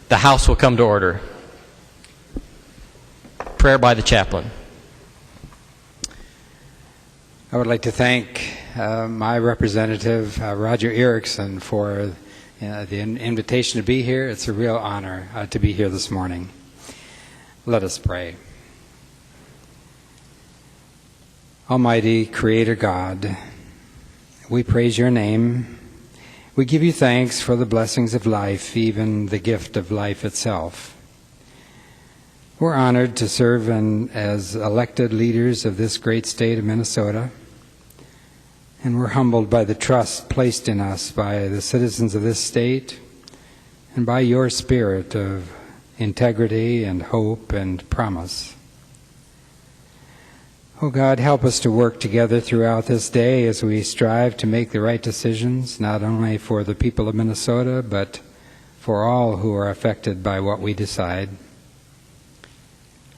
The House will come to order. Prayer by the chaplain. I would like to thank my representative, Roger Erickson, for the invitation to be here. It's a real honor to be here this morning. Let us pray. Almighty Creator God, we praise your name. We give you thanks for the blessings of life, even the gift of life itself. We're honored to serve as elected leaders of this great state of Minnesota, and we're humbled by the trust placed in us by the citizens of this state and by your spirit of integrity and hope and promise. Oh God, help us to work together throughout this day as we strive to make the right decisions, not only for the people of Minnesota, but for all who are affected by what we decide.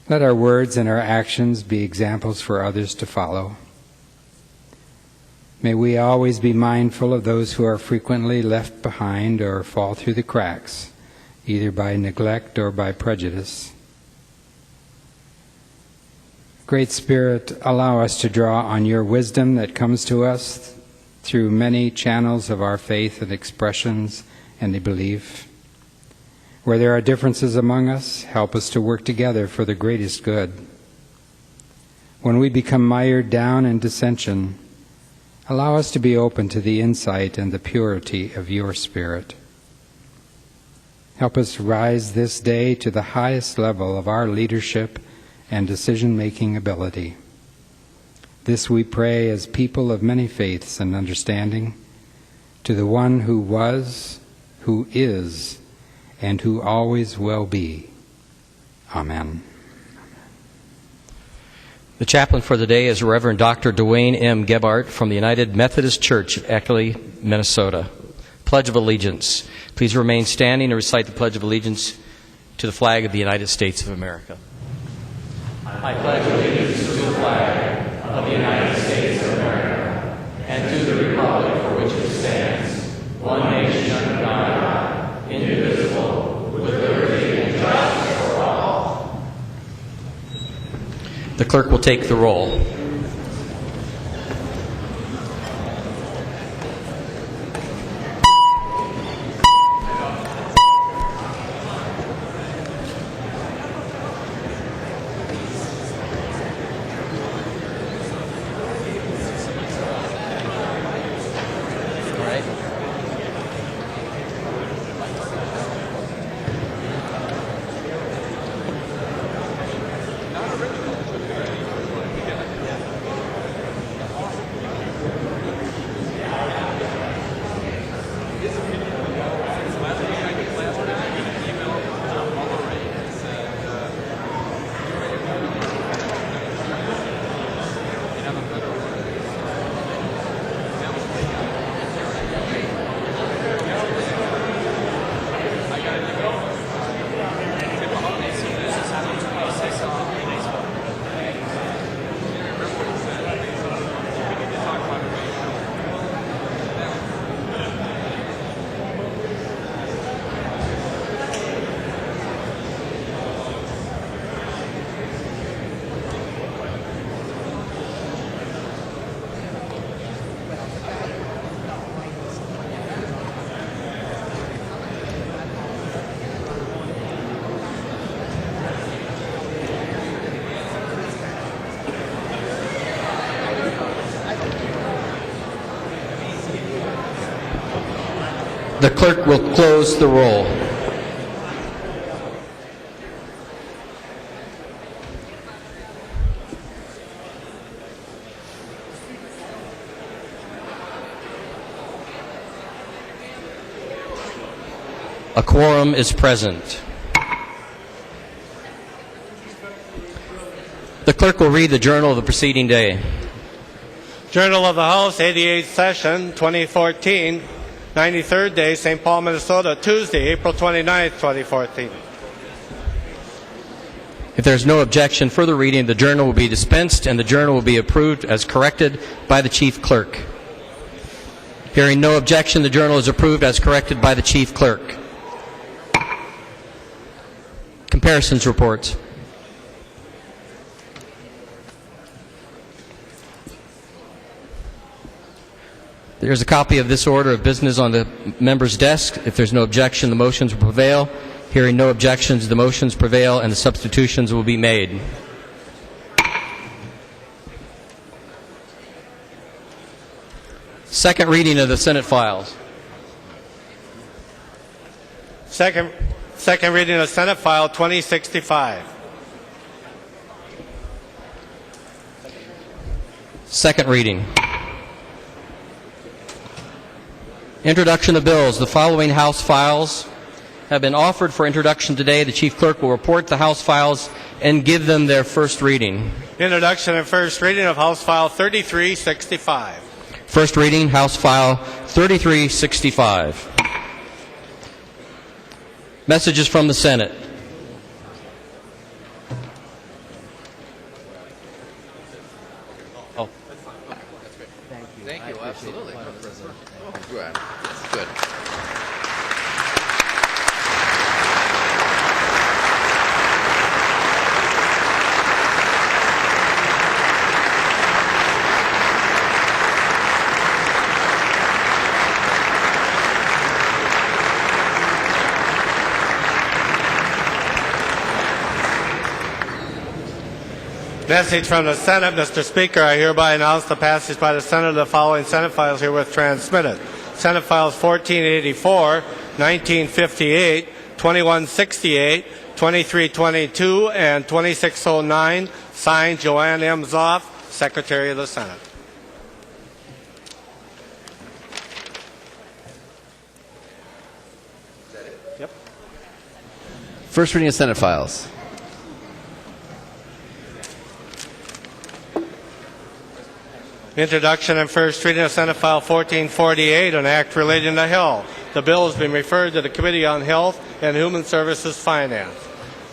Let our words and our actions be examples for others to follow. May we always be mindful of those who are frequently left behind or fall through the cracks, either by neglect or by prejudice. Great Spirit, allow us to draw on your wisdom that comes to us through many channels of our faith and expressions and belief. Where there are differences among us, help us to work together for the greatest good. When we become mired down in dissension, allow us to be open to the insight and the purity of your Spirit. Help us rise this day to the highest level of our leadership and decision-making ability. This we pray as people of many faiths and understanding, to the one who was, who is, and who always will be. Amen. The chaplain for the day is Reverend Dr. Dwayne M. Gebhardt from the United Methodist Church of Eckley, Minnesota. Pledge of Allegiance. Please remain standing and recite the Pledge of Allegiance to the flag of the United States of America. I pledge allegiance to the flag of the United States of America and to the republic for which it stands, one nation under God, indivisible, with liberty and justice for all. The clerk will take the roll. The clerk will close the roll. A quorum is present. The clerk will read the journal of the preceding day. Journal of the House, 88th Session, 2014, 93rd day, St. Paul, Minnesota, Tuesday, April 29th, 2014. If there is no objection, further reading of the journal will be dispensed, and the journal will be approved as corrected by the chief clerk. Hearing no objection, the journal is approved as corrected by the chief clerk. Comparisons reports. There's a copy of this order of business on the member's desk. If there's no objection, the motions will prevail. Hearing no objections, the motions prevail and the substitutions will be made. Second reading of the Senate files. Second reading of Senate File 2065. Second reading. Introduction of bills. The following House files have been offered for introduction today. The Chief Clerk will report the House files and give them their first reading. Introduction and first reading of House File 3365. First reading, House File 3365. Messages from the Senate. Oh. Thank you. Absolutely. Good. That's good. Message from the Senate. Mr. Speaker, I hereby announce the passage by the Senate of the following Senate files herewith transmitted. Senate Files 1484, 1958, 2168, 2322, and 2609, signed Joanne M. Zoff, Secretary of the Senate. Yep. First reading of Senate files. Introduction and first reading of Senate File 1448, an act relating to health. The bill has been referred to the Committee on Health and Human Services Finance.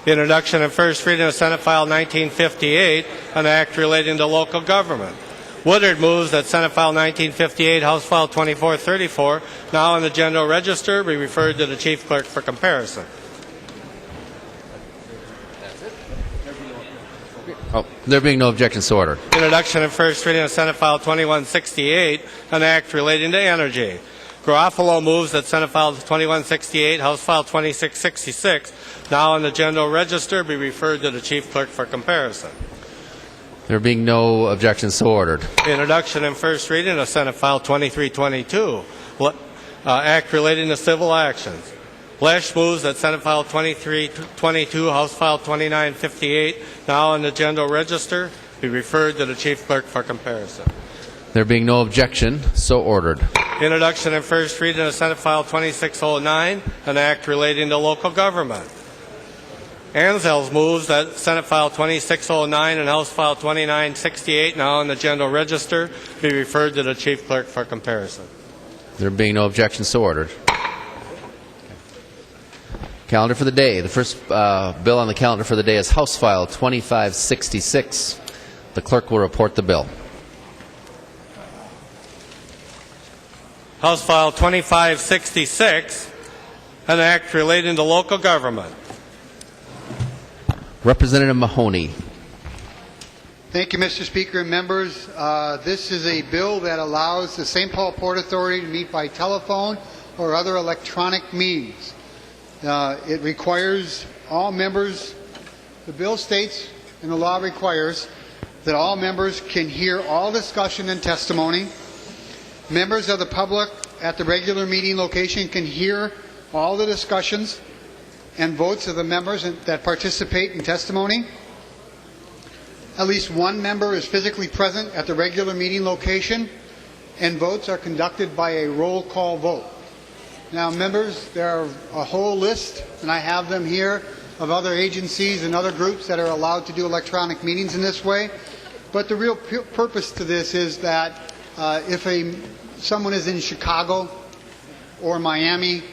Introduction and first reading of Senate File 1958, an act relating to local government. Woodard moves that Senate File 1958, House File 2434, now in the General Register, be referred to the Chief Clerk for comparison. There being no objections to order. Introduction and first reading of Senate File 2168, an act relating to energy. Garofalo moves that Senate File 2168, House File 2666, now in the General Register, be referred to the Chief Clerk for comparison. There being no objections to ordered. Introduction and first reading of Senate File 2322, act relating to civil actions. Lesh moves that Senate File 2322, House File 2958, now in the General Register, be referred to the Chief Clerk for comparison. There being no objection, so ordered. Introduction and first reading of Senate File 2609, an act relating to local government. Anzels moves that Senate File 2609 and House File 2968, now in the General Register, be referred to the Chief Clerk for comparison. There being no objections, so ordered. Calendar for the day. The first bill on the calendar for the day is House File 2566. The clerk will report the bill. House File 2566, an act relating to local government. Representative Mahoney. Thank you, Mr. Speaker and members. This is a bill that allows the St. Paul Port Authority to meet by telephone or other electronic means. It requires all members, the bill states and the law requires that all members can hear all discussion and testimony. Members of the public at the regular meeting location can hear all the discussions and votes of the members that participate in testimony. At least one member is physically present at the regular meeting location, and votes are conducted by a roll call vote. Now, members, there are a whole list, and I have them here, of other agencies and other groups that are allowed to do electronic meetings in this way. But the real purpose to this is that if someone is in Chicago or Miami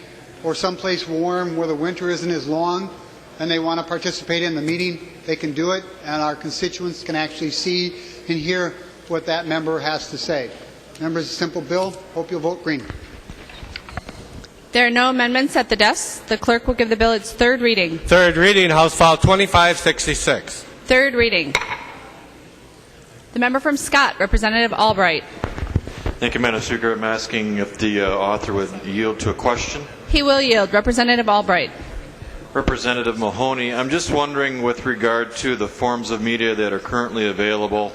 or someplace warm where the winter isn't as long and they want to participate in the meeting, they can do it, and our constituents can actually see and hear what that member has to say. Members, a simple bill. Hope you'll vote green. There are no amendments at the desk. The clerk will give the bill its third reading. Third reading, House File 2566. Third reading. The member from Scott, Representative Albright. Thank you, Madam Speaker. I'm asking if the author would yield to a question. He will yield. Representative Albright. Representative Mahoney, I'm just wondering with regard to the forms of media that are currently available,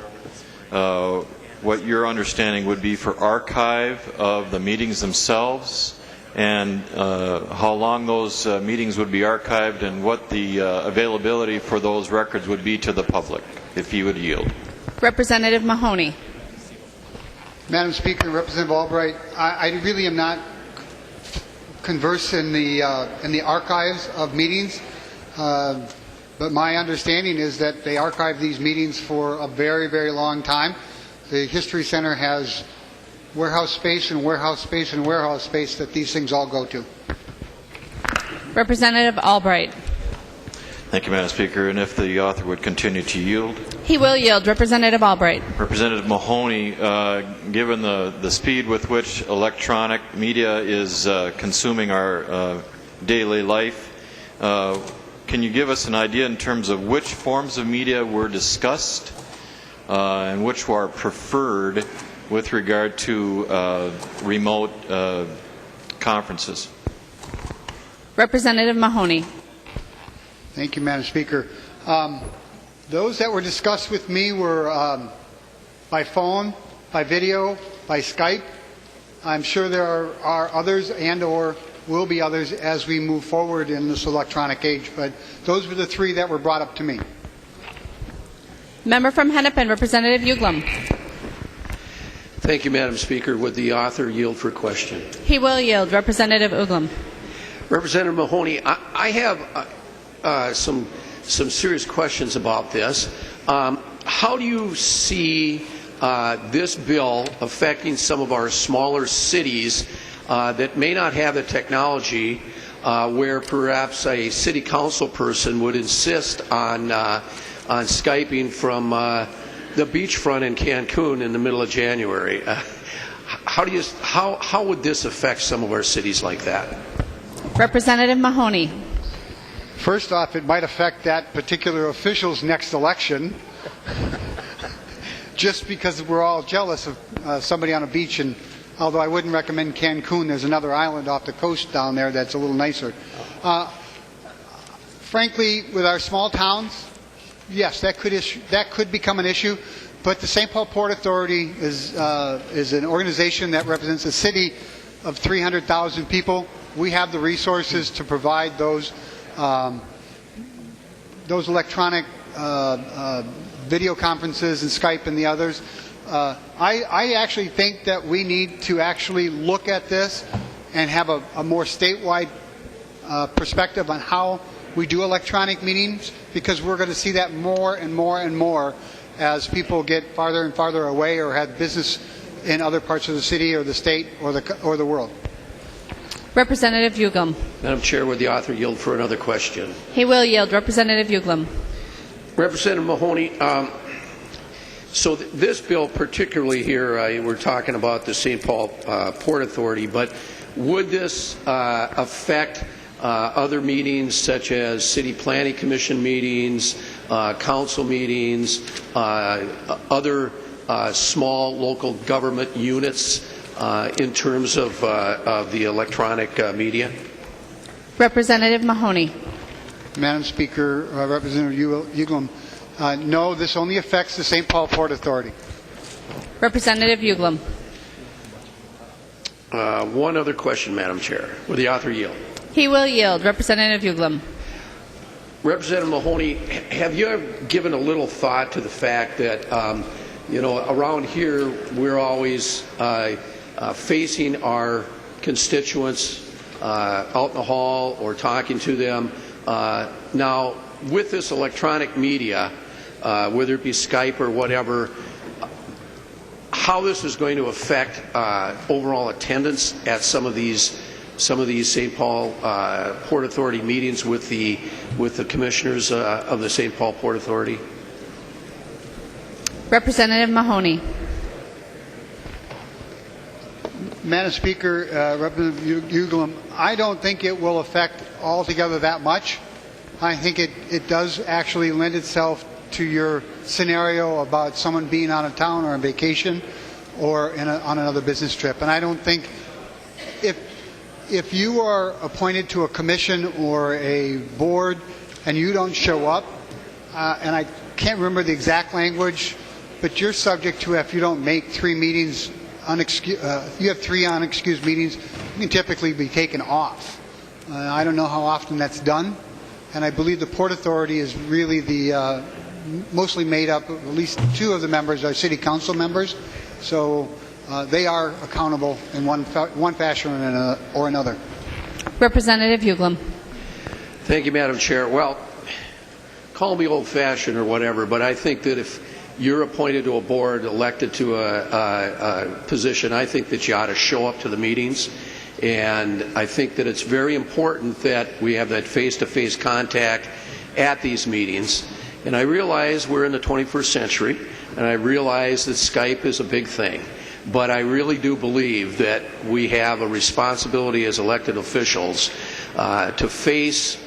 what your understanding would be for archive of the meetings themselves, and how long those meetings would be archived, and what the availability for those records would be to the public, if you would yield. Representative Mahoney. Madam Speaker, Representative Albright, I really am not conversed in the archives of meetings, but my understanding is that they archive these meetings for a very, very long time. The History Center has warehouse space and warehouse space and warehouse space that these things all go to. Representative Albright. Thank you, Madam Speaker. And if the author would continue to yield. He will yield. Representative Albright. Representative Mahoney, given the speed with which electronic media is consuming our daily life, can you give us an idea in terms of which forms of media were discussed and which are preferred with regard to remote conferences? Representative Mahoney. Thank you, Madam Speaker. Those that were discussed with me were by phone, by video, by Skype. I'm sure there are others and or will be others as we move forward in this electronic age, but those were the three that were brought up to me. Member from Hennepin, Representative Uglum. Thank you, Madam Speaker. Would the author yield for question? He will yield. Representative Uglum. Representative Mahoney, I have some serious questions about this. How do you see this bill affecting some of our smaller cities that may not have the technology where perhaps a city council person would insist on Skyping from the beachfront in Cancun in the middle of January? How would this affect some of our cities like that? Representative Mahoney. First off, it might affect that particular official's next election, just because we're all jealous of somebody on a beach. And although I wouldn't recommend Cancun, there's another island off the coast down there that's a little nicer. Frankly, with our small towns, yes, that could become an issue. But the St. Paul Port Authority is an organization that represents a city of 300,000 people. We have the resources to provide those electronic video conferences and Skype and the others. I actually think that we need to actually look at this and have a more statewide perspective on how we do electronic meetings, because we're going to see that more and more and more as people get farther and farther away or have business in other parts of the city or the state or the world. Representative Uglum. Madam Chair, would the author yield for another question? He will yield. Representative Uglum. Representative Mahoney, so this bill particularly here, we're talking about the St. Paul Port Authority, but would this affect other meetings such as City Planning Commission meetings, council meetings, other small local government units in terms of the electronic media? Representative Mahoney. Madam Speaker, Representative Uglum, no, this only affects the St. Paul Port Authority. Representative Uglum. One other question, Madam Chair. Will the author yield? He will yield. Representative Uglum. Representative Mahoney, have you ever given a little thought to the fact that, around here we're always facing our constituents out in the hall or talking to them? Now, with this electronic media, whether it be Skype or whatever, how this is going to affect overall attendance at some of these St. Paul Port Authority meetings with the commissioners of the St. Paul Port Authority? Representative Mahoney. Madam Speaker, Representative Uglum, I don't think it will affect altogether that much. I think it does actually lend itself to your scenario about someone being out of town or on vacation or on another business trip. And I don't think if you are appointed to a commission or a board and you don't show up, and I can't remember the exact language, but you're subject to, if you don't make 3 meetings, you have 3 unexcused meetings, you can typically be taken off. I don't know how often that's done, and I believe the Port Authority is really the mostly made up of at least 2 of the members are city council members, so they are accountable in one fashion or another. Representative Uglum. Thank you, Madam Chair. Well, call me old-fashioned or whatever, but I think that if you're appointed to a board, elected to a position, I think that you ought to show up to the meetings. And I think that it's very important that we have that face-to-face contact at these meetings. And I realize we're in the 21st century, and I realize that Skype is a big thing. But I really do believe that we have a responsibility as elected officials to face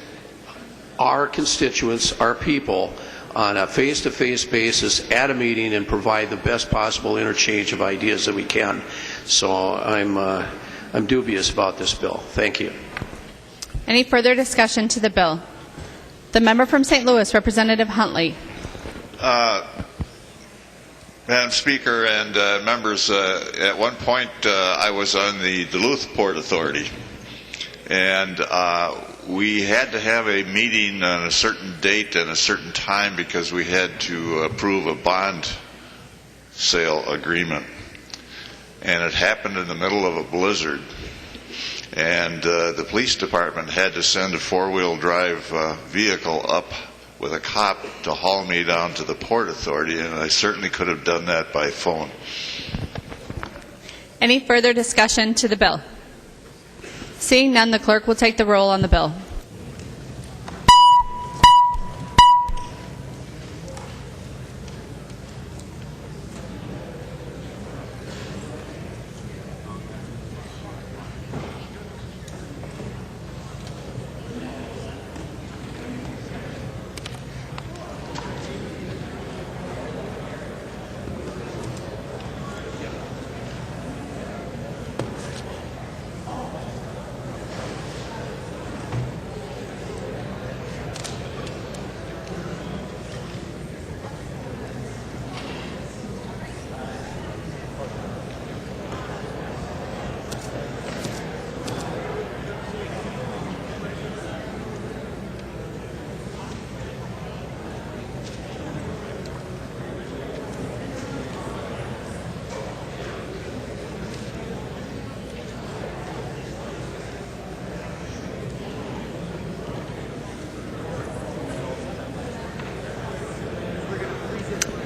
our constituents, our people, on a face-to-face basis at a meeting and provide the best possible interchange of ideas that we can. So I'm dubious about this bill. Thank you. Any further discussion to the bill? The member from St. Louis, Representative Huntley. Madam Speaker and members, at one point I was on the Duluth Port Authority, and we had to have a meeting on a certain date and a certain time because we had to approve a bond sale agreement. And it happened in the middle of a blizzard. And the police department had to send a 4-wheel drive vehicle up with a cop to haul me down to the Port Authority, and I certainly could have done that by phone. Any further discussion to the bill? Seeing none, the clerk will take the roll on the bill.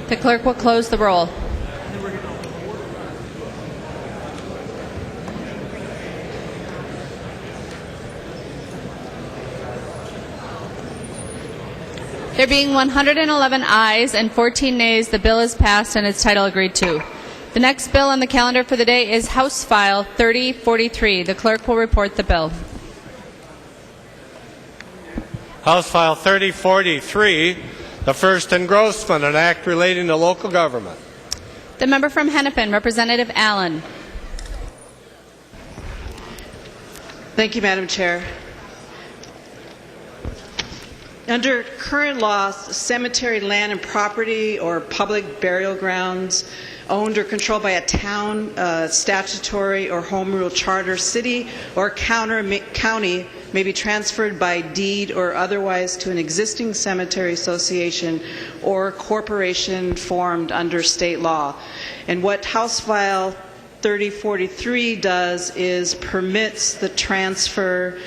The clerk will close the roll. There being 111 ayes and 14 nays, the bill is passed and its title agreed to. The next bill on the calendar for the day is House File 3043. The clerk will report the bill. House File 3043, the first engrossment, an act relating to local government. The member from Hennepin, Representative Allen. Thank you, Madam Chair. Under current laws, cemetery land and property or public burial grounds owned or controlled by a town, statutory or home rule charter, city, or county may be transferred by deed or otherwise to an existing cemetery association or corporation formed under state law. And what House File 3043 does is permits the transfer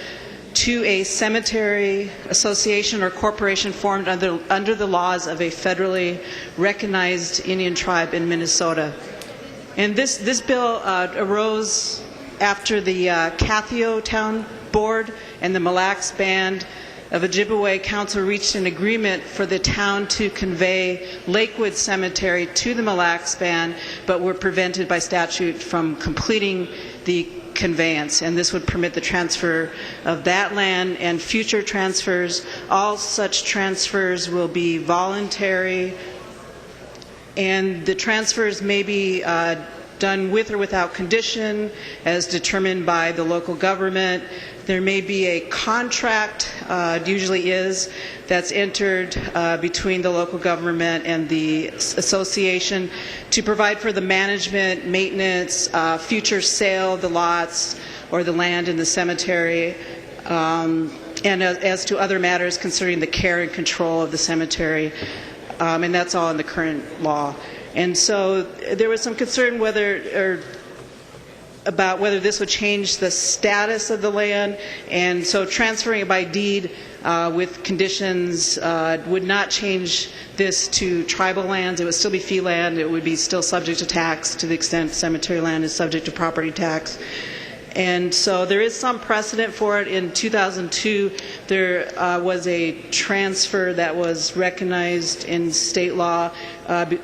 to a cemetery association or corporation formed under the laws of a federally recognized Indian tribe in Minnesota. And this bill arose after the Cathio Town Board and the Mille Lacs Band of Ojibwe Council reached an agreement for the town to convey Lakewood Cemetery to the Mille Lacs Band, but were prevented by statute from completing the conveyance, and this would permit the transfer of that land and future transfers. All such transfers will be voluntary, and the transfers may be done with or without condition as determined by the local government. There may be a contract, usually is, that's entered between the local government and the association to provide for the management, maintenance, future sale of the lots or the land in the cemetery, and as to other matters concerning the care and control of the cemetery, and that's all in the current law. And so there was some concern about whether this would change the status of the land, and so transferring it by deed with conditions would not change this to tribal lands. It would still be fee land. It would be still subject to tax to the extent cemetery land is subject to property tax. And so there is some precedent for it. In 2002, there was a transfer that was recognized in state law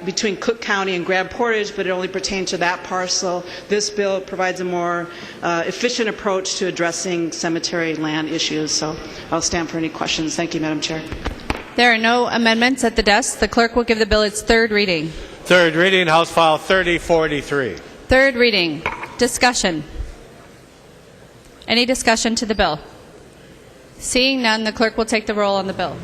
between Cook County and Grand Portage, but it only pertained to that parcel. This bill provides a more efficient approach to addressing cemetery land issues. So I'll stand for any questions. Thank you, Madam Chair. There are no amendments at the desk. The clerk will give the bill its third reading. Third reading, House File 3043. Third reading. Discussion. Any discussion to the bill? Seeing none, the clerk will take the roll on the bill.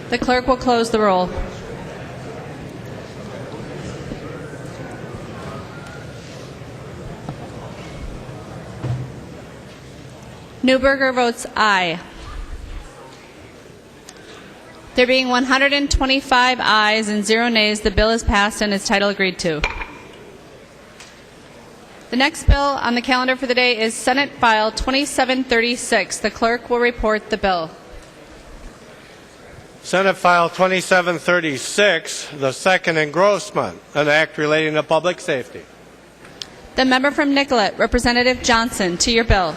The clerk will close the roll. Newberger votes aye. There being 125 ayes and 0 nays, the bill is passed and its title agreed to. The next bill on the calendar for the day is Senate File 2736. The clerk will report the bill. Senate File 2736, the second engrossment, an act relating to public safety. The member from Nicollet, Representative Johnson, to your bill.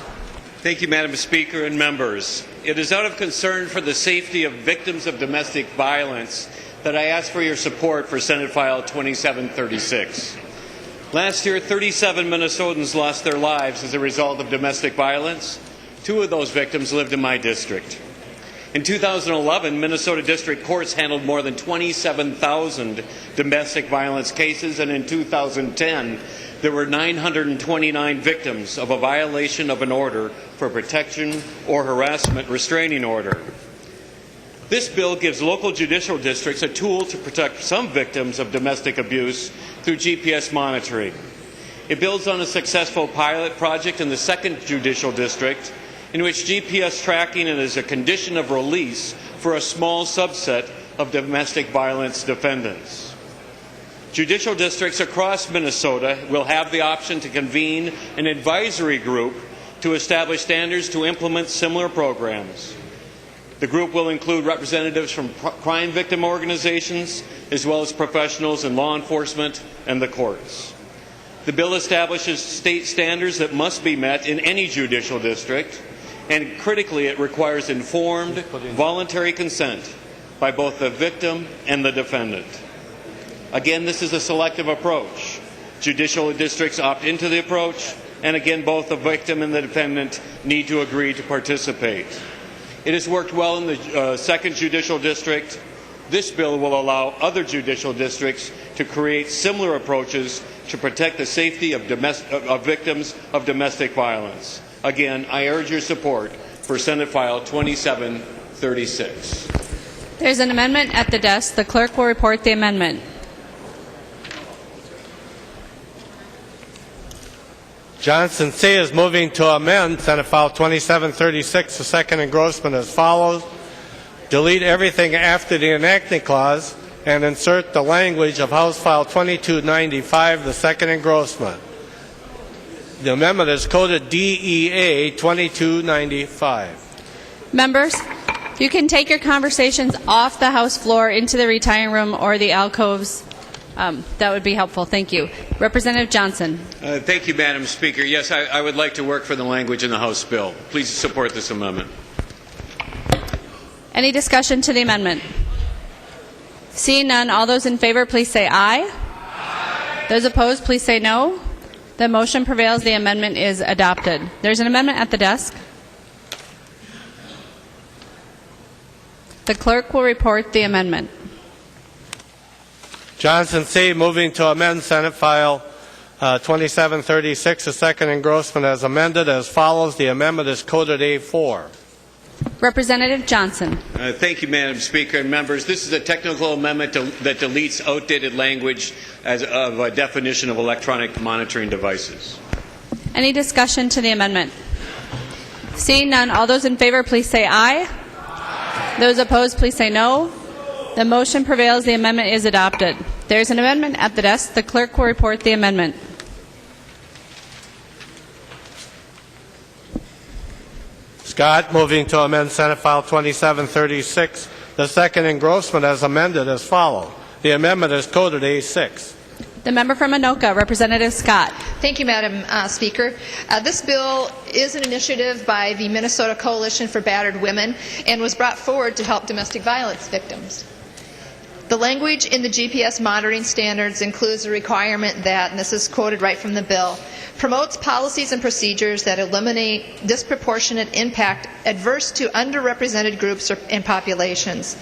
Thank you, Madam Speaker and members. It is out of concern for the safety of victims of domestic violence that I ask for your support for Senate File 2736. Last year, 37 Minnesotans lost their lives as a result of domestic violence. 2 of those victims lived in my district. In 2011, Minnesota District Courts handled more than 27,000 domestic violence cases, and in 2010, there were 929 victims of a violation of an order for protection or harassment restraining order. This bill gives local judicial districts a tool to protect some victims of domestic abuse through GPS monitoring. It builds on a successful pilot project in the 2nd Judicial District, in which GPS tracking is a condition of release for a small subset of domestic violence defendants. Judicial districts across Minnesota will have the option to convene an advisory group to establish standards to implement similar programs. The group will include representatives from crime victim organizations, as well as professionals in law enforcement and the courts. The bill establishes state standards that must be met in any judicial district, and critically, it requires informed, voluntary consent by both the victim and the defendant. Again, this is a selective approach. Judicial districts opt into the approach, and again, both the victim and the defendant need to agree to participate. It has worked well in the 2nd Judicial District. This bill will allow other judicial districts to create similar approaches to protect the safety of victims of domestic violence. Again, I urge your support for Senate File 2736. There's an amendment at the desk. The clerk will report the amendment. Johnson C. is moving to amend Senate File 2736, the second engrossment as follows. Delete everything after the enacting clause and insert the language of House File 2295, the second engrossment. The amendment is coded DEA 2295. Members, you can take your conversations off the House floor into the retiring room or the alcoves. That would be helpful. Thank you. Representative Johnson. Thank you, Madam Speaker. Yes, I would like to work for the language in the House bill. Please support this amendment. Any discussion to the amendment? Seeing none, all those in favor, please say aye. Aye. Those opposed, please say no. The motion prevails. The amendment is adopted. There's an amendment at the desk. The clerk will report the amendment. Johnson C. moving to amend Senate File 2736, the second engrossment as amended as follows. The amendment is coded A4. Representative Johnson. Thank you, Madam Speaker and members. This is a technical amendment that deletes outdated language of a definition of electronic monitoring devices. Any discussion to the amendment? Seeing none, all those in favor, please say aye. Aye. Those opposed, please say no. The motion prevails. The amendment is adopted. There is an amendment at the desk. The clerk will report the amendment. Scott moving to amend Senate File 2736, the second engrossment as amended as follows. The amendment is coded A6. The member from Anoka, Representative Scott. Thank you, Madam Speaker. This bill is an initiative by the Minnesota Coalition for Battered Women and was brought forward to help domestic violence victims. The language in the GPS monitoring standards includes a requirement that, and this is quoted right from the bill, promotes policies and procedures that eliminate disproportionate impact adverse to underrepresented groups and populations.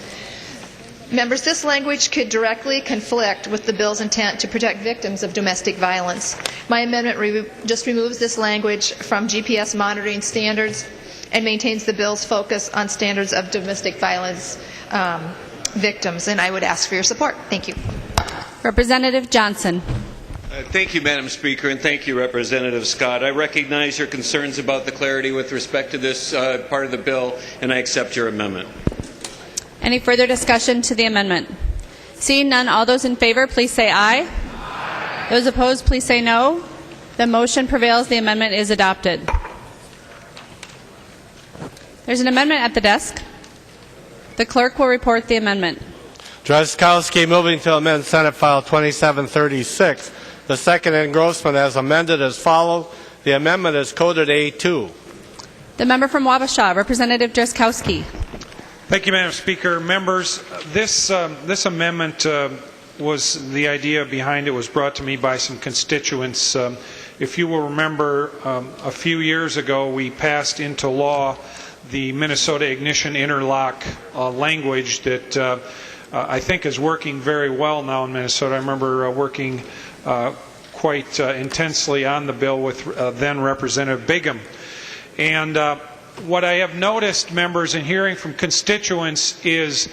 Members, this language could directly conflict with the bill's intent to protect victims of domestic violence. My amendment just removes this language from GPS monitoring standards and maintains the bill's focus on standards of domestic violence victims, and I would ask for your support. Thank you. Representative Johnson. Thank you, Madam Speaker, and thank you, Representative Scott. I recognize your concerns about the clarity with respect to this part of the bill, and I accept your amendment. Any further discussion to the amendment? Seeing none, all those in favor, please say aye. Aye. Those opposed, please say no. The motion prevails. The amendment is adopted. There's an amendment at the desk. The clerk will report the amendment. Drazkowski moving to amend Senate File 2736, the second engrossment as amended as follows. The amendment is coded A2. The member from Wabasha, Representative Drazkowski. Thank you, Madam Speaker. Members, this amendment was the idea behind it was brought to me by some constituents. If you will remember, a few years ago we passed into law the Minnesota ignition interlock language that I think is working very well now in Minnesota. I remember working quite intensely on the bill with then Representative Bigham. And what I have noticed, members, in hearing from constituents is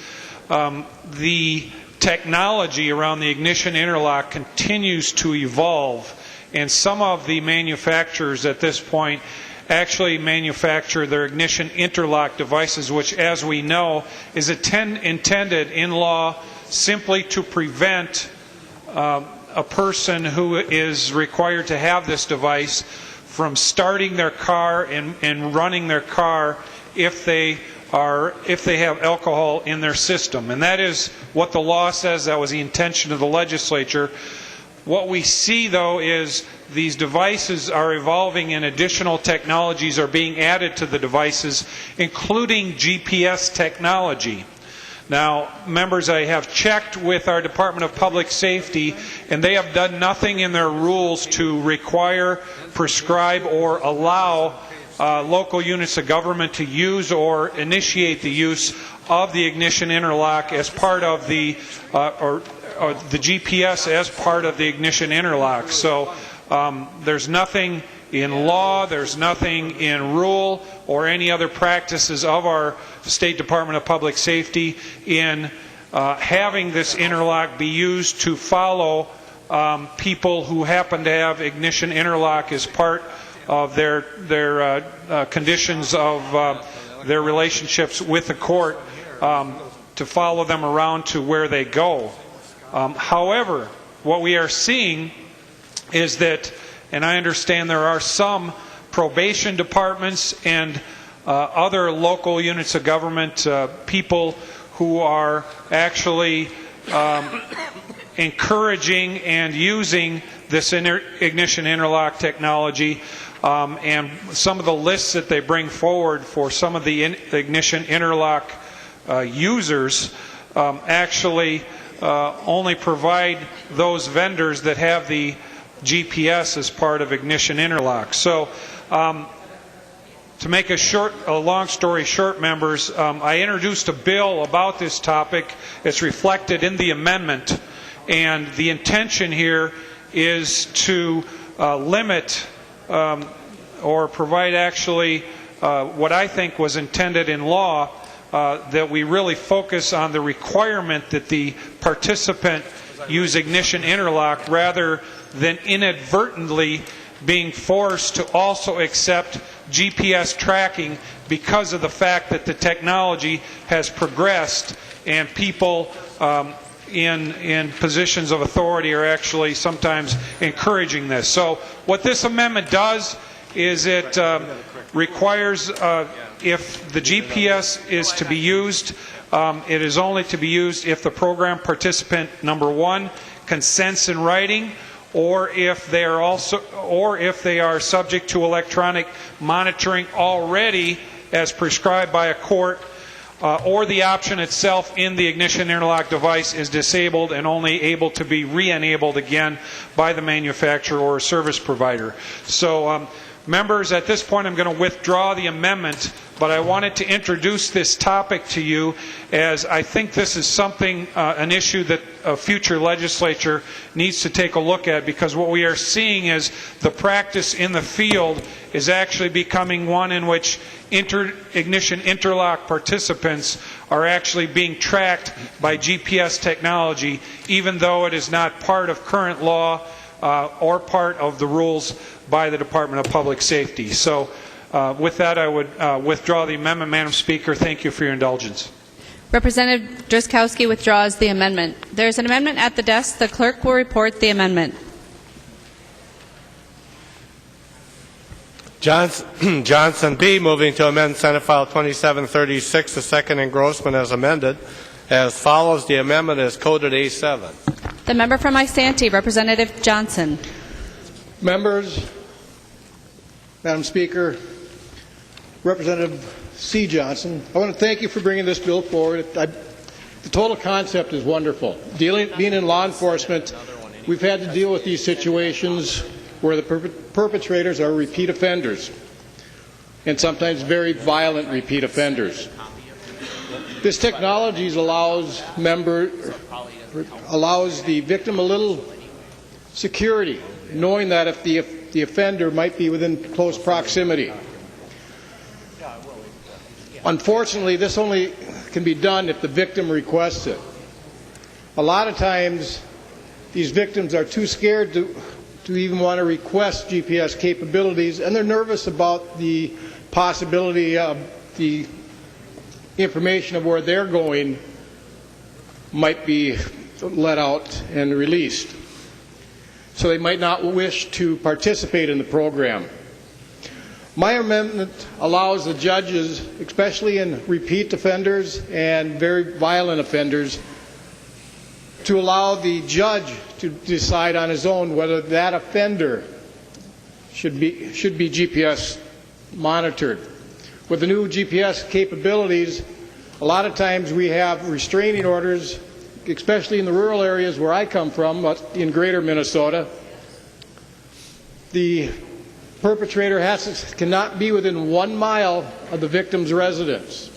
the technology around the ignition interlock continues to evolve, and some of the manufacturers at this point actually manufacture their ignition interlock devices, which, as we know, is intended in law simply to prevent a person who is required to have this device from starting their car and running their car if they are if they have alcohol in their system. And that is what the law says. That was the intention of the legislature. What we see, though, is these devices are evolving and additional technologies are being added to the devices, including GPS technology. Now, members, I have checked with our Department of Public Safety, and they have done nothing in their rules to require, prescribe, or allow local units of government to use or initiate the use of the ignition interlock as part of the or the GPS as part of the ignition interlock. So there's nothing in law, there's nothing in rule or any other practices of our State Department of Public Safety in having this interlock be used to follow people who happen to have ignition interlock as part of their conditions of their relationships with the court, to follow them around to where they go. However, what we are seeing is that, and I understand there are some probation departments and other local units of government, people who are actually encouraging and using this ignition interlock technology, and some of the lists that they bring forward for some of the ignition interlock users actually only provide those vendors that have the GPS as part of ignition interlock. So to make a long story short, members, I introduced a bill about this topic. It's reflected in the amendment, and the intention here is to limit or provide actually what I think was intended in law, that we really focus on the requirement that the participant use ignition interlock rather than inadvertently being forced to also accept GPS tracking because of the fact that the technology has progressed and people in positions of authority are actually sometimes encouraging this. So what this amendment does is it requires if the GPS is to be used, it is only to be used if the program participant, number one, consents in writing, or if they are subject to electronic monitoring already as prescribed by a court, or the option itself in the ignition interlock device is disabled and only able to be re-enabled again by the manufacturer or service provider. So members, at this point I'm going to withdraw the amendment, but I wanted to introduce this topic to you as I think this is something, an issue that a future legislature needs to take a look at, because what we are seeing is the practice in the field is actually becoming one in which ignition interlock participants are actually being tracked by GPS technology, even though it is not part of current law or part of the rules by the Department of Public Safety. So with that, I would withdraw the amendment, Madam Speaker. Thank you for your indulgence. Representative Driscowski withdraws the amendment. There is an amendment at the desk. The clerk will report the amendment. Johnson B. moving to amend Senate File 2736, the second engrossment as amended. As follows, the amendment is coded A7. The member from Isanti, Representative Johnson. Members, Madam Speaker, Representative C. Johnson, I want to thank you for bringing this bill forward. The total concept is wonderful. Being in law enforcement, we've had to deal with these situations where the perpetrators are repeat offenders, and sometimes very violent repeat offenders. This technology allows the victim a little security, knowing that if the offender might be within close proximity. Unfortunately, this only can be done if the victim requests it. A lot of times, these victims are too scared to even want to request GPS capabilities, and they're nervous about the possibility of the information of where they're going might be let out and released. So they might not wish to participate in the program. My amendment allows the judges, especially in repeat offenders and very violent offenders, to allow the judge to decide on his own whether that offender should be GPS monitored. With the new GPS capabilities, a lot of times we have restraining orders, especially in the rural areas where I come from, in greater Minnesota. The perpetrator cannot be within 1 mile of the victim's residence.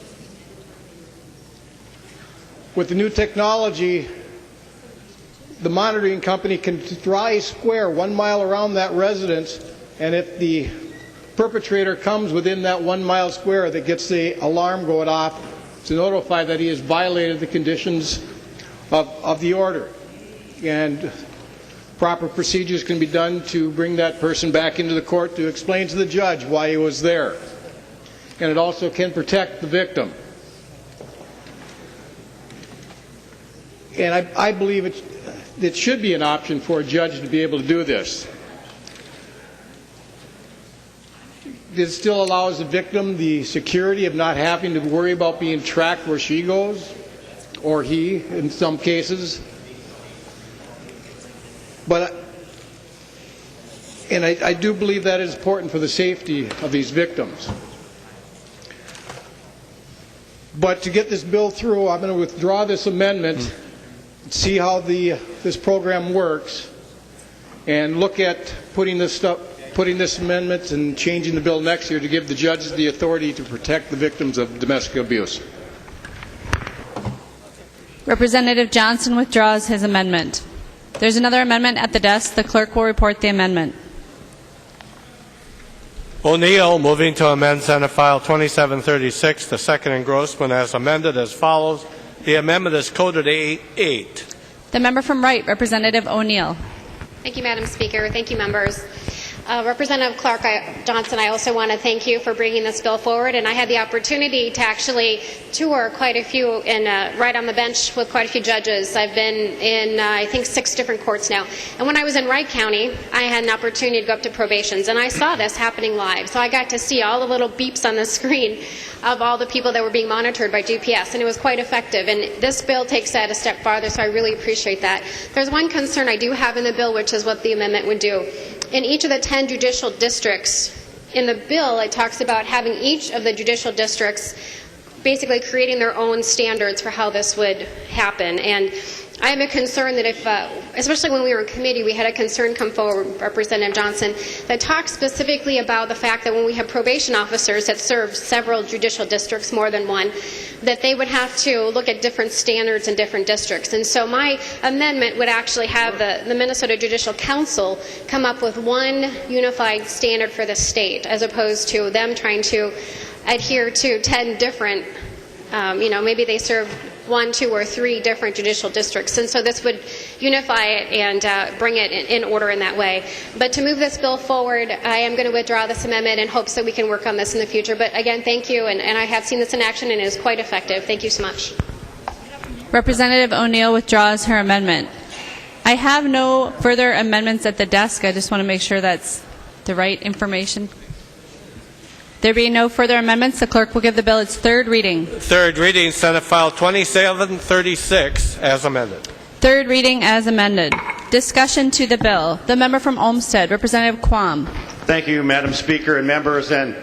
With the new technology, the monitoring company can draw a square 1 mile around that residence, and if the perpetrator comes within that 1 mile square, that gets the alarm going off to notify that he has violated the conditions of the order. And proper procedures can be done to bring that person back into the court to explain to the judge why he was there. And it also can protect the victim. And I believe it should be an option for a judge to be able to do this. It still allows the victim the security of not having to worry about being tracked where she goes, or he in some cases. And I do believe that is important for the safety of these victims. But to get this bill through, I'm going to withdraw this amendment, see how this program works, and look at putting this amendment and changing the bill next year to give the judges the authority to protect the victims of domestic abuse. Representative Johnson withdraws his amendment. There's another amendment at the desk. The clerk will report the amendment. O'Neill moving to amend Senate File 2736, the second engrossment as amended as follows. The amendment is coded A8. The member from Wright, Representative O'Neill. Thank you, Madam Speaker. Thank you, members. Representative Clark Johnson, I also want to thank you for bringing this bill forward. And I had the opportunity to actually tour quite a few and right on the bench with quite a few judges. I've been in, I think, 6 different courts now. And when I was in Wright County, I had an opportunity to go up to probations, and I saw this happening live. So I got to see all the little beeps on the screen of all the people that were being monitored by GPS, and it was quite effective. And this bill takes that a step farther, so I really appreciate that. There's one concern I do have in the bill, which is what the amendment would do. In each of the 10 judicial districts, in the bill, it talks about having each of the judicial districts basically creating their own standards for how this would happen. And I have a concern that if, especially when we were in committee, we had a concern come forward, Representative Johnson, that talks specifically about the fact that when we have probation officers that serve several judicial districts, more than one, that they would have to look at different standards in different districts. And so my amendment would actually have the Minnesota Judicial Council come up with one unified standard for the state, as opposed to them trying to adhere to 10 different, maybe they serve 1, 2, or 3 different judicial districts. And so this would unify it and bring it in order in that way. But to move this bill forward, I am going to withdraw this amendment in hopes that we can work on this in the future. But again, thank you, and I have seen this in action, and it is quite effective. Thank you so much. Representative O'Neill withdraws her amendment. I have no further amendments at the desk. I just want to make sure that's the right information. There being no further amendments, the clerk will give the bill its third reading. Third reading, Senate File 2736, as amended. Third reading as amended. Discussion to the bill. The member from Olmsted, Representative Quam. Thank you, Madam Speaker and members. And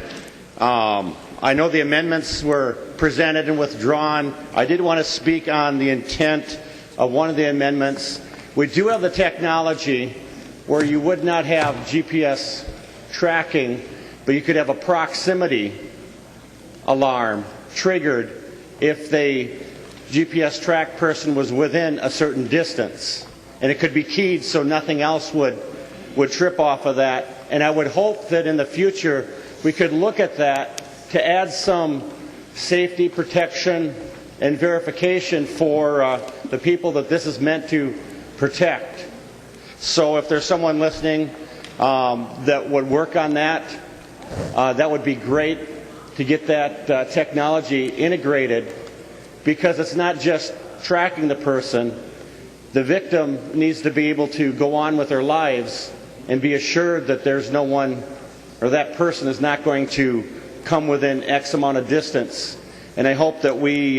I know the amendments were presented and withdrawn. I did want to speak on the intent of one of the amendments. We do have the technology where you would not have GPS tracking, but you could have a proximity alarm triggered if the GPS tracked person was within a certain distance. And it could be keyed so nothing else would trip off of that. And I would hope that in the future we could look at that to add some safety, protection, and verification for the people that this is meant to protect. So if there's someone listening that would work on that, that would be great to get that technology integrated, because it's not just tracking the person. The victim needs to be able to go on with their lives and be assured that there's no one or that person is not going to come within X amount of distance. And I hope that we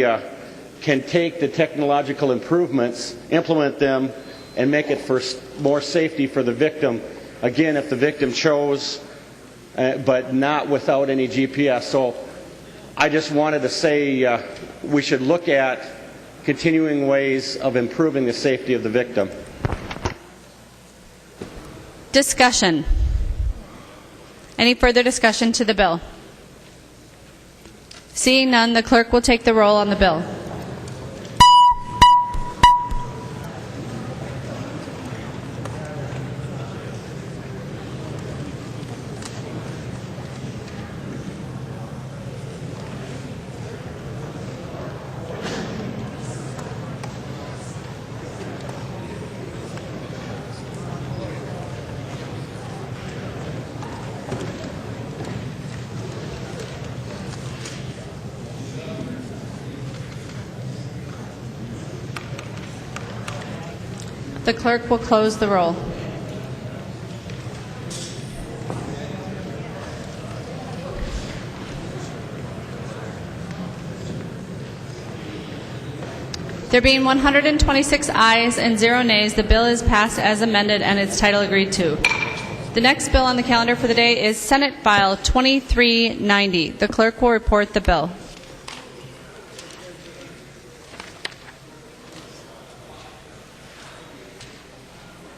can take the technological improvements, implement them, and make it for more safety for the victim. Again, if the victim chose, but not without any GPS. So I just wanted to say we should look at continuing ways of improving the safety of the victim. Discussion. Any further discussion to the bill? Seeing none, the clerk will take the roll on the bill. The clerk will close the roll. There being 126 ayes and 0 nays, the bill is passed as amended and its title agreed to. The next bill on the calendar for the day is Senate File 2390. The clerk will report the bill.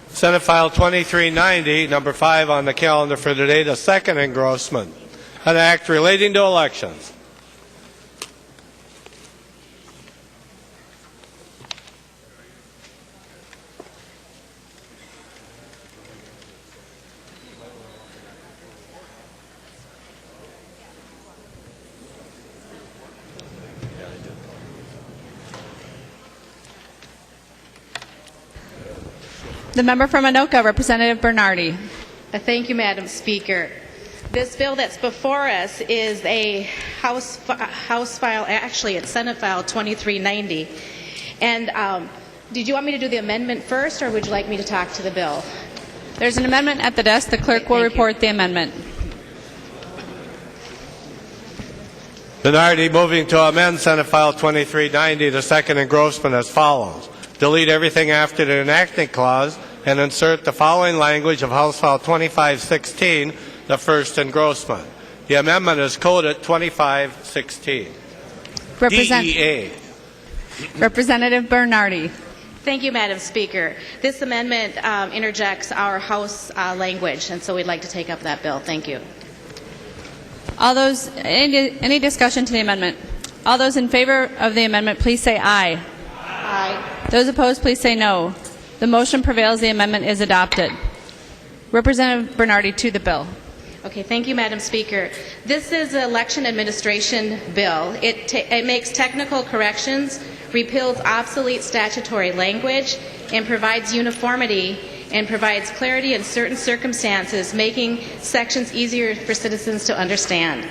Senate File 2390, number 5 on the calendar for today, the second engrossment, an act relating to elections. The member from Anoka, Representative Bernardy. Thank you, Madam Speaker. This bill that's before us is a House file, actually it's Senate File 2390. And did you want me to do the amendment first, or would you like me to talk to the bill? There's an amendment at the desk. The clerk will report the amendment. Bernardy moving to amend Senate File 2390, the second engrossment, as follows. Delete everything after the enacting clause and insert the following language of House File 2516, the first engrossment. The amendment is coded 2516. DEA. Representative Bernardy. Thank you, Madam Speaker. This amendment interjects our House language, and so we'd like to take up that bill. Thank you. All those, any discussion to the amendment? All those in favor of the amendment, please say aye. Aye. Those opposed, please say no. The motion prevails. The amendment is adopted. Representative Bernardy to the bill. Okay, thank you, Madam Speaker. This is an election administration bill. It makes technical corrections, repeals obsolete statutory language, and provides uniformity and provides clarity in certain circumstances, making sections easier for citizens to understand.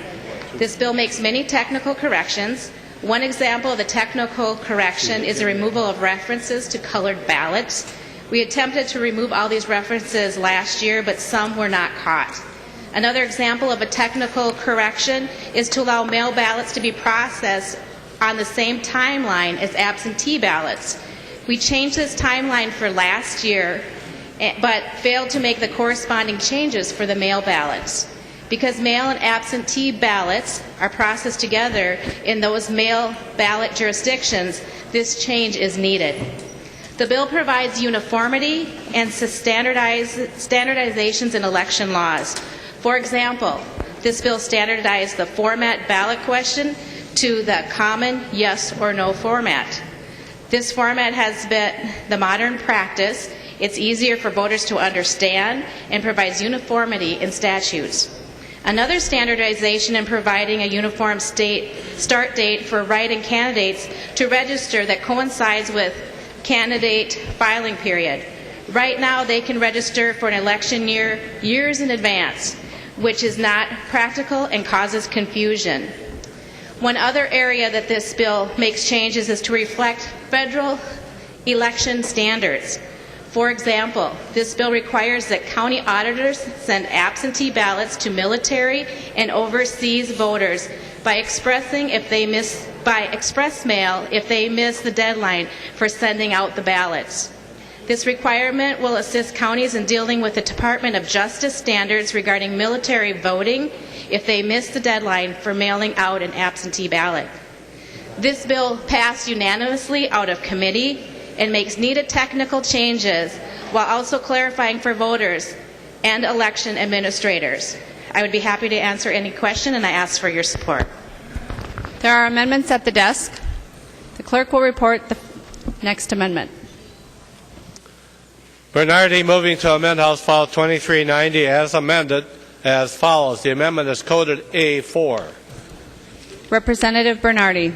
This bill makes many technical corrections. One example of the technical correction is the removal of references to colored ballots. We attempted to remove all these references last year, but some were not caught. Another example of a technical correction is to allow mail ballots to be processed on the same timeline as absentee ballots. We changed this timeline for last year, but failed to make the corresponding changes for the mail ballots. Because mail and absentee ballots are processed together in those mail ballot jurisdictions, this change is needed. The bill provides uniformity and standardizations in election laws. For example, this bill standardized the format ballot question to the common yes or no format. This format has been the modern practice. It's easier for voters to understand and provides uniformity in statutes. Another standardization in providing a uniform start date for write-in candidates to register that coincides with candidate filing period. Right now, they can register for an election year years in advance, which is not practical and causes confusion. One other area that this bill makes changes is to reflect federal election standards. For example, this bill requires that county auditors send absentee ballots to military and overseas voters by express mail if they miss the deadline for sending out the ballots. This requirement will assist counties in dealing with the Department of Justice standards regarding military voting if they miss the deadline for mailing out an absentee ballot. This bill passed unanimously out of committee and makes needed technical changes while also clarifying for voters and election administrators. I would be happy to answer any question, and I ask for your support. There are amendments at the desk. The clerk will report the next amendment. Bernardy moving to amend House File 2390 as amended as follows. The amendment is coded A4. Representative Bernardy.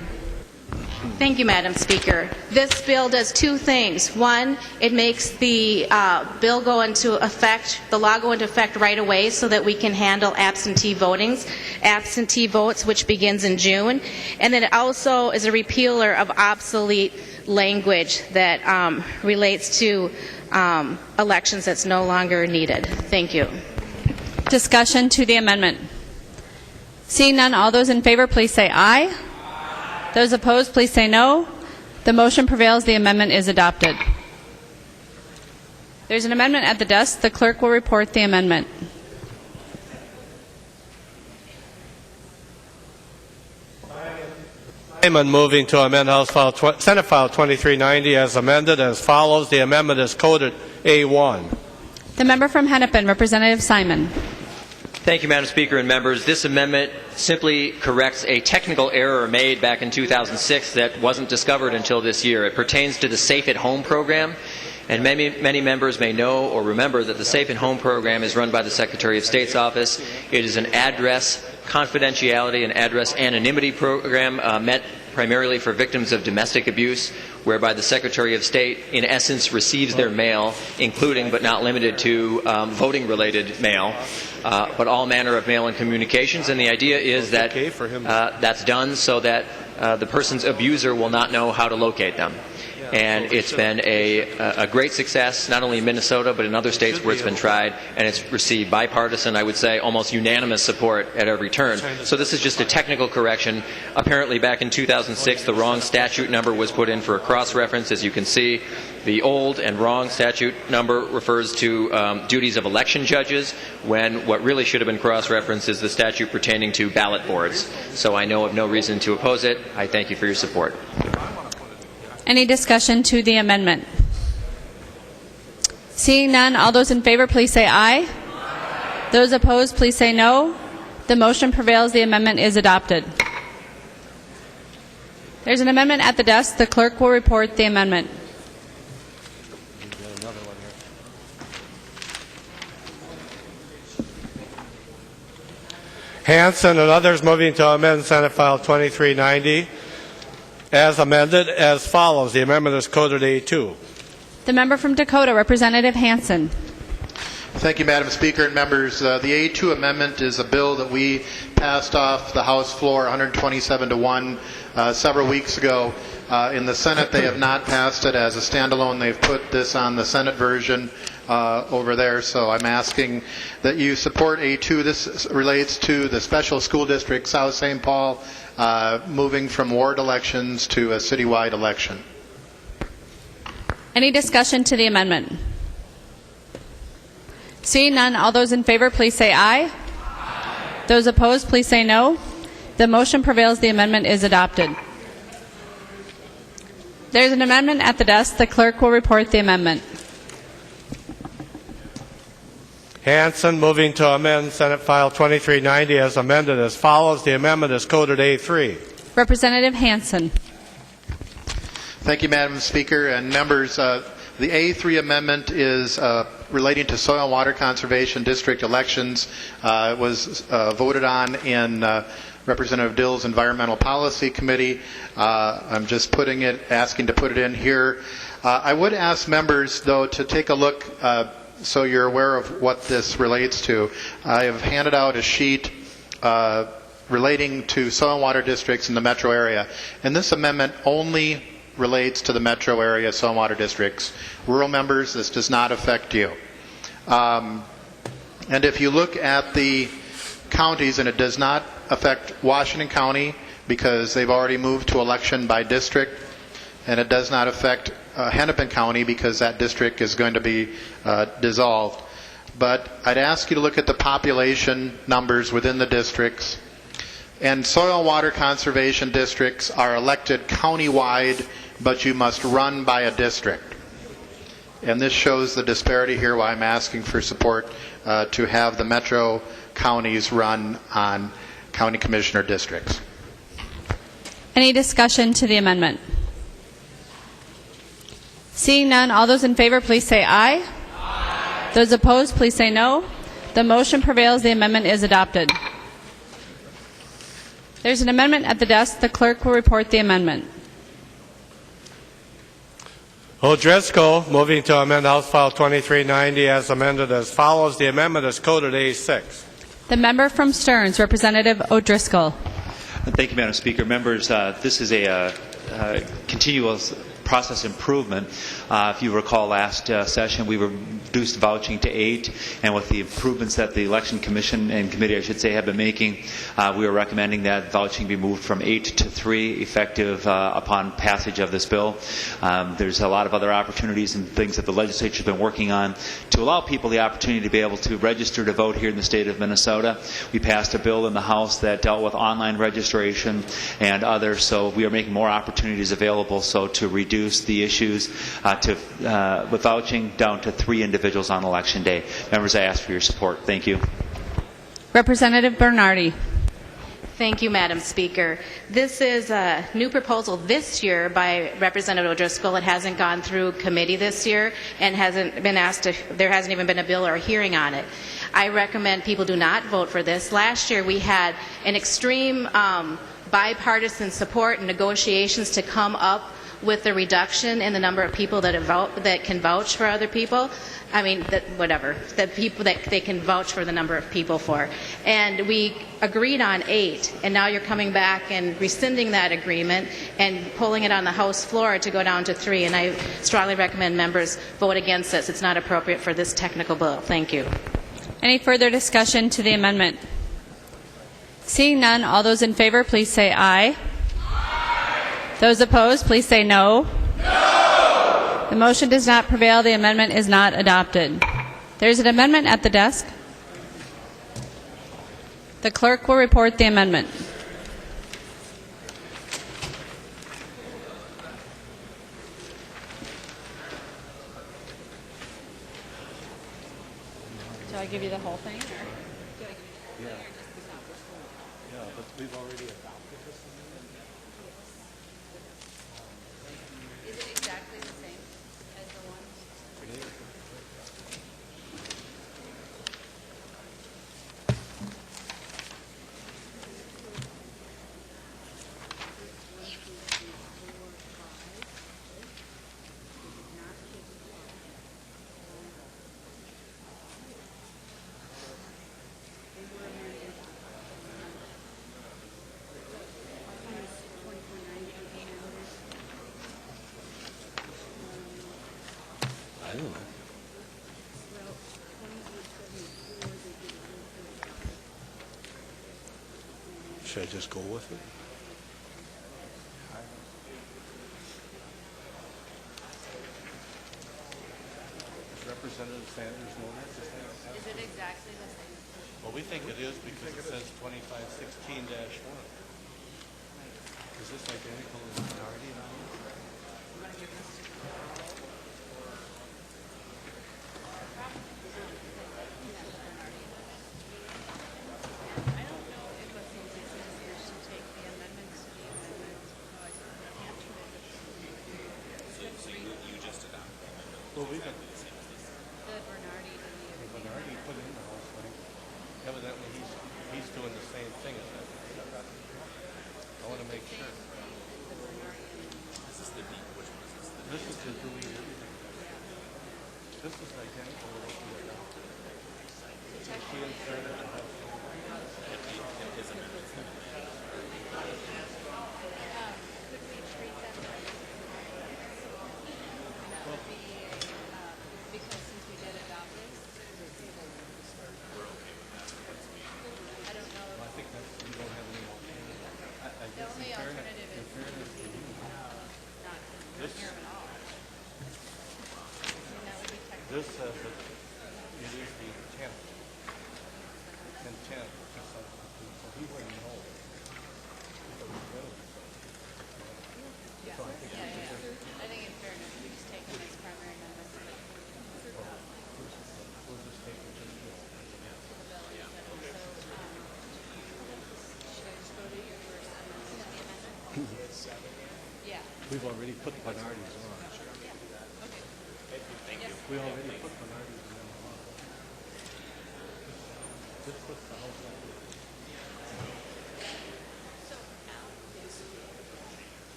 Thank you, Madam Speaker. This bill does two things. One, it makes the bill go into effect, the law go into effect right away so that we can handle absentee votes, which begins in June. And then it also is a repealer of obsolete language that relates to elections that's no longer needed. Thank you. Discussion to the amendment. Seeing none, all those in favor, please say aye. Those opposed, please say no. The motion prevails. The amendment is adopted. There's an amendment at the desk. The clerk will report the amendment. Simon moving to amend Senate File 2390 as amended as follows. The amendment is coded A1. The member from Hennepin, Representative Simon. Thank you, Madam Speaker and members. This amendment simply corrects a technical error made back in 2006 that wasn't discovered until this year. It pertains to the Safe at Home program, and many members may know or remember that the Safe at Home program is run by the Secretary of State's office. It is an address confidentiality and address anonymity program meant primarily for victims of domestic abuse, whereby the Secretary of State, in essence, receives their mail, including but not limited to voting-related mail, but all manner of mail and communications. And the idea is that that's done so that the person's abuser will not know how to locate them. And it's been a great success, not only in Minnesota, but in other states where it's been tried, and it's received bipartisan, I would say, almost unanimous support at every turn. So this is just a technical correction. Apparently back in 2006, the wrong statute number was put in for a cross-reference. As you can see, the old and wrong statute number refers to duties of election judges, when what really should have been cross-referenced is the statute pertaining to ballot boards. So I know of no reason to oppose it. I thank you for your support. Any discussion to the amendment? Seeing none, all those in favor, please say aye. Those opposed, please say no. The motion prevails. The amendment is adopted. There's an amendment at the desk. The clerk will report the amendment. Hansen and others moving to amend Senate File 2390 as amended as follows. The amendment is coded A2. The member from Dakota, Representative Hansen. Thank you, Madam Speaker and members. The A2 amendment is a bill that we passed off the House floor 127-1 several weeks ago. In the Senate, they have not passed it as a standalone. They've put this on the Senate version over there, so I'm asking that you support A2. This relates to the special school district, South St. Paul, moving from ward elections to a citywide election. Any discussion to the amendment? Seeing none, all those in favor, please say aye. Those opposed, please say no. The motion prevails. The amendment is adopted. There's an amendment at the desk. The clerk will report the amendment. Hansen moving to amend Senate File 2390 as amended as follows. The amendment is coded A3. Representative Hansen. Thank you, Madam Speaker and members. The A3 amendment is relating to soil and water conservation district elections. It was voted on in Representative Dill's Environmental Policy Committee. I'm just asking to put it in here. I would ask members, though, to take a look so you're aware of what this relates to. I have handed out a sheet relating to soil and water districts in the metro area, and this amendment only relates to the metro area stormwater districts. Rural members, this does not affect you. And if you look at the counties, and it does not affect Washington County because they've already moved to election by district, and it does not affect Hennepin County because that district is going to be dissolved. But I'd ask you to look at the population numbers within the districts. And soil and water conservation districts are elected countywide, but you must run by a district. And this shows the disparity here, why I'm asking for support to have the metro counties run on county commissioner districts. Any discussion to the amendment? Seeing none, all those in favor, please say aye. Aye. Those opposed, please say no. The motion prevails. The amendment is adopted. There's an amendment at the desk. The clerk will report the amendment. O'Driscoll, moving to amend House File 2390 as amended as follows. The amendment is coded A6. The member from Stearns, Representative O'Driscoll. Thank you, Madam Speaker. Members, this is a continuous process improvement. If you recall last session, we reduced vouching to 8, and with the improvements that the Election Commission and Committee, I should say, have been making, we are recommending that vouching be moved from 8 to 3 effective upon passage of this bill. There's a lot of other opportunities and things that the legislature has been working on to allow people the opportunity to be able to register to vote here in the state of Minnesota. We passed a bill in the House that dealt with online registration and others, so we are making more opportunities available so to reduce the issues with vouching down to 3 individuals on Election Day. Members, I ask for your support. Thank you. Representative Bernardy. Thank you, Madam Speaker. This is a new proposal this year by Representative O'Driscoll. It hasn't gone through committee this year and hasn't been asked to, there hasn't even been a bill or a hearing on it. I recommend people do not vote for this. Last year we had an extreme bipartisan support and negotiations to come up with the reduction in the number of people that can vouch for other people. I mean, the people that they can vouch for the number of people for. And we agreed on 8, and now you're coming back and rescinding that agreement and pulling it on the House floor to go down to 3. And I strongly recommend members vote against this. It's not appropriate for this technical bill. Thank you. Any further discussion to the amendment? Seeing none, all those in favor, please say aye. Those opposed, please say no. No! The motion does not prevail. The amendment is not adopted. There is an amendment at the desk. The clerk will report the amendment. Do I give you the whole thing? Or do I give you the whole thing, or just the top? Yeah, but we've already adopted this. Is it exactly the same as the one? Should I just go with it? Does Representative Sanders know that? Is it exactly the same? Well, we think it is because it says 2516-1. Is this identical to Bernardy now? Well, we got the Bernardy put in the House thing. Evidently, he's doing the same thing as that. I want to make sure. This is the deep. Which one is this? This is the delete everything. This is identical to what we adopted. She inserted the House. His amendments. This says that it is the intent. Intent. So he wouldn't know. I think in fairness, we just take him as primary member. Yeah. We've already put Bernardy's on. Thank you. We already put Bernardy's on. This puts the house on.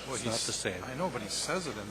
Well, It's not the same. I know, but he says it in the.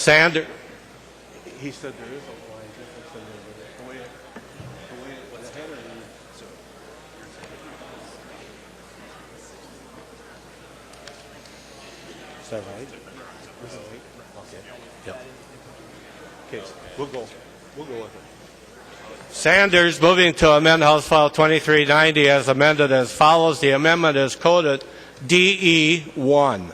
Sander, he said there is a line difference in there, but the way the header reads. Is that right? This is right? Okay. Yep. Okay, we'll go with it. Sanders moving to amend House File 2390 as amended as follows. The amendment is coded DE1.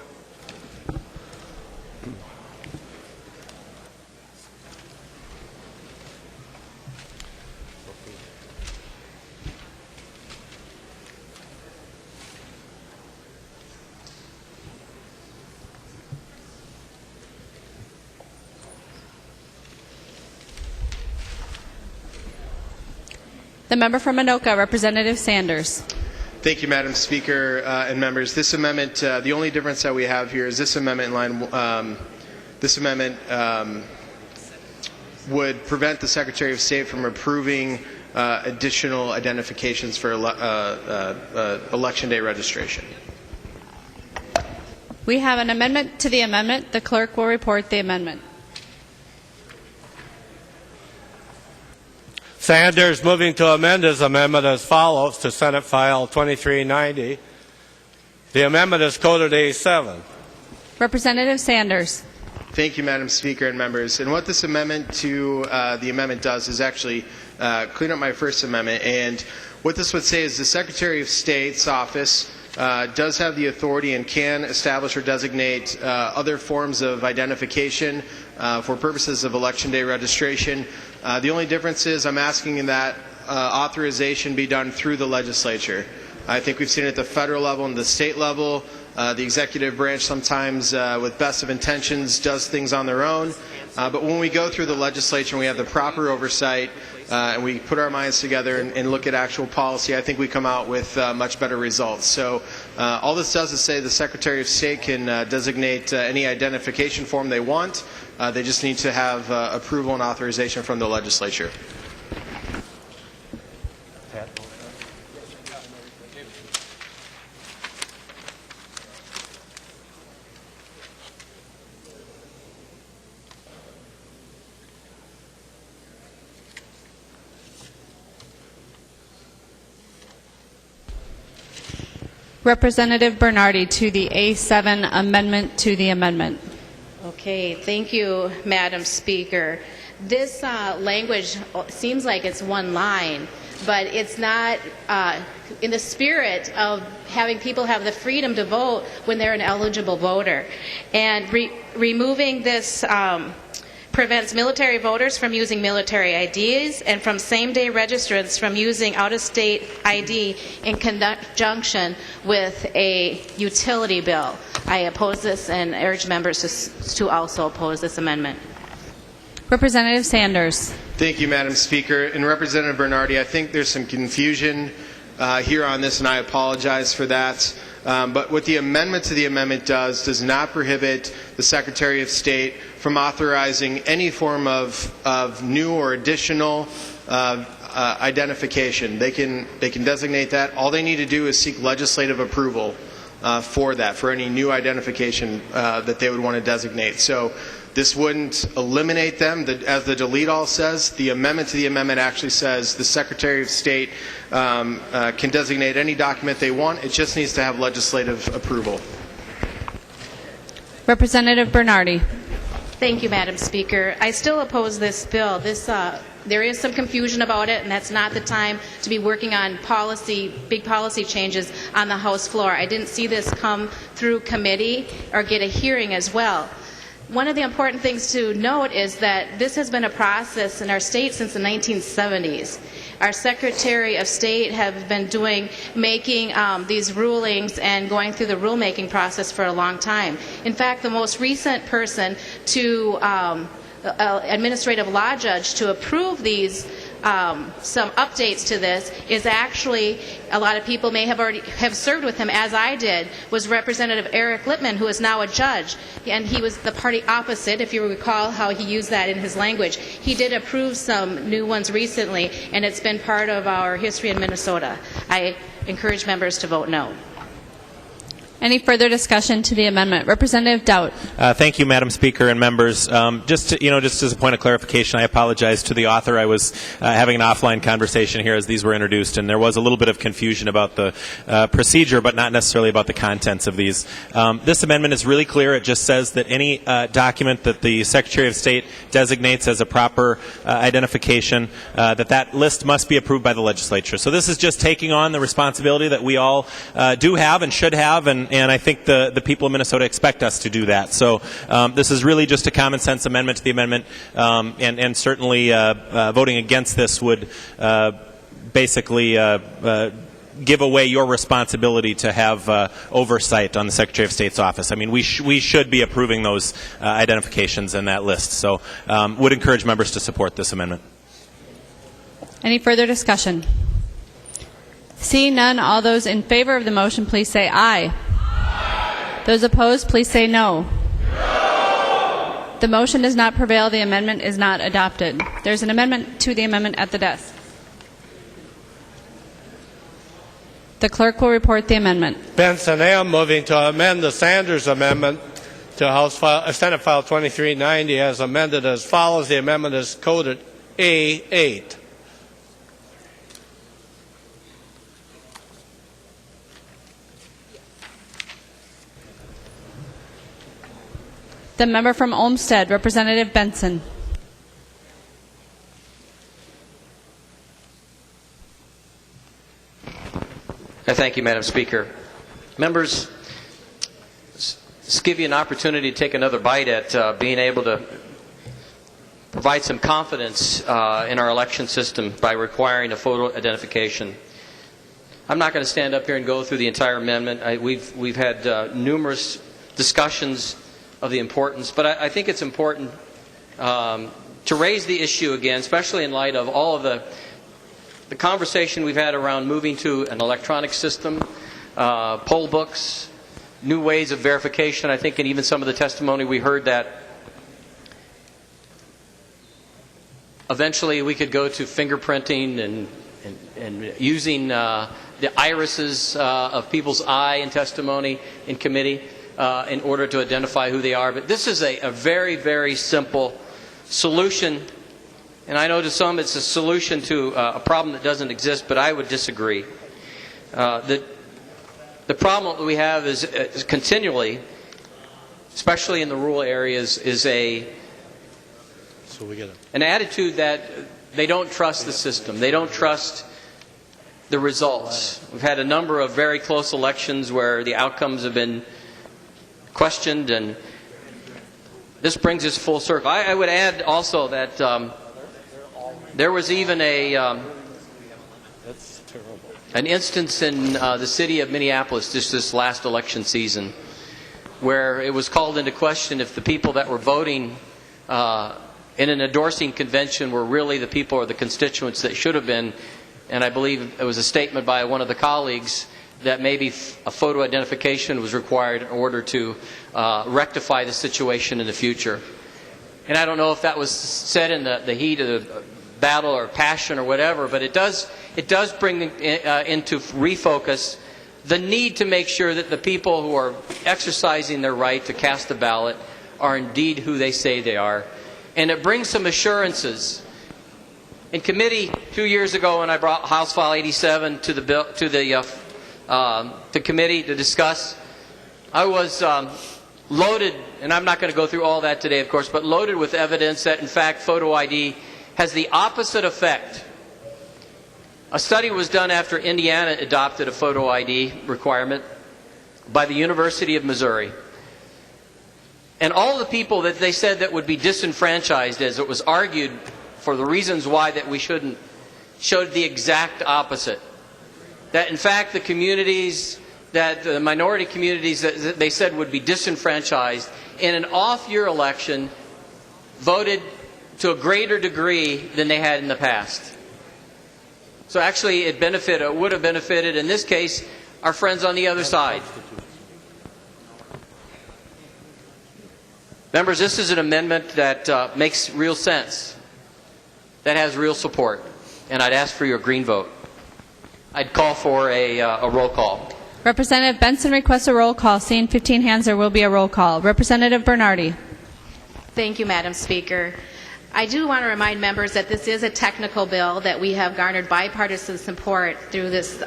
The member from Anoka, Representative Sanders. Thank you, Madam Speaker and members. This amendment, the only difference that we have here is this amendment would prevent the Secretary of State from approving additional identifications for Election Day registration. We have an amendment to the amendment. The clerk will report the amendment. Sanders moving to amend his amendment as follows to Senate File 2390. The amendment is coded A7. Representative Sanders. Thank you, Madam Speaker and members. And what this amendment to the amendment does is actually clean up my first amendment. And what this would say is the Secretary of State's office does have the authority and can establish or designate other forms of identification for purposes of Election Day registration. The only difference is I'm asking that authorization be done through the legislature. I think we've seen it at the federal level and the state level. The executive branch sometimes, with best of intentions, does things on their own. But when we go through the legislature and we have the proper oversight and we put our minds together and look at actual policy, I think we come out with much better results. So all this does is say the Secretary of State can designate any identification form they want. They just need to have approval and authorization from the legislature. Representative Bernardy to the A7 amendment to the amendment. Okay, thank you, Madam Speaker. This language seems like it's one line, but it's not in the spirit of having people have the freedom to vote when they're an eligible voter. And removing this prevents military voters from using military IDs and from same-day registrants from using out-of-state ID in conjunction with a utility bill. I oppose this and urge members to also oppose this amendment. Representative Sanders. Thank you, Madam Speaker. And Representative Bernardy, I think there's some confusion here on this, and I apologize for that. But what the amendment to the amendment does not prohibit the Secretary of State from authorizing any form of new or additional identification. They can designate that. All they need to do is seek legislative approval for that, for any new identification that they would want to designate. So this wouldn't eliminate them. As the delete all says, the amendment to the amendment actually says the Secretary of State can designate any document they want. It just needs to have legislative approval. Representative Bernardy. Thank you, Madam Speaker. I still oppose this bill. There is some confusion about it, and that's not the time to be working on big policy changes on the House floor. I didn't see this come through committee or get a hearing as well. One of the important things to note is that this has been a process in our state since the 1970s. Our Secretary of State have been making these rulings and going through the rulemaking process for a long time. In fact, the most recent person to administrative law judge to approve these some updates to this is actually, a lot of people may have already served with him, as I did, was Representative Eric Lippman, who is now a judge, and he was the party opposite, if you recall how he used that in his language. He did approve some new ones recently, and it's been part of our history in Minnesota. I encourage members to vote no. Any further discussion to the amendment? Representative Dowd. Thank you, Madam Speaker and members. Just as a point of clarification, I apologize to the author. I was having an offline conversation here as these were introduced, and there was a little bit of confusion about the procedure, but not necessarily about the contents of these. This amendment is really clear. It just says that any document that the Secretary of State designates as a proper identification, that list must be approved by the legislature. So this is just taking on the responsibility that we all do have and should have, and I think the people of Minnesota expect us to do that. So this is really just a common sense amendment to the amendment, and certainly voting against this would basically give away your responsibility to have oversight on the Secretary of State's office. I mean, we should be approving those identifications in that list. So would encourage members to support this amendment. Any further discussion? Seeing none, all those in favor of the motion, please say aye. Those opposed, please say no. No. The motion does not prevail. The amendment is not adopted. There's an amendment to the amendment at the desk. The clerk will report the amendment. Benson M. moving to amend the Sanders amendment to Senate File 2390 as amended as follows. The amendment is coded A8. The member from Olmsted, Representative Benson. Thank you, Madam Speaker. Members, let's give you an opportunity to take another bite at being able to provide some confidence in our election system by requiring a photo identification. I'm not going to stand up here and go through the entire amendment. We've had numerous discussions of the importance, but I think it's important to raise the issue again, especially in light of all of the conversation we've had around moving to an electronic system, poll books, new ways of verification. I think in even some of the testimony we heard that eventually we could go to fingerprinting and using the irises of people's eye in testimony in committee in order to identify who they are. But this is a very, very simple solution. And I know to some it's a solution to a problem that doesn't exist, but I would disagree. The problem that we have is continually, especially in the rural areas, is an attitude that they don't trust the system. They don't trust the results. We've had a number of very close elections where the outcomes have been questioned, and this brings us full circle. I would add also that there was even an instance in the city of Minneapolis just this last election season where it was called into question if the people that were voting in an endorsing convention were really the people or the constituents that should have been. And I believe it was a statement by one of the colleagues that maybe a photo identification was required in order to rectify the situation in the future. And I don't know if that was said in the heat of the battle or passion or whatever, but it does bring into refocus the need to make sure that the people who are exercising their right to cast a ballot are indeed who they say they are. And it brings some assurances. In committee 2 years ago, when I brought House File 87 to the committee to discuss, I was loaded, and I'm not going to go through all that today, of course, but loaded with evidence that, in fact, photo ID has the opposite effect. A study was done after Indiana adopted a photo ID requirement by the University of Missouri. And all the people that they said that would be disenfranchised, as it was argued for the reasons why that we shouldn't, showed the exact opposite. That in fact the communities, that the minority communities that they said would be disenfranchised in an off-year election voted to a greater degree than they had in the past. So actually it would have benefited, in this case, our friends on the other side. Members, this is an amendment that makes real sense, that has real support, and I'd ask for your green vote. I'd call for a roll call. Representative Benson requests a roll call. Seeing 15 hands, there will be a roll call. Representative Bernardy. Thank you, Madam Speaker. I do want to remind members that this is a technical bill, that we have garnered bipartisan support through this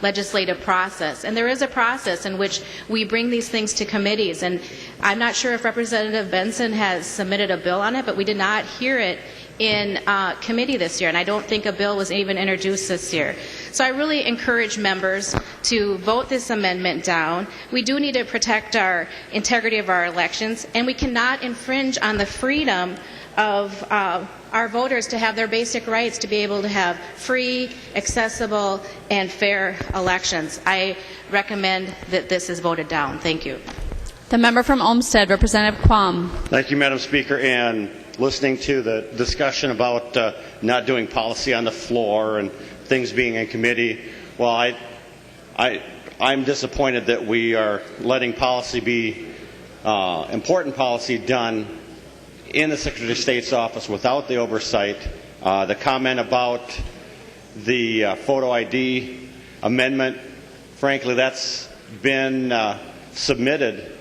legislative process. And there is a process in which we bring these things to committees. And I'm not sure if Representative Benson has submitted a bill on it, but we did not hear it in committee this year. And I don't think a bill was even introduced this year. So I really encourage members to vote this amendment down. We do need to protect our integrity of our elections, and we cannot infringe on the freedom of our voters to have their basic rights to be able to have free, accessible, and fair elections. I recommend that this is voted down. Thank you. The member from Olmsted, Representative Quam. Thank you, Madam Speaker. And listening to the discussion about not doing policy on the floor and things being in committee, well, I'm disappointed that we are letting policy be, important policy, done in the Secretary of State's office without the oversight. The comment about the photo ID amendment, frankly, that's been submitted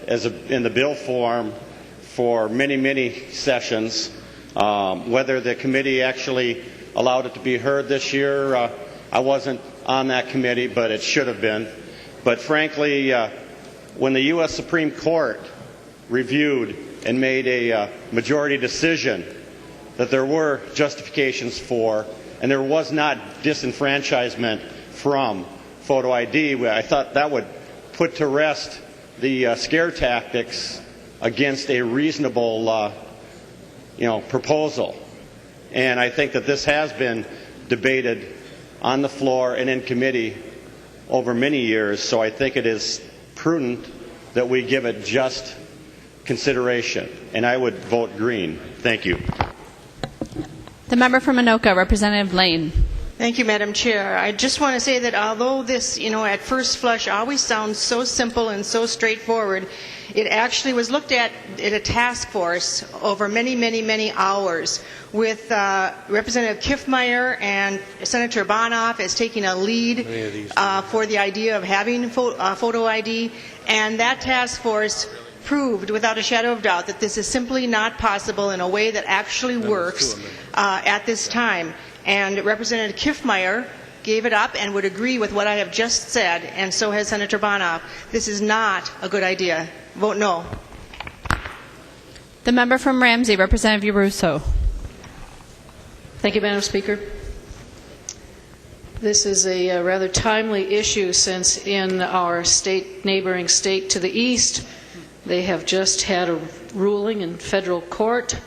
in the bill form for many, many sessions. Whether the committee actually allowed it to be heard this year, I wasn't on that committee, but it should have been. But frankly, when the U.S. Supreme Court reviewed and made a majority decision that there were justifications for, and there was not disenfranchisement from photo ID, I thought that would put to rest the scare tactics against a reasonable proposal. And I think that this has been debated on the floor and in committee over many years, so I think it is prudent that we give it just consideration, and I would vote green. Thank you. The member from Anoka, Representative Lane. Thank you, Madam Chair. I just want to say that although this, at first flush always sounds so simple and so straightforward, it actually was looked at in a task force over many, many, many hours with Representative Kiffmeyer and Senator Bonoff as taking a lead for the idea of having photo ID, and that task force proved without a shadow of doubt that this is simply not possible in a way that actually works at this time. And Representative Kiffmeyer gave it up and would agree with what I have just said, and so has Senator Bonoff. This is not a good idea. Vote no. The member from Ramsey, Representative Russo. Thank you, Madam Speaker. This is a rather timely issue, since in our neighboring state to the east, they have just had a ruling in federal court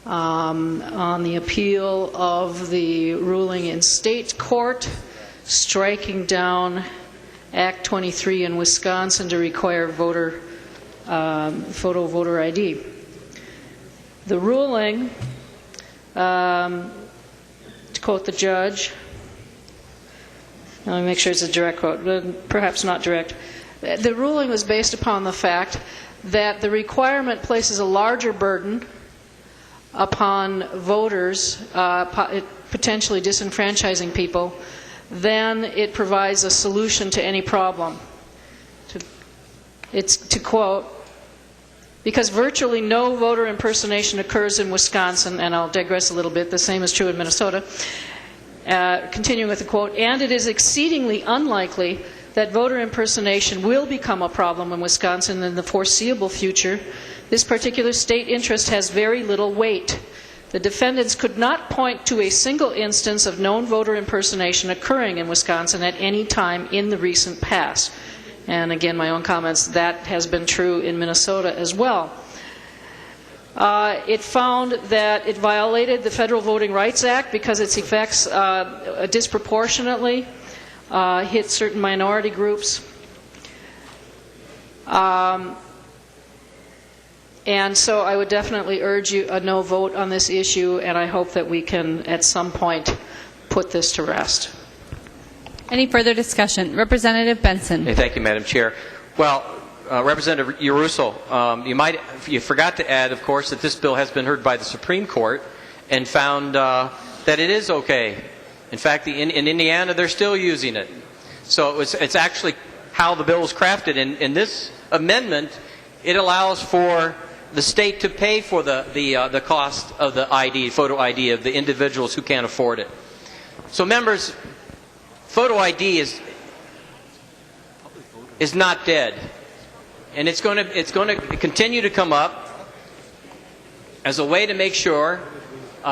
on the appeal of the ruling in state court, striking down Act 23 in Wisconsin to require voter photo voter ID. The ruling, to quote the judge, let me make sure it's a direct quote, perhaps not direct. The ruling was based upon the fact that the requirement places a larger burden upon voters, potentially disenfranchising people, than it provides a solution to any problem. It's to quote, because virtually no voter impersonation occurs in Wisconsin, and I'll digress a little bit, the same is true in Minnesota, continuing with the quote, and it is exceedingly unlikely that voter impersonation will become a problem in Wisconsin in the foreseeable future. This particular state interest has very little weight. The defendants could not point to a single instance of known voter impersonation occurring in Wisconsin at any time in the recent past. And again, my own comments, that has been true in Minnesota as well. It found that it violated the Federal Voting Rights Act because its effects disproportionately hit certain minority groups. And so I would definitely urge you a no vote on this issue, and I hope that we can at some point put this to rest. Any further discussion? Representative Benson. Hey, thank you, Madam Chair. Well, Representative Uruso, you forgot to add, of course, that this bill has been heard by the Supreme Court and found that it is okay. In fact, in Indiana, they're still using it. So it's actually how the bill is crafted. And in this amendment, it allows for the state to pay for the cost of the ID, photo ID of the individuals who can't afford it. So, members, photo ID is not dead, and it's going to continue to come up as a way to make sure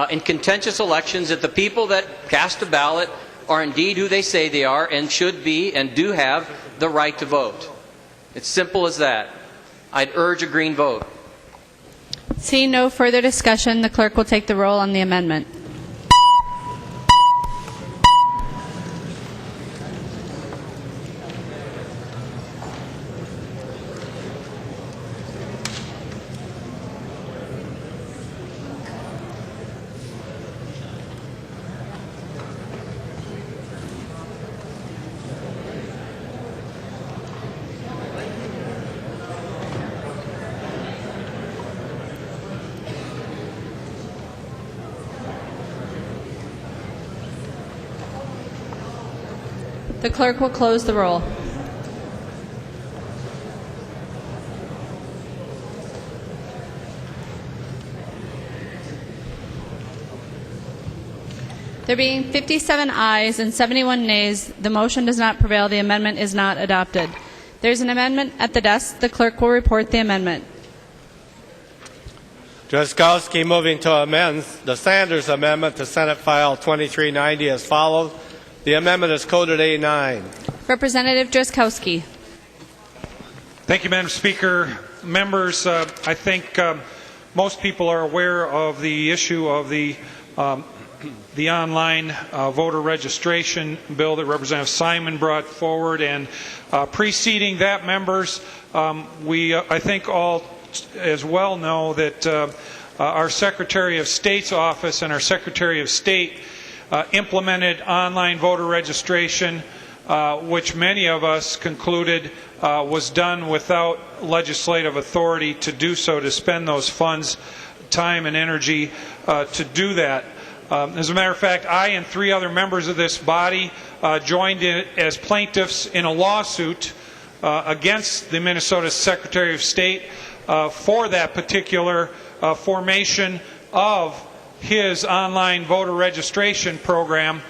in contentious elections that the people that cast a ballot are indeed who they say they are and should be and do have the right to vote. It's simple as that. I'd urge a green vote. Seeing no further discussion, the clerk will take the roll on the amendment. The clerk will close the roll. There being 57 ayes and 71 nays, the motion does not prevail. The amendment is not adopted. There's an amendment at the desk. The clerk will report the amendment. Driscollowski moving to amend the Sanders Amendment to Senate File 2390 as follows. The amendment is coded A9. Representative Driscollowski. Thank you, Madam Speaker. Members, I think most people are aware of the issue of the online voter registration bill that Representative Simon brought forward. And preceding that, members, I think all as well know that our Secretary of State's office and our Secretary of State implemented online voter registration, which many of us concluded was done without legislative authority to do so, to spend those funds, time and energy to do that. As a matter of fact, I and 3 other members of this body joined in as plaintiffs in a lawsuit against the Minnesota Secretary of State for that particular formation of his online voter registration program.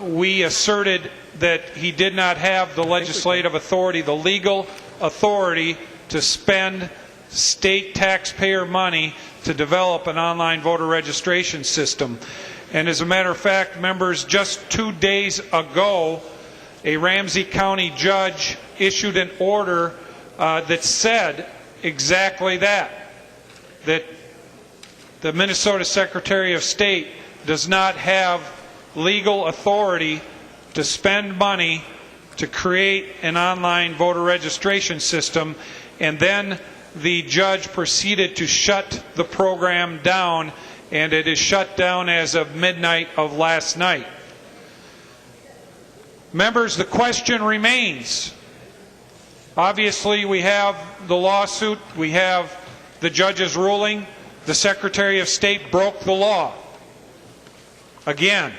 We asserted that he did not have the legislative authority, the legal authority to spend state taxpayer money to develop an online voter registration system. And as a matter of fact, members, just 2 days ago, a Ramsey County judge issued an order that said exactly that the Minnesota Secretary of State does not have legal authority to spend money to create an online voter registration system. and then the judge proceeded to shut the program down, and it is shut down as of midnight of last night. Members, the question remains. Obviously, we have the lawsuit, we have the judge's ruling. The Secretary of State broke the law. Again.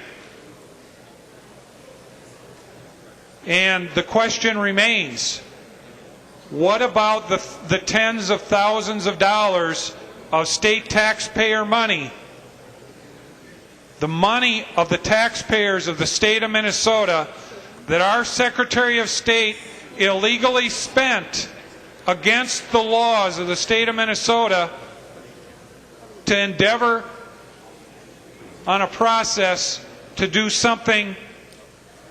And the question remains, what about the tens of thousands of dollars of state taxpayer money, the money of the taxpayers of the state of Minnesota that our Secretary of State illegally spent against the laws of the state of Minnesota to endeavor on a process to do something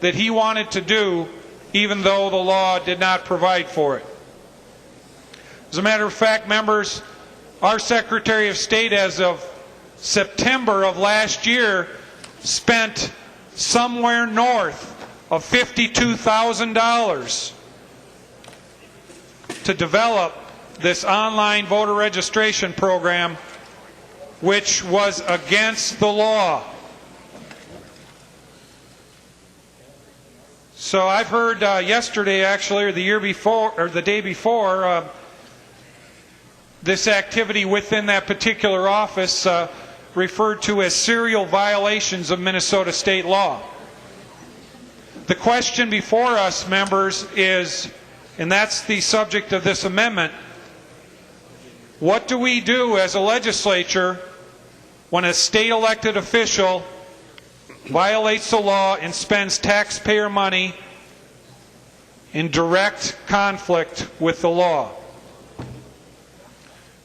that he wanted to do, even though the law did not provide for it. As a matter of fact, members, our Secretary of State, as of September of last year, spent somewhere north of $52,000 to develop this online voter registration program, which was against the law. So I've heard yesterday, actually, or the year before, or the day before, this activity within that particular office referred to as serial violations of Minnesota state law. The question before us, members, is, and that's the subject of this amendment, what do we do as a legislature when a state elected official violates the law and spends taxpayer money in direct conflict with the law?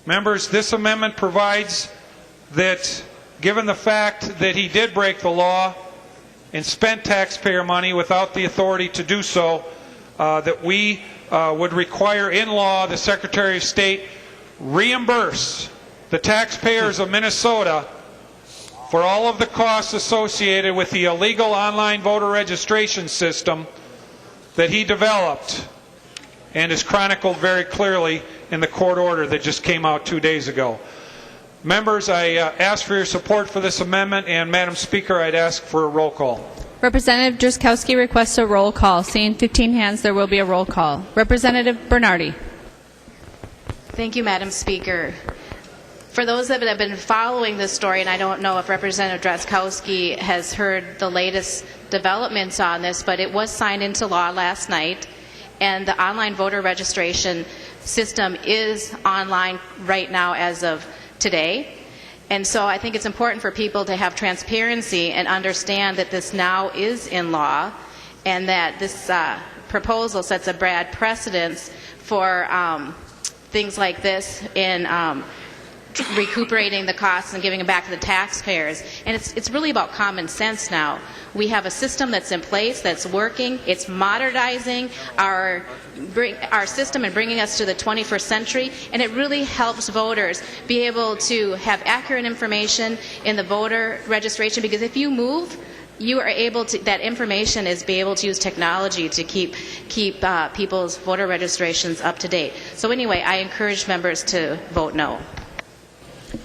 Members, this amendment provides that, given the fact that he did break the law and spent taxpayer money without the authority to do so, that we would require in law the Secretary of State reimburse the taxpayers of Minnesota for all of the costs associated with the illegal online voter registration system that he developed and is chronicled very clearly in the court order that just came out 2 days ago. Members, I ask for your support for this amendment, and Madam Speaker, I'd ask for a roll call. Representative Drzkowski requests a roll call. Seeing 15 hands, there will be a roll call. Representative Bernardy. Thank you, Madam Speaker. For those that have been following this story, and I don't know if Representative Drzkowski has heard the latest developments on this, but it was signed into law last night, and the online voter registration system is online right now as of today. And so I think it's important for people to have transparency and understand that this now is in law, and that this proposal sets a bad precedence for things like this in recuperating the costs and giving them back to the taxpayers. And it's really about common sense now. We have a system that's in place, that's working. It's modernizing our system and bringing us to the 21st century, and it really helps voters be able to have accurate information in the voter registration, because if you move, you are able to, that information is be able to use technology to keep people's voter registrations up to date. So anyway, I encourage members to vote no.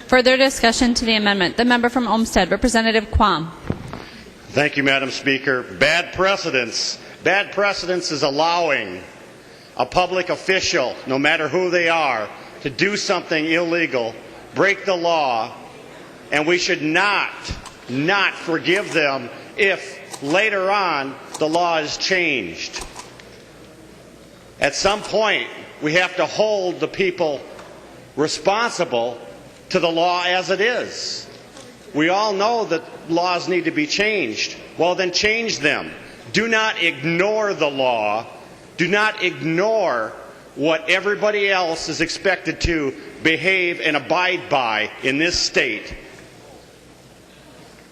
Further discussion to the amendment. The member from Olmsted, Representative Quam. Thank you, Madam Speaker. Bad precedence. Bad precedence is allowing a public official, no matter who they are, to do something illegal, break the law, and we should not forgive them if later on the law is changed. At some point, we have to hold the people responsible to the law as it is. We all know that laws need to be changed. Well, then change them. Do not ignore the law. Do not ignore what everybody else is expected to behave and abide by in this state.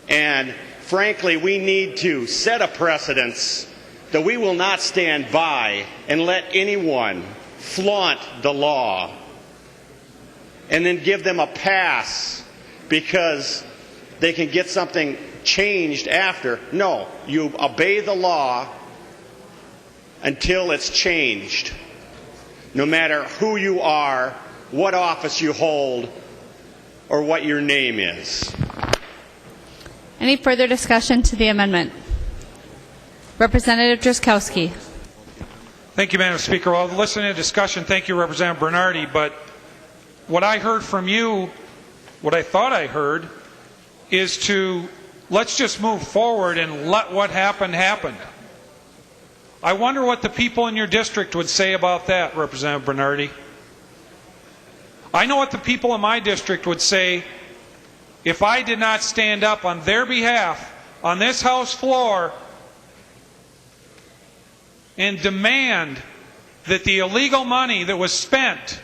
And frankly, we need to set a precedence that we will not stand by and let anyone flaunt the law and then give them a pass because they can get something changed after. No, you obey the law until it's changed. no matter who you are, what office you hold, or what your name is. Any further discussion to the amendment? Representative Driscoski. Thank you, Madam Speaker. Well, listening to discussion, thank you, Representative Bernardy, but what I heard from you, what I thought I heard, is to let's just move forward and let what happened happen. I wonder what the people in your district would say about that, Representative Bernardy. I know what the people in my district would say if I did not stand up on their behalf on this House floor and demand that the illegal money that was spent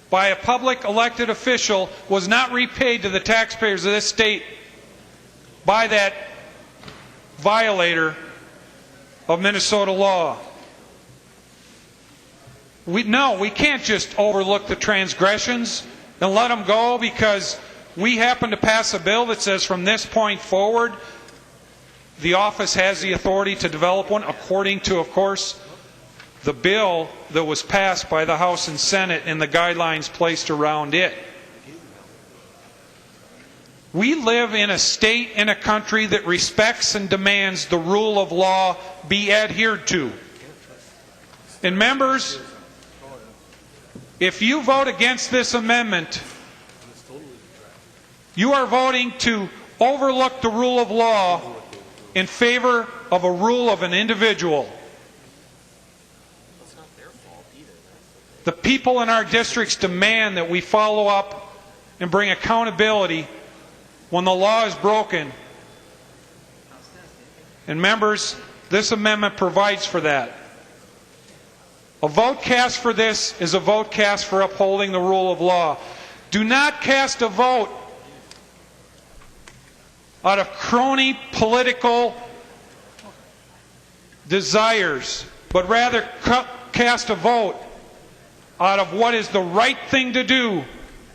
by a public elected official was not repaid to the taxpayers of this state by that violator of Minnesota law. We can't just overlook the transgressions and let them go because we happen to pass a bill that says from this point forward the office has the authority to develop one according to, of course, the bill that was passed by the House and Senate and the guidelines placed around it. We live in a state and a country that respects and demands the rule of law be adhered to. And members, if you vote against this amendment, you are voting to overlook the rule of law in favor of a rule of an individual. The people in our districts demand that we follow up and bring accountability when the law is broken. And members, this amendment provides for that. A vote cast for this is a vote cast for upholding the rule of law. Do not cast a vote out of crony political desires, but rather cast a vote out of what is the right thing to do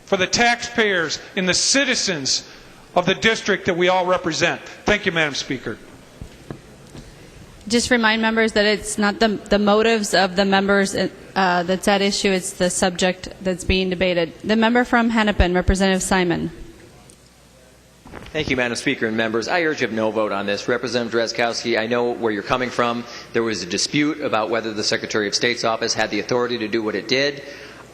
for the taxpayers and the citizens of the district that we all represent. Thank you, Madam Speaker. Just remind members that it's not the motives of the members that's at issue, it's the subject that's being debated. The member from Hennepin, Representative Simon. Thank you, Madam Speaker and members. I urge a no vote on this. Representative Driscoski, I know where you're coming from. There was a dispute about whether the Secretary of State's office had the authority to do what it did.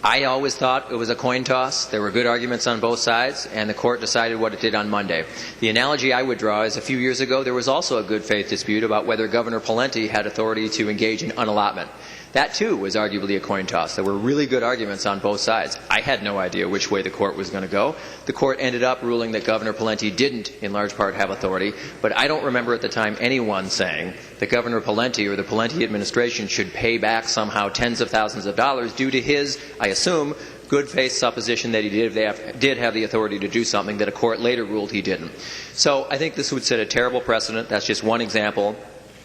I always thought it was a coin toss. There were good arguments on both sides, and the court decided what it did on Monday. The analogy I would draw is a few years ago there was also a good faith dispute about whether Governor Pawlenty had authority to engage in unallotment. That, too, was arguably a coin toss. There were really good arguments on both sides. I had no idea which way the court was going to go. The court ended up ruling that Governor Pawlenty didn't, in large part, have authority, but I don't remember at the time anyone saying that Governor Pawlenty or the Pawlenty administration should pay back somehow tens of thousands of dollars due to his, I assume, good faith supposition that he did have the authority to do something that a court later ruled he didn't. So I think this would set a terrible precedent. That's just one example.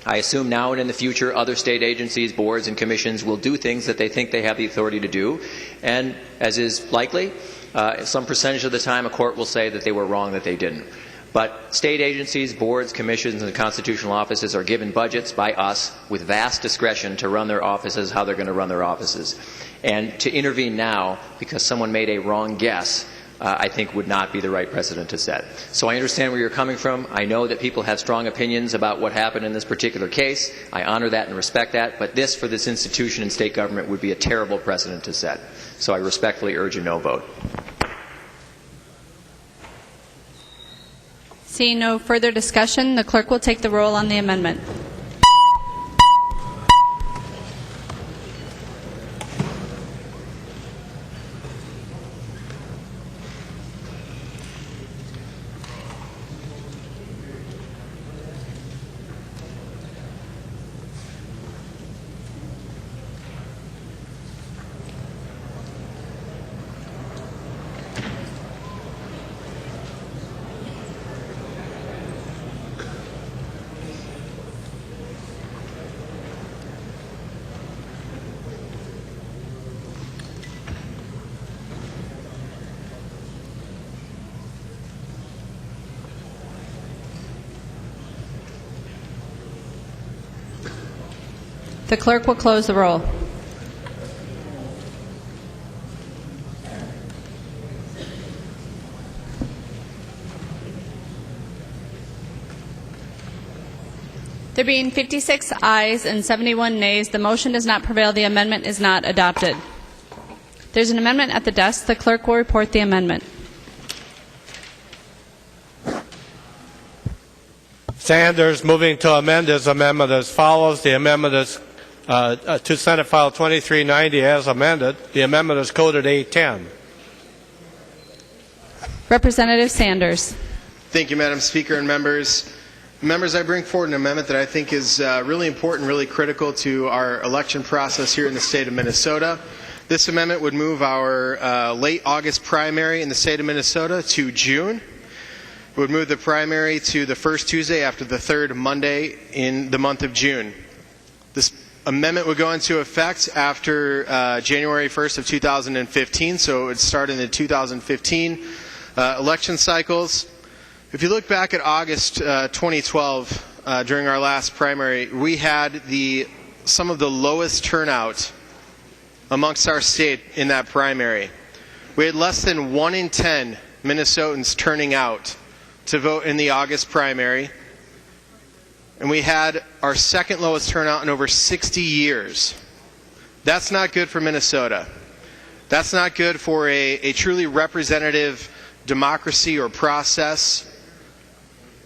I assume now and in the future other state agencies, boards, and commissions will do things that they think they have the authority to do. And as is likely, some percentage of the time a court will say that they were wrong, that they didn't. But state agencies, boards, commissions, and constitutional offices are given budgets by us with vast discretion to run their offices, how they're going to run their offices. And to intervene now because someone made a wrong guess I think would not be the right precedent to set. So I understand where you're coming from. I know that people have strong opinions about what happened in this particular case. I honor that and respect that. But this, for this institution and state government, would be a terrible precedent to set. So I respectfully urge a no vote. Seeing no further discussion, the clerk will take the roll on the amendment. The clerk will close the roll. There being 56 ayes and 71 nays, the motion does not prevail. The amendment is not adopted. There's an amendment at the desk. The clerk will report the amendment. Sanders moving to amend his amendment as follows. The amendment is to Senate File 2390 as amended. The amendment is coded A10. Representative Sanders. Thank you, Madam Speaker and members. Members, I bring forward an amendment that I think is really important, really critical to our election process here in the state of Minnesota. This amendment would move our late August primary in the state of Minnesota to June. It would move the primary to the first Tuesday after the third Monday in the month of June. This amendment would go into effect after January 1st of 2015, so it would start in the 2015 election cycles. If you look back at August 2012, during our last primary, we had some of the lowest turnout amongst our state in that primary. We had less than 1 in 10 Minnesotans turning out to vote in the August primary, and we had our second lowest turnout in over 60 years. That's not good for Minnesota. That's not good for a truly representative democracy or process.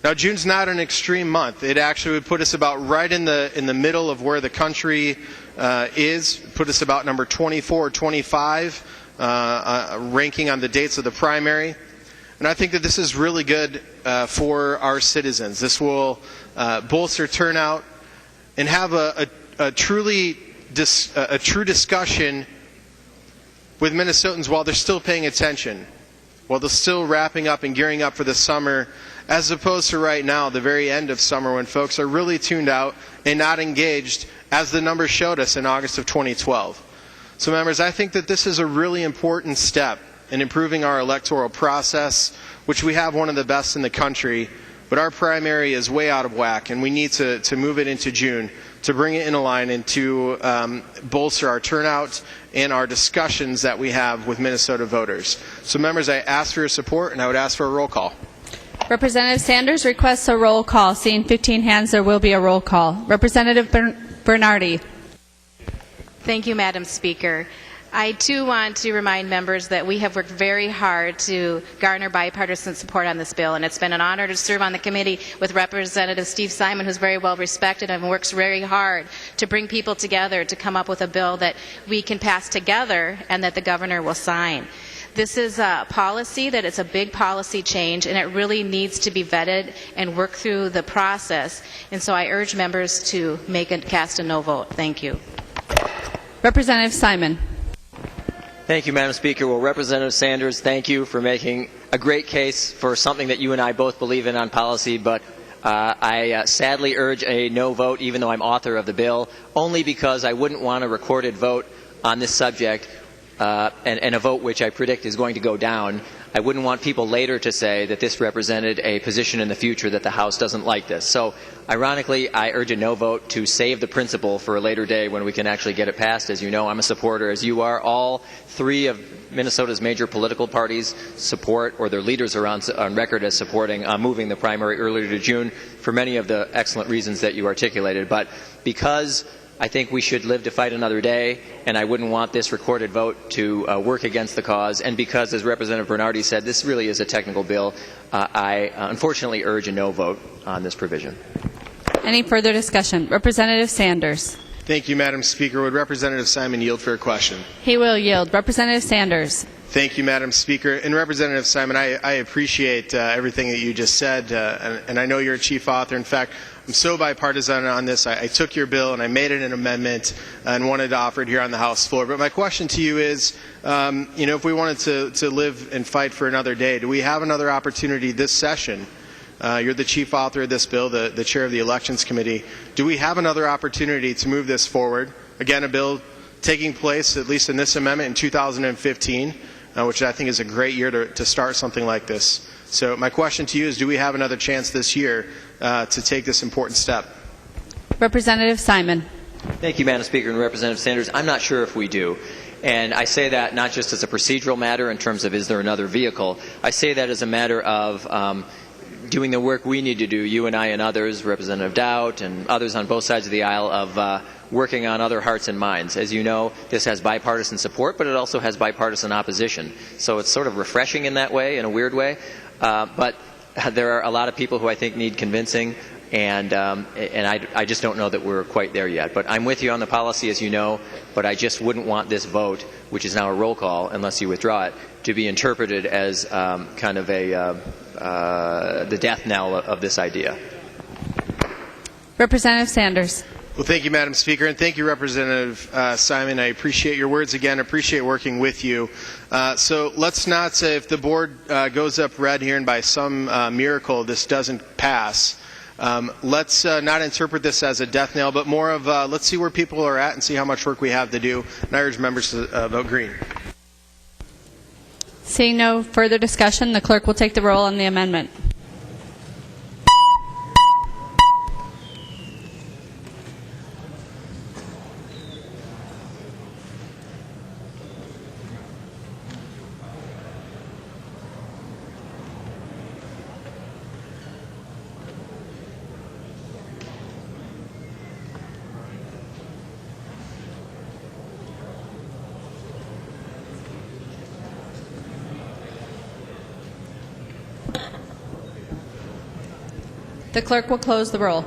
Now, June's not an extreme month. It actually would put us about right in the middle of where the country is, put us about number 24 or 25 ranking on the dates of the primary. And I think that this is really good for our citizens. This will bolster turnout and have a true discussion with Minnesotans while they're still paying attention, while they're still wrapping up and gearing up for the summer, as opposed to right now, the very end of summer, when folks are really tuned out and not engaged, as the numbers showed us in August of 2012. So, members, I think that this is a really important step in improving our electoral process, which we have one of the best in the country, but our primary is way out of whack, and we need to move it into June to bring it in line and to bolster our turnout and our discussions that we have with Minnesota voters. So, members, I ask for your support, and I would ask for a roll call. Representative Sanders requests a roll call. Seeing 15 hands, there will be a roll call. Representative Bernardy. Thank you, Madam Speaker. I, too, want to remind members that we have worked very hard to garner bipartisan support on this bill, and it's been an honor to serve on the committee with Representative Steve Simon, who's very well respected and works very hard to bring people together to come up with a bill that we can pass together and that the governor will sign. This is a policy that it's a big policy change, and it really needs to be vetted and work through the process. And so I urge members to cast a no vote. Thank you. Representative Simon. Thank you, Madam Speaker. Well, Representative Sanders, thank you for making a great case for something that you and I both believe in on policy, but I sadly urge a no vote, even though I'm author of the bill, only because I wouldn't want a recorded vote on this subject and a vote which I predict is going to go down. I wouldn't want people later to say that this represented a position in the future that the House doesn't like this. So, ironically, I urge a no vote to save the principle for a later day when we can actually get it passed. As you know, I'm a supporter, as you are. All three of Minnesota's major political parties support, or their leaders are on record as supporting moving the primary earlier to June for many of the excellent reasons that you articulated. But because I think we should live to fight another day, and I wouldn't want this recorded vote to work against the cause. And because, as Representative Bernardy said, this really is a technical bill, I unfortunately urge a no vote on this provision. Any further discussion? Representative Sanders. Thank you, Madam Speaker. Would Representative Simon yield for a question? He will yield. Representative Sanders. Thank you, Madam Speaker. And Representative Simon, I appreciate everything that you just said, and I know you're a chief author. In fact, I'm so bipartisan on this. I took your bill and I made it an amendment and wanted to offer it here on the House floor. But my question to you is, if we wanted to live and fight for another day, do we have another opportunity this session? You're the chief author of this bill, the chair of the Elections Committee. Do we have another opportunity to move this forward? Again, a bill taking place, at least in this amendment, in 2015, which I think is a great year to start something like this. So my question to you is, do we have another chance this year to take this important step? Representative Simon. Thank you, Madam Speaker, and Representative Sanders. I'm not sure if we do. And I say that not just as a procedural matter in terms of is there another vehicle. I say that as a matter of doing the work we need to do, you and I and others, Representative Dowd and others on both sides of the aisle, of working on other hearts and minds. As you know, this has bipartisan support, but it also has bipartisan opposition. So it's sort of refreshing in that way, in a weird way. But there are a lot of people who I think need convincing, and I just don't know that we're quite there yet. But I'm with you on the policy, as you know, but I just wouldn't want this vote, which is now a roll call, unless you withdraw it, to be interpreted as kind of the death knell of this idea. Representative Sanders. Well, thank you, Madam Speaker, and thank you, Representative Simon. I appreciate your words again. I appreciate working with you. So let's not say if the board goes up red here and by some miracle this doesn't pass, let's not interpret this as a death knell, but more of let's see where people are at and see how much work we have to do. And I urge members to vote green. Seeing no further discussion, the clerk will take the roll on the amendment. The clerk will close the roll.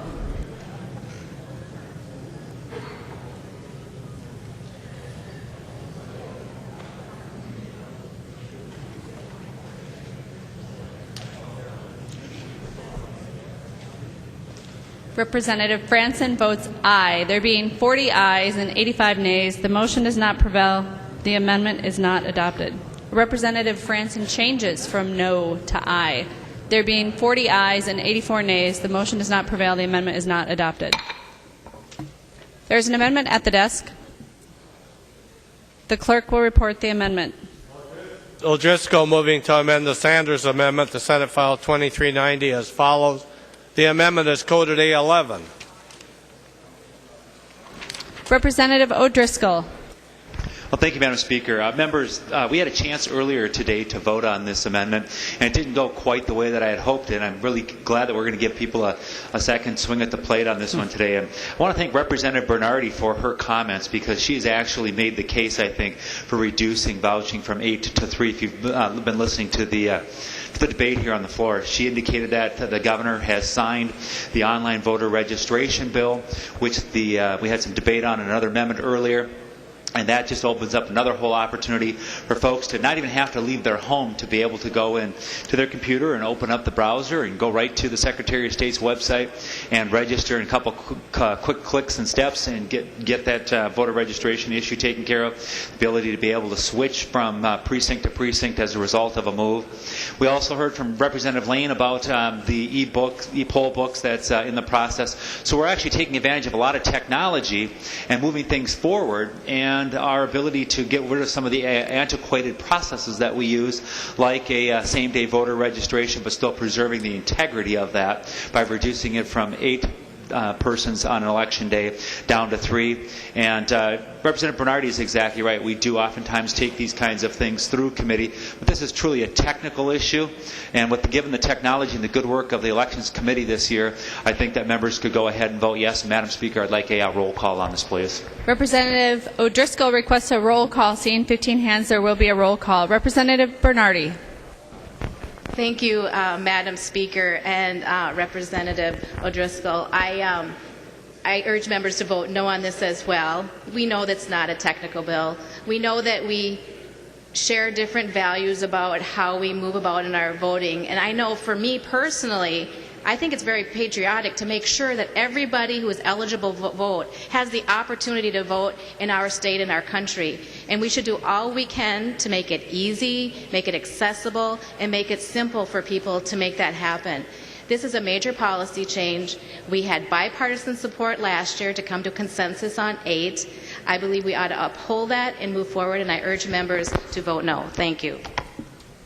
Representative Franson votes aye. There being 40 ayes and 85 nays, the motion does not prevail. The amendment is not adopted. Representative Franson changes from no to aye. There being 40 ayes and 84 nays, the motion does not prevail. The amendment is not adopted. There is an amendment at the desk. The clerk will report the amendment. O'Driscoll moving to amend the Sanders amendment to Senate File 2390 as follows. The amendment is coded A11. Representative O'Driscoll. Well, thank you, Madam Speaker. Members, we had a chance earlier today to vote on this amendment, and it didn't go quite the way that I had hoped, and I'm really glad that we're going to give people a second swing at the plate on this one today. And I want to thank Representative Bernardy for her comments, because she has actually made the case, I think, for reducing vouching from 8 to 3. If you've been listening to the debate here on the floor, she indicated that the governor has signed the online voter registration bill, which we had some debate on in another amendment earlier. And that just opens up another whole opportunity for folks to not even have to leave their home to be able to go in to their computer and open up the browser and go right to the Secretary of State's website and register in a couple quick clicks and steps and get that voter registration issue taken care of. The ability to be able to switch from precinct to precinct as a result of a move. We also heard from Representative Lane about the e-poll books that's in the process. So we're actually taking advantage of a lot of technology and moving things forward, and our ability to get rid of some of the antiquated processes that we use, like a same-day voter registration, but still preserving the integrity of that by reducing it from 8 persons on an election day down to 3. And Representative Bernardy is exactly right. We do oftentimes take these kinds of things through committee, but this is truly a technical issue. And given the technology and the good work of the Elections Committee this year, I think that members could go ahead and vote yes. Madam Speaker, I'd like a roll call on this, please. Representative O'Driscoll requests a roll call. Seeing 15 hands, there will be a roll call. Representative Bernardy. Thank you, Madam Speaker and Representative O'Driscoll. I urge members to vote no on this as well. We know that's not a technical bill. We know that we share different values about how we move about in our voting. And I know for me personally, I think it's very patriotic to make sure that everybody who is eligible to vote has the opportunity to vote in our state and our country. And we should do all we can to make it easy, make it accessible, and make it simple for people to make that happen. This is a major policy change. We had bipartisan support last year to come to consensus on 8. I believe we ought to uphold that and move forward, and I urge members to vote no. Thank you.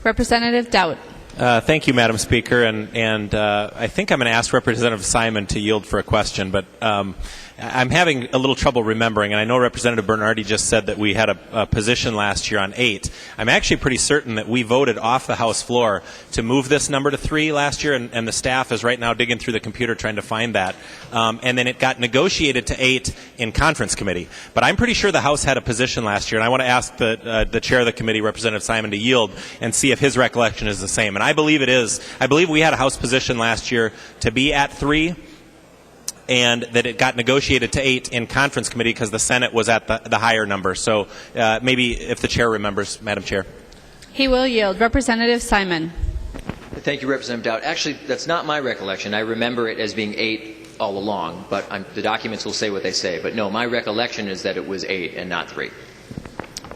Representative Dowd. Thank you, Madam Speaker, and I think I'm going to ask Representative Simon to yield for a question, but I'm having a little trouble remembering, and I know Representative Bernardy just said that we had a position last year on 8. I'm actually pretty certain that we voted off the House floor to move this number to 3 last year, and the staff is right now digging through the computer trying to find that. And then it got negotiated to 8 in conference committee. But I'm pretty sure the House had a position last year, and I want to ask the chair of the committee, Representative Simon, to yield and see if his recollection is the same. And I believe it is. I believe we had a House position last year to be at 3. And that it got negotiated to 8 in conference committee because the Senate was at the higher number. So maybe if the chair remembers, Madam Chair. He will yield. Representative Simon. Thank you, Representative Dowd. Actually, that's not my recollection. I remember it as being 8 all along, but the documents will say what they say. But no, my recollection is that it was 8 and not 3.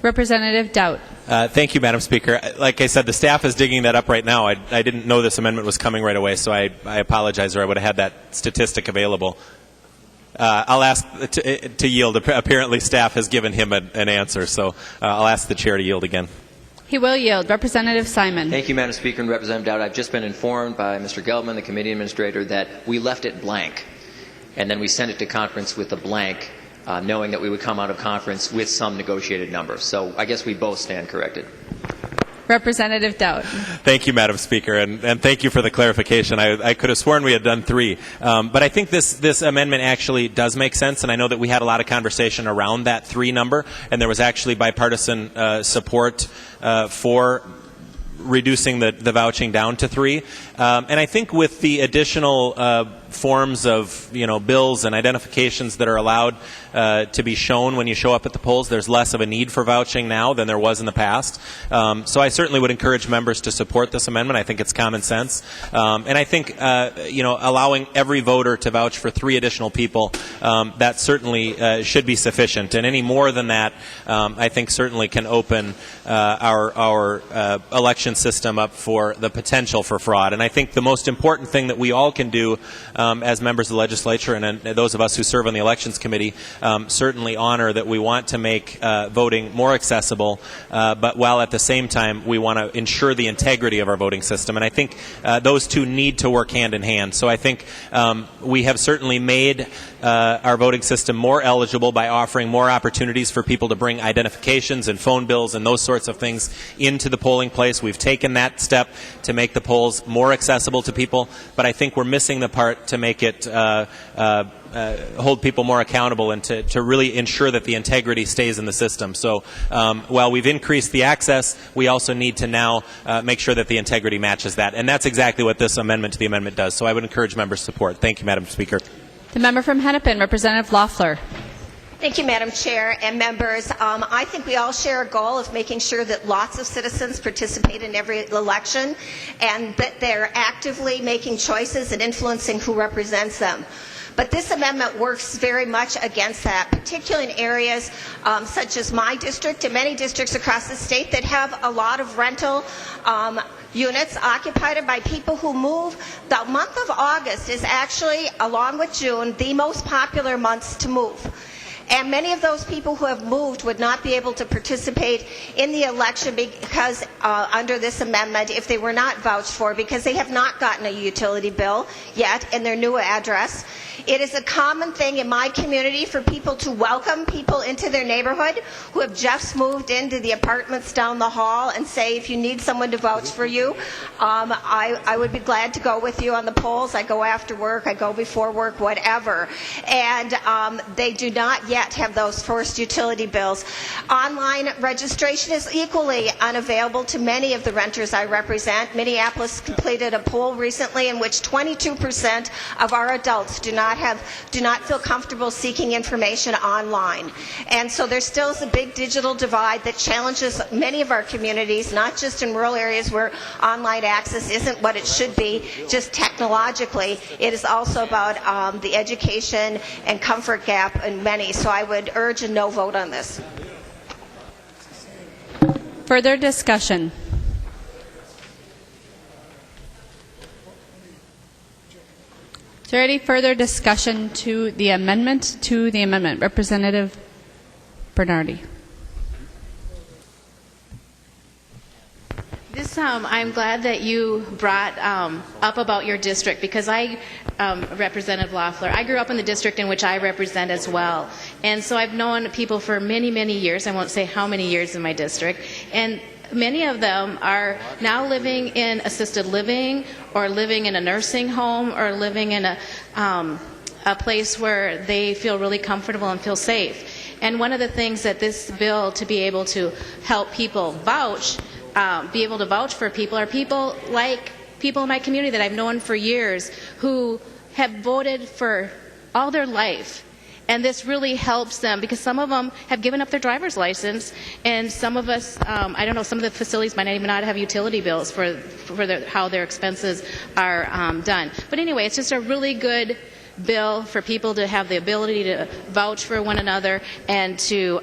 Representative Dowd. Thank you, Madam Speaker. Like I said, the staff is digging that up right now. I didn't know this amendment was coming right away, so I apologize, or I would have had that statistic available. I'll ask to yield. Apparently, staff has given him an answer, so I'll ask the chair to yield again. He will yield. Representative Simon. Thank you, Madam Speaker and Representative Dowd. I've just been informed by Mr. Gelman, the committee administrator, that we left it blank, and then we sent it to conference with a blank, knowing that we would come out of conference with some negotiated number. So I guess we both stand corrected. Representative Dowd. Thank you, Madam Speaker, and thank you for the clarification. I could have sworn we had done 3. But I think this amendment actually does make sense, and I know that we had a lot of conversation around that 3 number, and there was actually bipartisan support for reducing the vouching down to 3. And I think with the additional forms of bills and identifications that are allowed to be shown when you show up at the polls, there's less of a need for vouching now than there was in the past. So I certainly would encourage members to support this amendment. I think it's common sense, and I think allowing every voter to vouch for 3 additional people, that certainly should be sufficient. And any more than that, I think certainly can open our election system up for the potential for fraud. And I think the most important thing that we all can do as members of the legislature and those of us who serve on the elections committee certainly honor that we want to make voting more accessible, but while at the same time we want to ensure the integrity of our voting system. And I think those two need to work hand in hand. So I think we have certainly made our voting system more eligible by offering more opportunities for people to bring identifications and phone bills and those sorts of things into the polling place. We've taken that step to make the polls more accessible to people, but I think we're missing the part to make it hold people more accountable and to really ensure that the integrity stays in the system. So while we've increased the access, we also need to now make sure that the integrity matches that. And that's exactly what this amendment to the amendment does. So I would encourage members' support. Thank you, Madam Speaker. The member from Hennepin, Representative Loeffler. Thank you, Madam Chair and members. I think we all share a goal of making sure that lots of citizens participate in every election and that they're actively making choices and influencing who represents them. But this amendment works very much against that, particularly in areas such as my district and many districts across the state that have a lot of rental units occupied by people who move. The month of August is actually, along with June, the most popular months to move. And many of those people who have moved would not be able to participate in the election because under this amendment if they were not vouched for because they have not gotten a utility bill yet in their new address. It is a common thing in my community for people to welcome people into their neighborhood who have just moved into the apartments down the hall and say, if you need someone to vouch for you, I would be glad to go with you on the polls. I go after work, I go before work, whatever. And they do not yet have those first utility bills. Online registration is equally unavailable to many of the renters I represent. Minneapolis completed a poll recently in which 22% of our adults do not feel comfortable seeking information online. And so there still is a big digital divide that challenges many of our communities, not just in rural areas where online access isn't what it should be, just technologically. It is also about the education and comfort gap in many. So I would urge a no vote on this. Further discussion. Is there any further discussion to the amendment? Representative Bernardy. This I'm glad that you brought up about your district, because Representative Loeffler, I grew up in the district in which I represent as well. And so I've known people for many, many years. I won't say how many years in my district. And many of them are now living in assisted living, or living in a nursing home, or living in a place where they feel really comfortable and feel safe. And one of the things that this bill, to be able to help people vouch, be able to vouch for people, are people like people in my community that I've known for years who have voted for all their life. And this really helps them, because some of them have given up their driver's license, and some of us, I don't know, some of the facilities might even not have utility bills for how their expenses are done. But anyway, it's just a really good bill for people to have the ability to vouch for one another, and to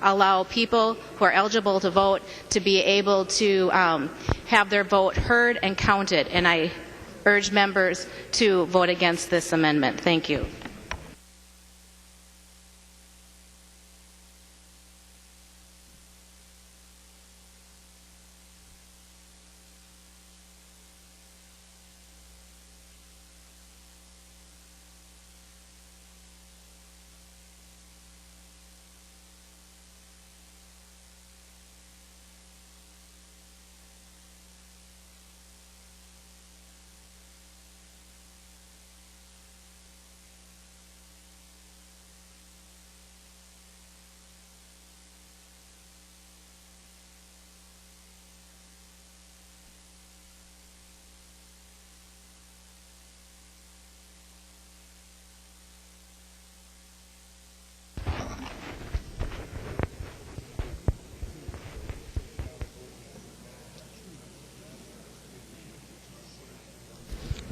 allow people who are eligible to vote to be able to have their vote heard and counted. And I urge members to vote against this amendment. Thank you.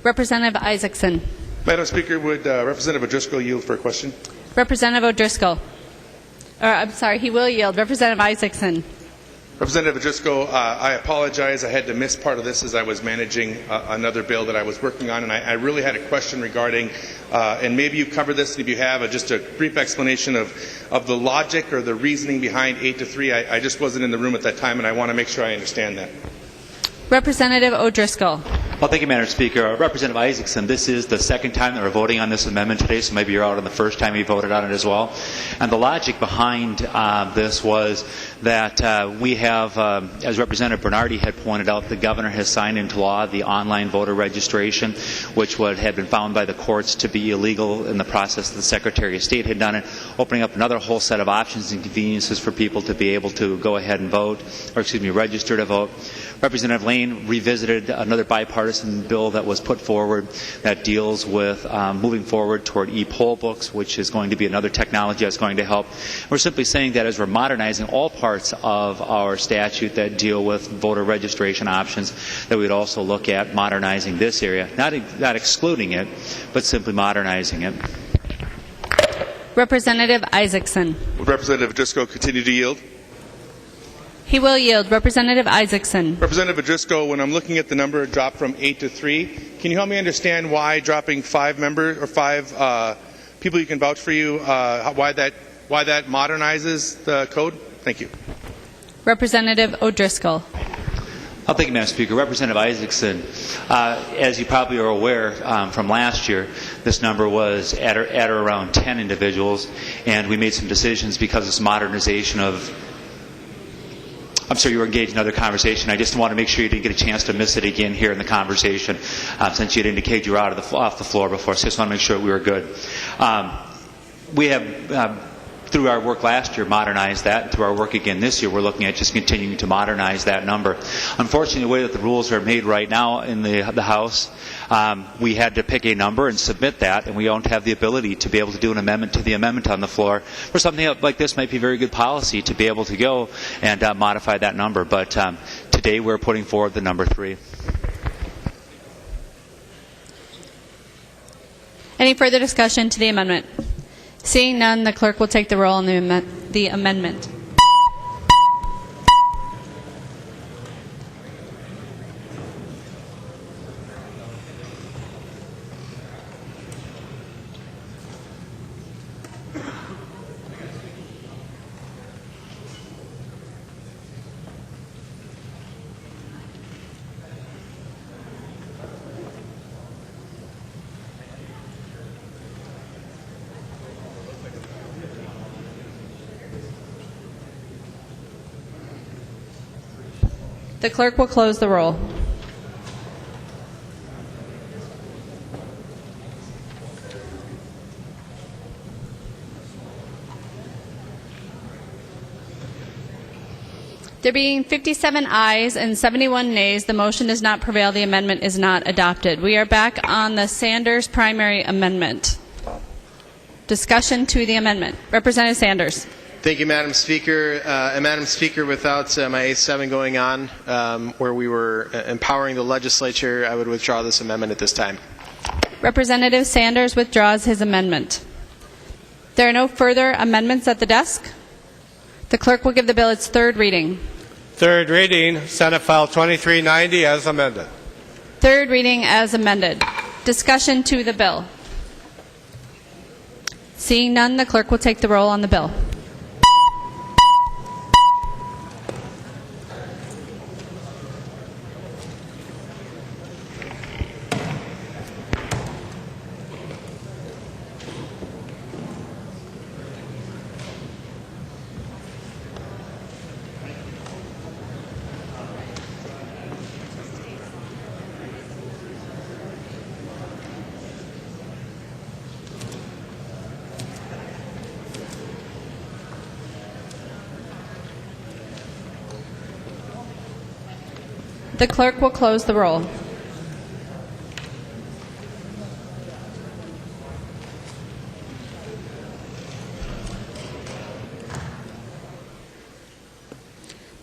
Representative Isaacson. Madam Speaker, would Representative O'Driscoll yield for a question? Representative O'Driscoll. I'm sorry, he will yield. Representative Isaacson. Representative O'Driscoll, I apologize. I had to miss part of this as I was managing another bill that I was working on, and I really had a question regarding, and maybe you've covered this, and if you have, just a brief explanation of the logic or the reasoning behind 8 to 3. I just wasn't in the room at that time, and I want to make sure I understand that. Representative O'Driscoll. Well, thank you, Madam Speaker. Representative Isaacson, this is the second time that we're voting on this amendment today, so maybe you're out on the first time you voted on it as well. And the logic behind this was that we have, as Representative Bernardy had pointed out, the governor has signed into law the online voter registration, which had been found by the courts to be illegal in the process that the Secretary of State had done it, opening up another whole set of options and conveniences for people to be able to go ahead and vote, or excuse me, register to vote. Representative Lane revisited another bipartisan bill that was put forward that deals with moving forward toward e-poll books, which is going to be another technology that's going to help. We're simply saying that as we're modernizing all parts of our statute that deal with voter registration options, that we'd also look at modernizing this area, not excluding it, but simply modernizing it. Representative Isaacson. Would Representative O'Driscoll continue to yield? He will yield. Representative Isaacson. Representative O'Driscoll, when I'm looking at the number drop from 8 to 3, can you help me understand why dropping 5 members or 5 people you can vouch for you, why that modernizes the code? Thank you. Representative O'Driscoll. Thank you, Madam Speaker. Representative Isaacson, as you probably are aware from last year, this number was at or around 10 individuals, and we made some decisions because of this modernization of. I'm sorry, you were engaged in another conversation. I just want to make sure you didn't get a chance to miss it again here in the conversation, since you had indicated you were off the floor before. So I just want to make sure we were good. We have, through our work last year, modernized that. And through our work again this year, we're looking at just continuing to modernize that number. Unfortunately, the way that the rules are made right now in the House, we had to pick a number and submit that, and we don't have the ability to be able to do an amendment to the amendment on the floor. For something like this might be very good policy to be able to go and modify that number. But today we're putting forward the number 3. Any further discussion to the amendment? Seeing none, the clerk will take the roll on the amendment. The clerk will close the roll. There being 57 ayes and 71 nays, the motion does not prevail. The amendment is not adopted. We are back on the Sanders primary amendment. Discussion to the amendment. Representative Sanders. Thank you, Madam Speaker. Madam Speaker, without my A7 going on, where we were empowering the legislature, I would withdraw this amendment at this time. Representative Sanders withdraws his amendment. There are no further amendments at the desk. The clerk will give the bill its third reading. Third reading, Senate File 2390 as amended. Third reading as amended. Discussion to the bill. Seeing none, the clerk will take the roll on the bill. The clerk will close the roll.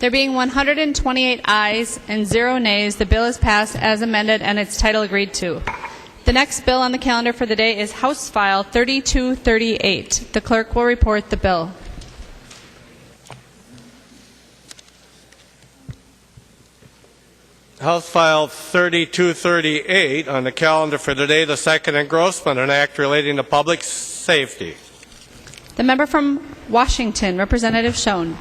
There being 128 ayes and 0 nays, the bill is passed as amended and its title agreed to. The next bill on the calendar for the day is House File 3238. The clerk will report the bill. House File 3238 on the calendar for today, the second engrossment, an act relating to public safety. The member from Washington, Representative Schoen.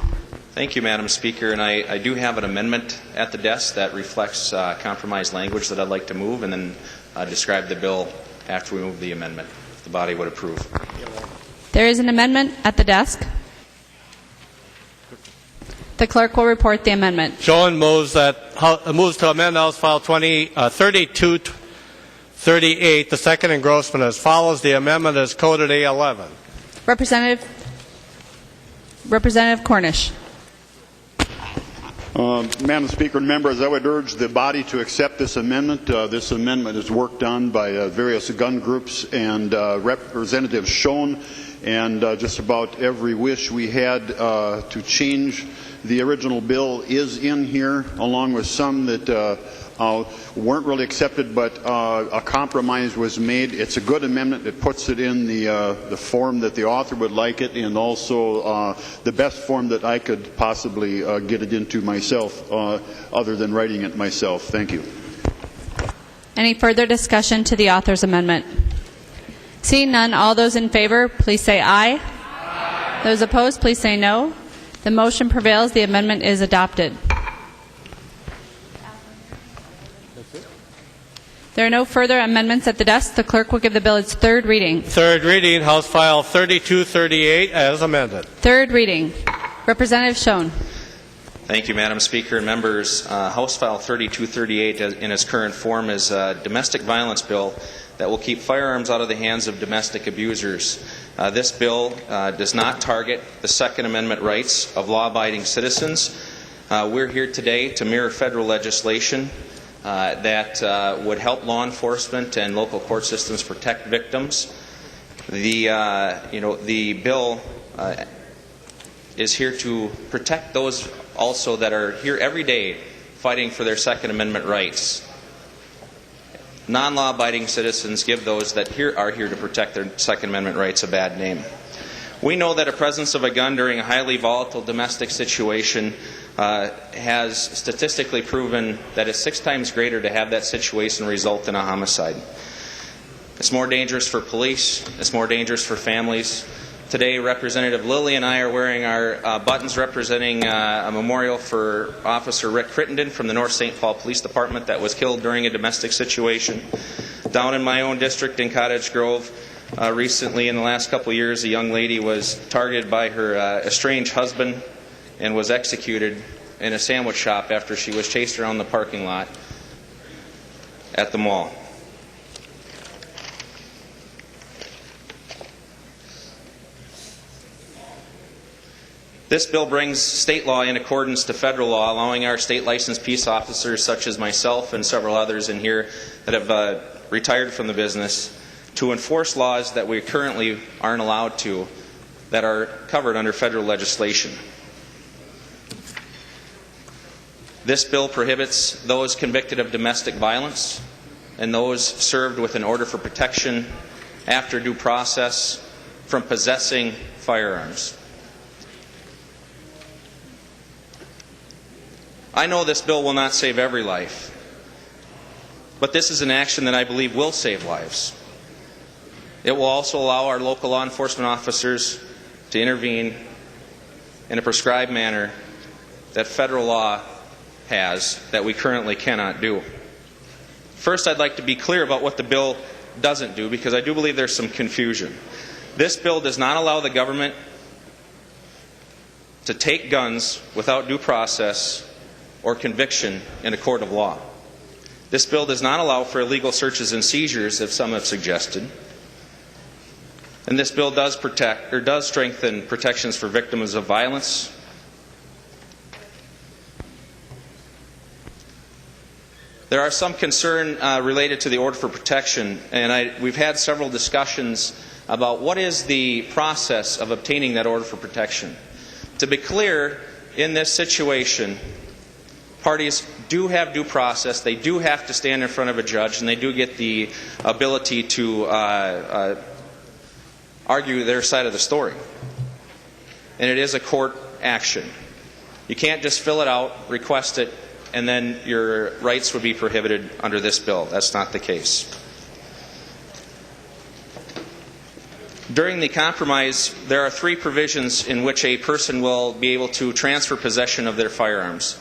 Thank you, Madam Speaker. And I do have an amendment at the desk that reflects compromise language that I'd like to move, and then describe the bill after we move the amendment, if the body would approve. There is an amendment at the desk. The clerk will report the amendment. Schoen moves to amend House File 3238, the second engrossment, as follows. The amendment is coded A11. Representative Cornish. Madam Speaker and members, I would urge the body to accept this amendment. This amendment is work done by various gun groups and Representative Schoen, and just about every wish we had to change the original bill is in here, along with some that weren't really accepted, but a compromise was made. It's a good amendment. It puts it in the form that the author would like it, and also the best form that I could possibly get it into myself, other than writing it myself. Thank you. Any further discussion to the author's amendment? Seeing none, all those in favor, please say aye. Aye. Those opposed, please say no. The motion prevails. The amendment is adopted. There are no further amendments at the desk. The clerk will give the bill its third reading. Third reading, House File 3238 as amended. Third reading. Representative Schoen. Thank you, Madam Speaker and members. House File 3238 in its current form is a domestic violence bill that will keep firearms out of the hands of domestic abusers. This bill does not target the Second Amendment rights of law-abiding citizens. We're here today to mirror federal legislation that would help law enforcement and local court systems protect victims. The bill is here to protect those also that are here every day fighting for their Second Amendment rights. Non-law-abiding citizens give those that are here to protect their Second Amendment rights a bad name. We know that a presence of a gun during a highly volatile domestic situation has statistically proven that it's 6 times greater to have that situation result in a homicide. It's more dangerous for police. It's more dangerous for families. Today, Representative Lilly and I are wearing our buttons representing a memorial for Officer Rick Crittenden from the North St. Paul Police Department that was killed during a domestic situation. Down in my own district in Cottage Grove, recently in the last couple of years, a young lady was targeted by her estranged husband and was executed in a sandwich shop after she was chased around the parking lot at the mall. This bill brings state law in accordance to federal law, allowing our state licensed peace officers, such as myself and several others in here that have retired from the business, to enforce laws that we currently aren't allowed to, that are covered under federal legislation. This bill prohibits those convicted of domestic violence and those served with an order for protection after due process from possessing firearms. I know this bill will not save every life, but this is an action that I believe will save lives. It will also allow our local law enforcement officers to intervene in a prescribed manner that federal law has that we currently cannot do. First, I'd like to be clear about what the bill doesn't do, because I do believe there's some confusion. This bill does not allow the government to take guns without due process or conviction in a court of law. This bill does not allow for illegal searches and seizures, as some have suggested. And this bill does strengthen protections for victims of violence. There are some concern related to the order for protection, and we've had several discussions about what is the process of obtaining that order for protection. To be clear, in this situation, parties do have due process. They do have to stand in front of a judge, and they do get the ability to argue their side of the story. And it is a court action. You can't just fill it out, request it, and then your rights would be prohibited under this bill. That's not the case. During the compromise, there are 3 provisions in which a person will be able to transfer possession of their firearms.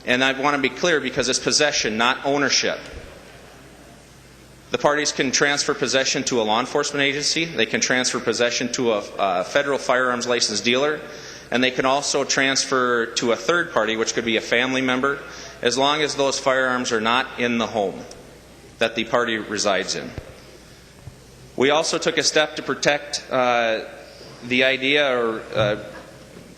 And I want to be clear, because it's possession, not ownership. The parties can transfer possession to a law enforcement agency. They can transfer possession to a federal firearms licensed dealer. And they can also transfer to a third party, which could be a family member, as long as those firearms are not in the home that the party resides in. We also took a step to protect the idea or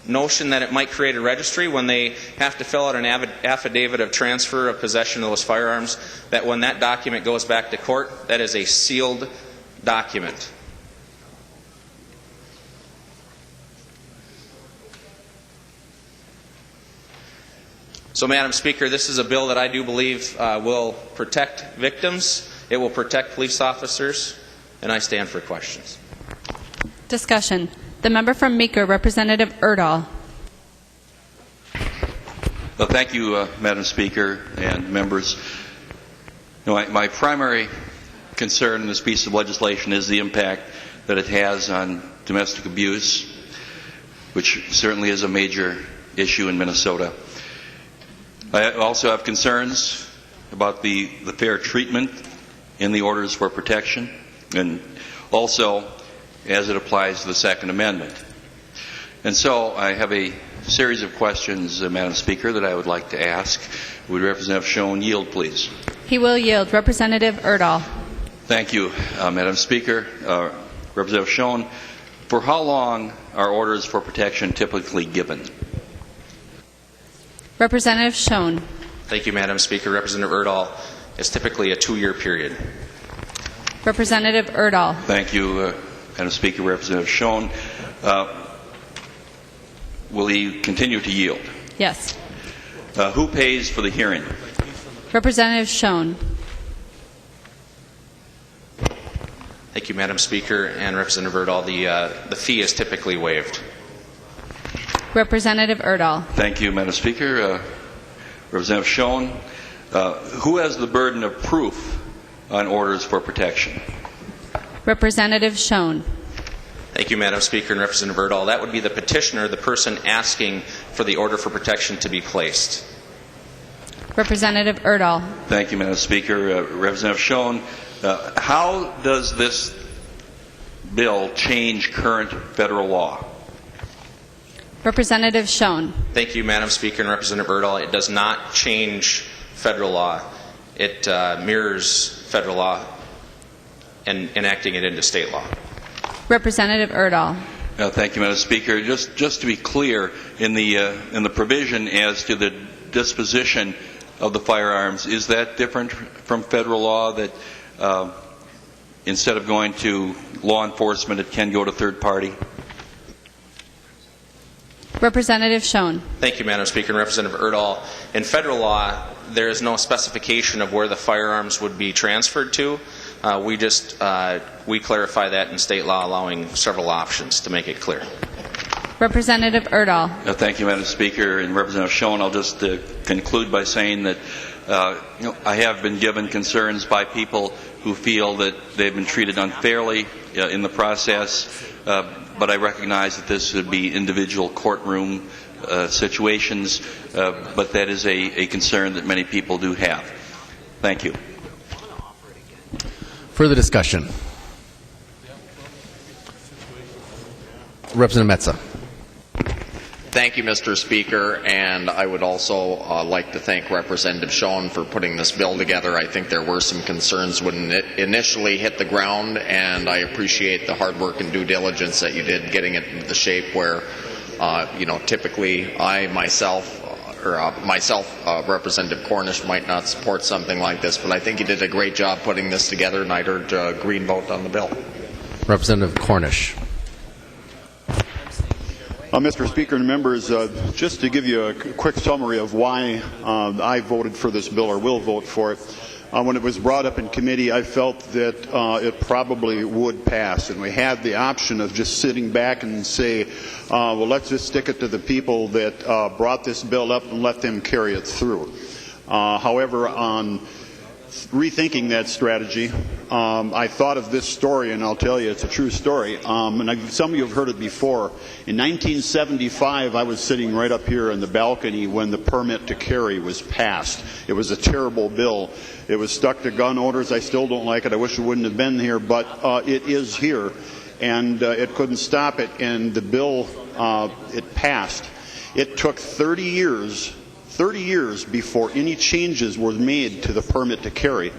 notion that it might create a registry when they have to fill out an affidavit of transfer of possession of those firearms, that when that document goes back to court, that is a sealed document. So, Madam Speaker, this is a bill that I do believe will protect victims, it will protect police officers, and I stand for questions. Discussion. The member from Meeker, Representative Erdahl. Well, thank you, Madam Speaker and members. My primary concern in this piece of legislation is the impact that it has on domestic abuse, which certainly is a major issue in Minnesota. I also have concerns about the fair treatment in the orders for protection, and also as it applies to the Second Amendment. And so I have a series of questions, Madam Speaker, that I would like to ask. Would Representative Schoen yield, please? He will yield. Representative Erdahl. Thank you, Madam Speaker. Representative Schoen, for how long are orders for protection typically given? Representative Schoen. Thank you, Madam Speaker. Representative Erdahl, it's typically a 2-year period. Representative Erdahl. Thank you, Madam Speaker. Representative Schoen. Will he continue to yield? Yes. Who pays for the hearing? Representative Schoen. Thank you, Madam Speaker and Representative Erdahl. The fee is typically waived. Representative Erdahl. Thank you, Madam Speaker. Representative Schoen. Who has the burden of proof on orders for protection? Representative Schoen. Thank you, Madam Speaker and Representative Erdahl. That would be the petitioner, the person asking for the order for protection to be placed. Representative Erdahl. Thank you, Madam Speaker. Representative Schoen, how does this bill change current federal law? Representative Schoen. Thank you, Madam Speaker and Representative Erdahl. It does not change federal law. It mirrors federal law and enacting it into state law. Representative Erdahl. Thank you, Madam Speaker. Just to be clear, in the provision as to the disposition of the firearms, is that different from federal law, that instead of going to law enforcement, it can go to third party? Representative Schoen. Thank you, Madam Speaker and Representative Erdahl. In federal law, there is no specification of where the firearms would be transferred to. We clarify that in state law, allowing several options to make it clear. Representative Erdahl. Thank you, Madam Speaker and Representative Schoen. I'll just conclude by saying that I have been given concerns by people who feel that they've been treated unfairly in the process, but I recognize that this would be individual courtroom situations, but that is a concern that many people do have. Thank you. Further discussion. Representative Metsa. Thank you, Mr. Speaker, and I would also like to thank Representative Schoen for putting this bill together. I think there were some concerns when it initially hit the ground, and I appreciate the hard work and due diligence that you did getting it into the shape where, typically I myself, Representative Cornish, might not support something like this, but I think you did a great job putting this together, and I'd urge a green vote on the bill. Representative Cornish. Mr. Speaker and members, just to give you a quick summary of why I voted for this bill or will vote for it. When it was brought up in committee, I felt that it probably would pass, and we had the option of just sitting back and say, well, let's just stick it to the people that brought this bill up and let them carry it through. However, on rethinking that strategy, I thought of this story, and I'll tell you it's a true story. Some of you have heard it before. In 1975, I was sitting right up here in the balcony when the permit to carry was passed. It was a terrible bill. It was stuck to gun owners. I still don't like it. I wish it wouldn't have been here, but it is here, and it couldn't stop it. And the bill, it passed. It took 30 years before any changes were made to the permit to carry.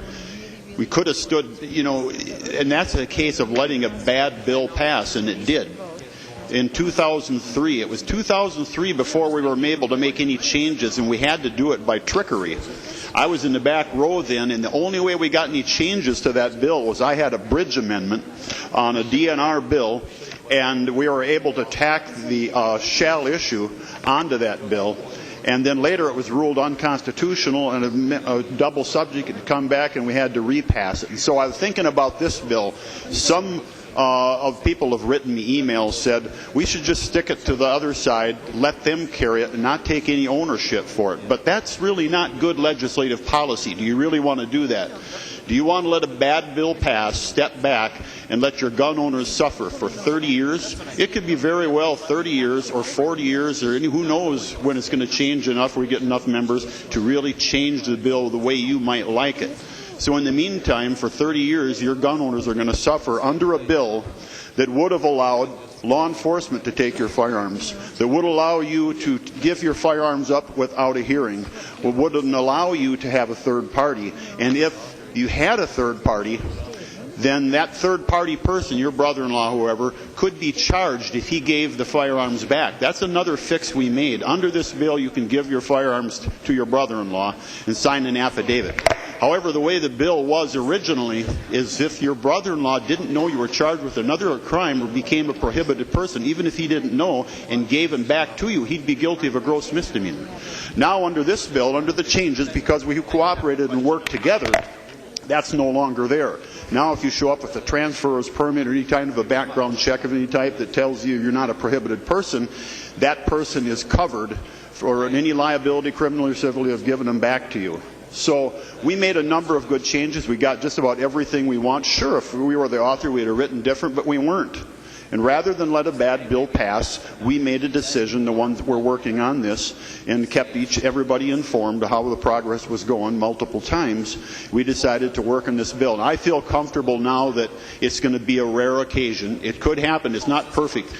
We could have stood, and that's a case of letting a bad bill pass, and it did. In 2003, it was 2003 before we were able to make any changes, and we had to do it by trickery. I was in the back row then, and the only way we got any changes to that bill was I had a bridge amendment on a DNR bill, and we were able to tack the shall issue onto that bill. And then later it was ruled unconstitutional, and a double subject had come back, and we had to repass it. And so I was thinking about this bill. Some of people have written me emails, said we should just stick it to the other side, let them carry it, and not take any ownership for it. But that's really not good legislative policy. Do you really want to do that? Do you want to let a bad bill pass, step back, and let your gun owners suffer for 30 years? It could be very well 30 years or 40 years, or who knows when it's going to change enough, we get enough members to really change the bill the way you might like it. So in the meantime, for 30 years, your gun owners are going to suffer under a bill that would have allowed law enforcement to take your firearms, that would allow you to give your firearms up without a hearing, wouldn't allow you to have a third party. And if you had a third party, then that third party person, your brother-in-law, whoever, could be charged if he gave the firearms back. That's another fix we made. Under this bill, you can give your firearms to your brother-in-law and sign an affidavit. However, the way the bill was originally is if your brother-in-law didn't know you were charged with another crime or became a prohibited person, even if he didn't know, and gave him back to you, he'd be guilty of a gross misdemeanor. Now, under this bill, under the changes, because we cooperated and worked together, that's no longer there. Now if you show up with a transferor's permit or any kind of a background check of any type that tells you you're not a prohibited person, that person is covered for any liability, criminal or civil, have given them back to you. So we made a number of good changes. We got just about everything we want. Sure, if we were the author, we'd have written different, but we weren't. And rather than let a bad bill pass, we made a decision, the ones that were working on this, and kept everybody informed of how the progress was going multiple times. We decided to work on this bill. And I feel comfortable now that it's going to be a rare occasion. It could happen. It's not perfect.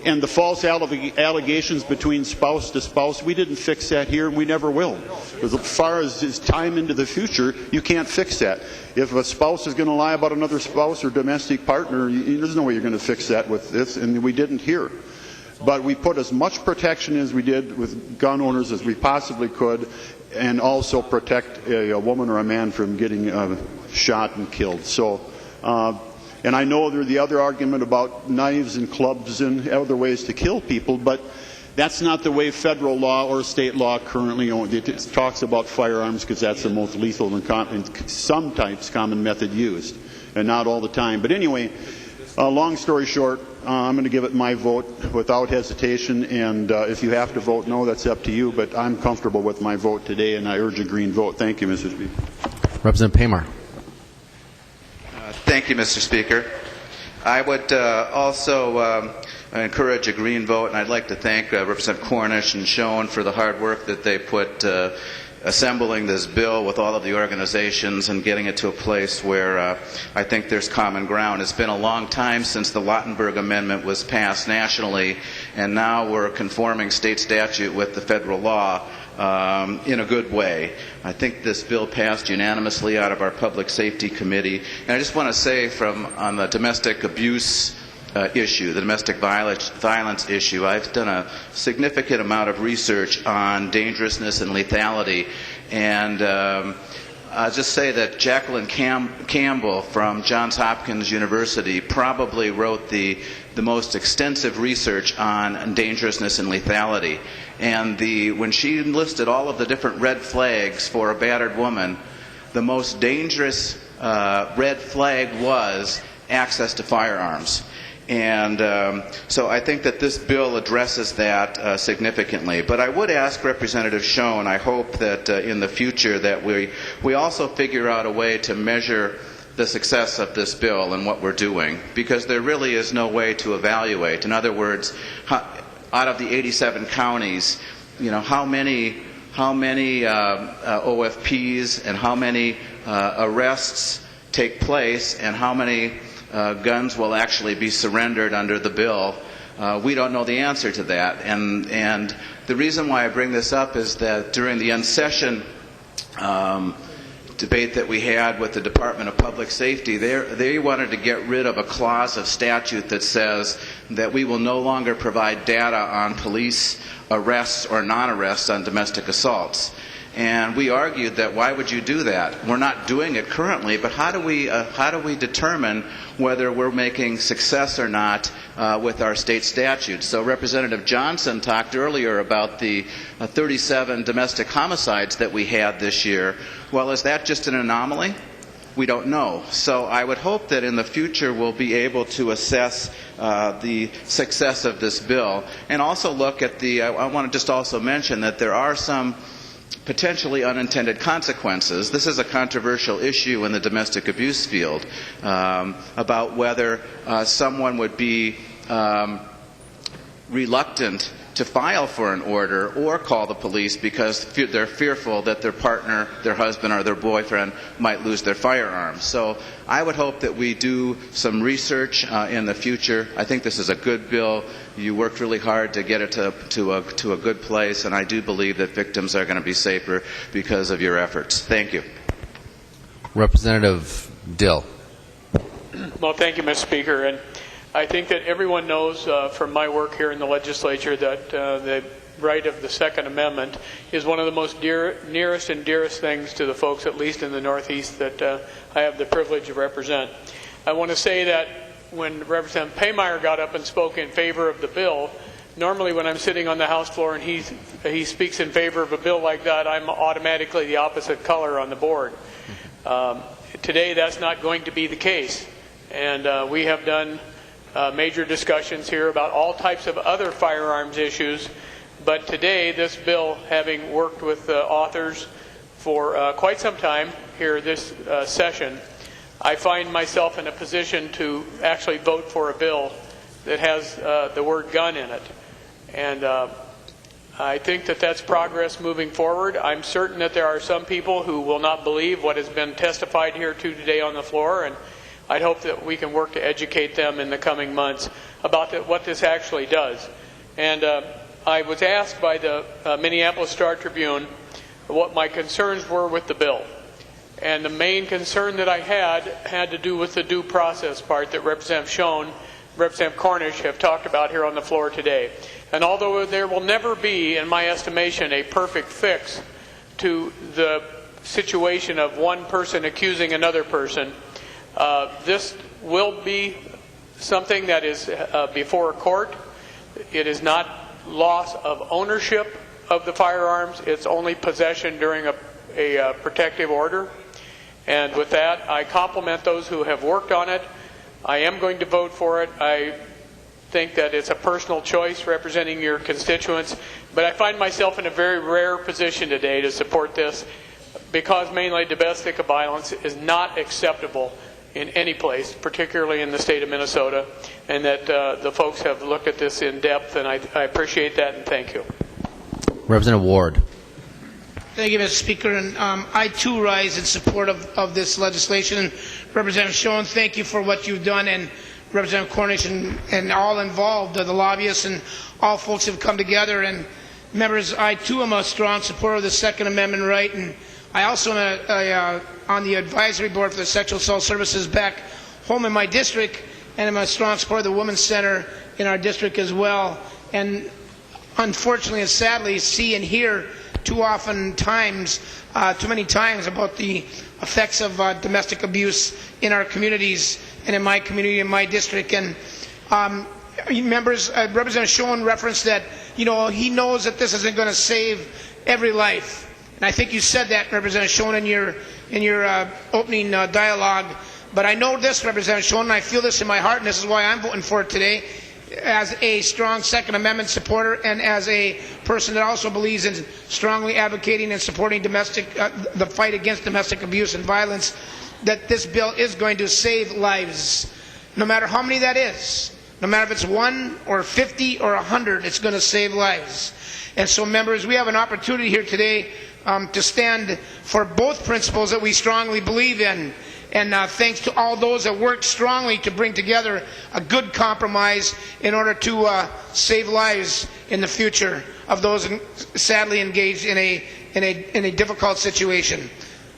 And the false allegations between spouse to spouse, we didn't fix that here, and we never will. As far as his time into the future, you can't fix that. If a spouse is going to lie about another spouse or domestic partner, there's no way you're going to fix that with this, and we didn't here. But we put as much protection as we did with gun owners as we possibly could, and also protect a woman or a man from getting shot and killed. So. And I know there's the other argument about knives and clubs and other ways to kill people, but that's not the way federal law or state law currently it talks about firearms, because that's the most lethal and some types common method used, and not all the time. But anyway, long story short, I'm going to give it my vote without hesitation, and if you have to vote no, that's up to you, but I'm comfortable with my vote today, and I urge a green vote. Thank you, Mr. Speaker. Representative Paymar. Thank you, Mr. Speaker. I would also encourage a green vote, and I'd like to thank Representative Cornish and Schoen for the hard work that they put assembling this bill with all of the organizations and getting it to a place where I think there's common ground. It's been a long time since the Lautenberg Amendment was passed nationally, and now we're conforming state statute with the federal law in a good way. I think this bill passed unanimously out of our Public Safety Committee. And I just want to say on the domestic abuse issue, the domestic violence issue, I've done a significant amount of research on dangerousness and lethality. And I'll just say that Jacqueline Campbell from Johns Hopkins University probably wrote the most extensive research on dangerousness and lethality. And when she listed all of the different red flags for a battered woman, the most dangerous red flag was access to firearms. And so I think that this bill addresses that significantly. But I would ask Representative Schoen, I hope that in the future that we also figure out a way to measure the success of this bill and what we're doing, because there really is no way to evaluate. In other words, out of the 87 counties, how many OFPs and how many arrests take place and how many guns will actually be surrendered under the bill. We don't know the answer to that. And the reason why I bring this up is that during the in-session debate that we had with the Department of Public Safety, they wanted to get rid of a clause of statute that says that we will no longer provide data on police arrests or non-arrests on domestic assaults. And we argued that why would you do that? We're not doing it currently, but how do we determine whether we're making success or not with our state statutes? So Representative Johnson talked earlier about the 37 domestic homicides that we had this year. Well, is that just an anomaly? We don't know. So I would hope that in the future we'll be able to assess the success of this bill, and also look at I want to just also mention that there are some potentially unintended consequences. This is a controversial issue in the domestic abuse field about whether someone would be reluctant to file for an order or call the police because they're fearful that their partner, their husband, or their boyfriend might lose their firearms. So I would hope that we do some research in the future. I think this is a good bill. You worked really hard to get it to a good place, and I do believe that victims are going to be safer because of your efforts. Thank you. Representative Dill. Well, thank you, Mr. Speaker. And I think that everyone knows from my work here in the legislature that the right of the Second Amendment is one of the most nearest and dearest things to the folks, at least in the Northeast, that I have the privilege to represent. I want to say that when Representative Paymar got up and spoke in favor of the bill, normally when I'm sitting on the House floor and he speaks in favor of a bill like that, I'm automatically the opposite color on the board. Today that's not going to be the case. And we have done major discussions here about all types of other firearms issues, but today this bill, having worked with authors for quite some time here this session, I find myself in a position to actually vote for a bill that has the word gun in it. And I think that that's progress moving forward. I'm certain that there are some people who will not believe what has been testified here to today on the floor, and I hope that we can work to educate them in the coming months about what this actually does. And I was asked by the Minneapolis Star-Tribune what my concerns were with the bill. And the main concern that I had to do with the due process part that Representative Schoen, Representative Cornish have talked about here on the floor today. And although there will never be, in my estimation, a perfect fix to the situation of one person accusing another person, this will be something that is before a court. It is not loss of ownership of the firearms. It's only possession during a protective order. And with that, I compliment those who have worked on it. I am going to vote for it. I think that it's a personal choice representing your constituents, but I find myself in a very rare position today to support this because mainly domestic violence is not acceptable in any place, particularly in the state of Minnesota, and that the folks have looked at this in depth, and I appreciate that, and thank you. Representative Ward. Thank you, Mr. Speaker. And I, too, rise in support of this legislation. Representative Schoen, thank you for what you've done, and Representative Cornish and all involved, the lobbyists and all folks have come together. And members, I, too, am a strong supporter of the Second Amendment right, and I also am on the advisory board for the Sexual Assault Services back home in my district, and I'm a strong supporter of the Women's Center in our district as well. And unfortunately and sadly see and hear too many times about the effects of domestic abuse in our communities and in my community, in my district. And members, Representative Schoen referenced that he knows that this isn't going to save every life. And I think you said that, Representative Schoen, in your opening dialogue. But I know this, Representative Schoen, and I feel this in my heart, and this is why I'm voting for it today, as a strong Second Amendment supporter and as a person that also believes in strongly advocating and supporting the fight against domestic abuse and violence, that this bill is going to save lives, no matter how many that is. No matter if it's 1 or 50 or 100, it's going to save lives. And so, members, we have an opportunity here today to stand for both principles that we strongly believe in. And thanks to all those that worked strongly to bring together a good compromise in order to save lives in the future of those sadly engaged in a difficult situation.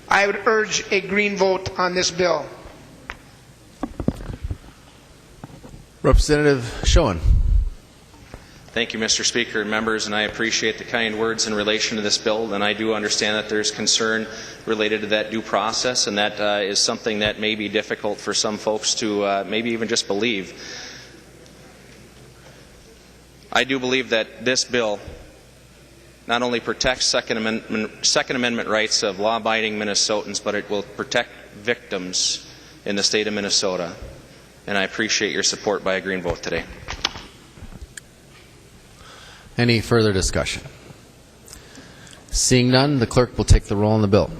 I would urge a green vote on this bill. Representative Schoen. Thank you, Mr. Speaker and members, and I appreciate the kind words in relation to this bill, and I do understand that there's concern related to that due process, and that is something that may be difficult for some folks to maybe even just believe. I do believe that this bill not only protects Second Amendment rights of law-abiding Minnesotans, but it will protect victims in the state of Minnesota, and I appreciate your support by a green vote today. Any further discussion? Seeing none, the clerk will take the roll on the bill.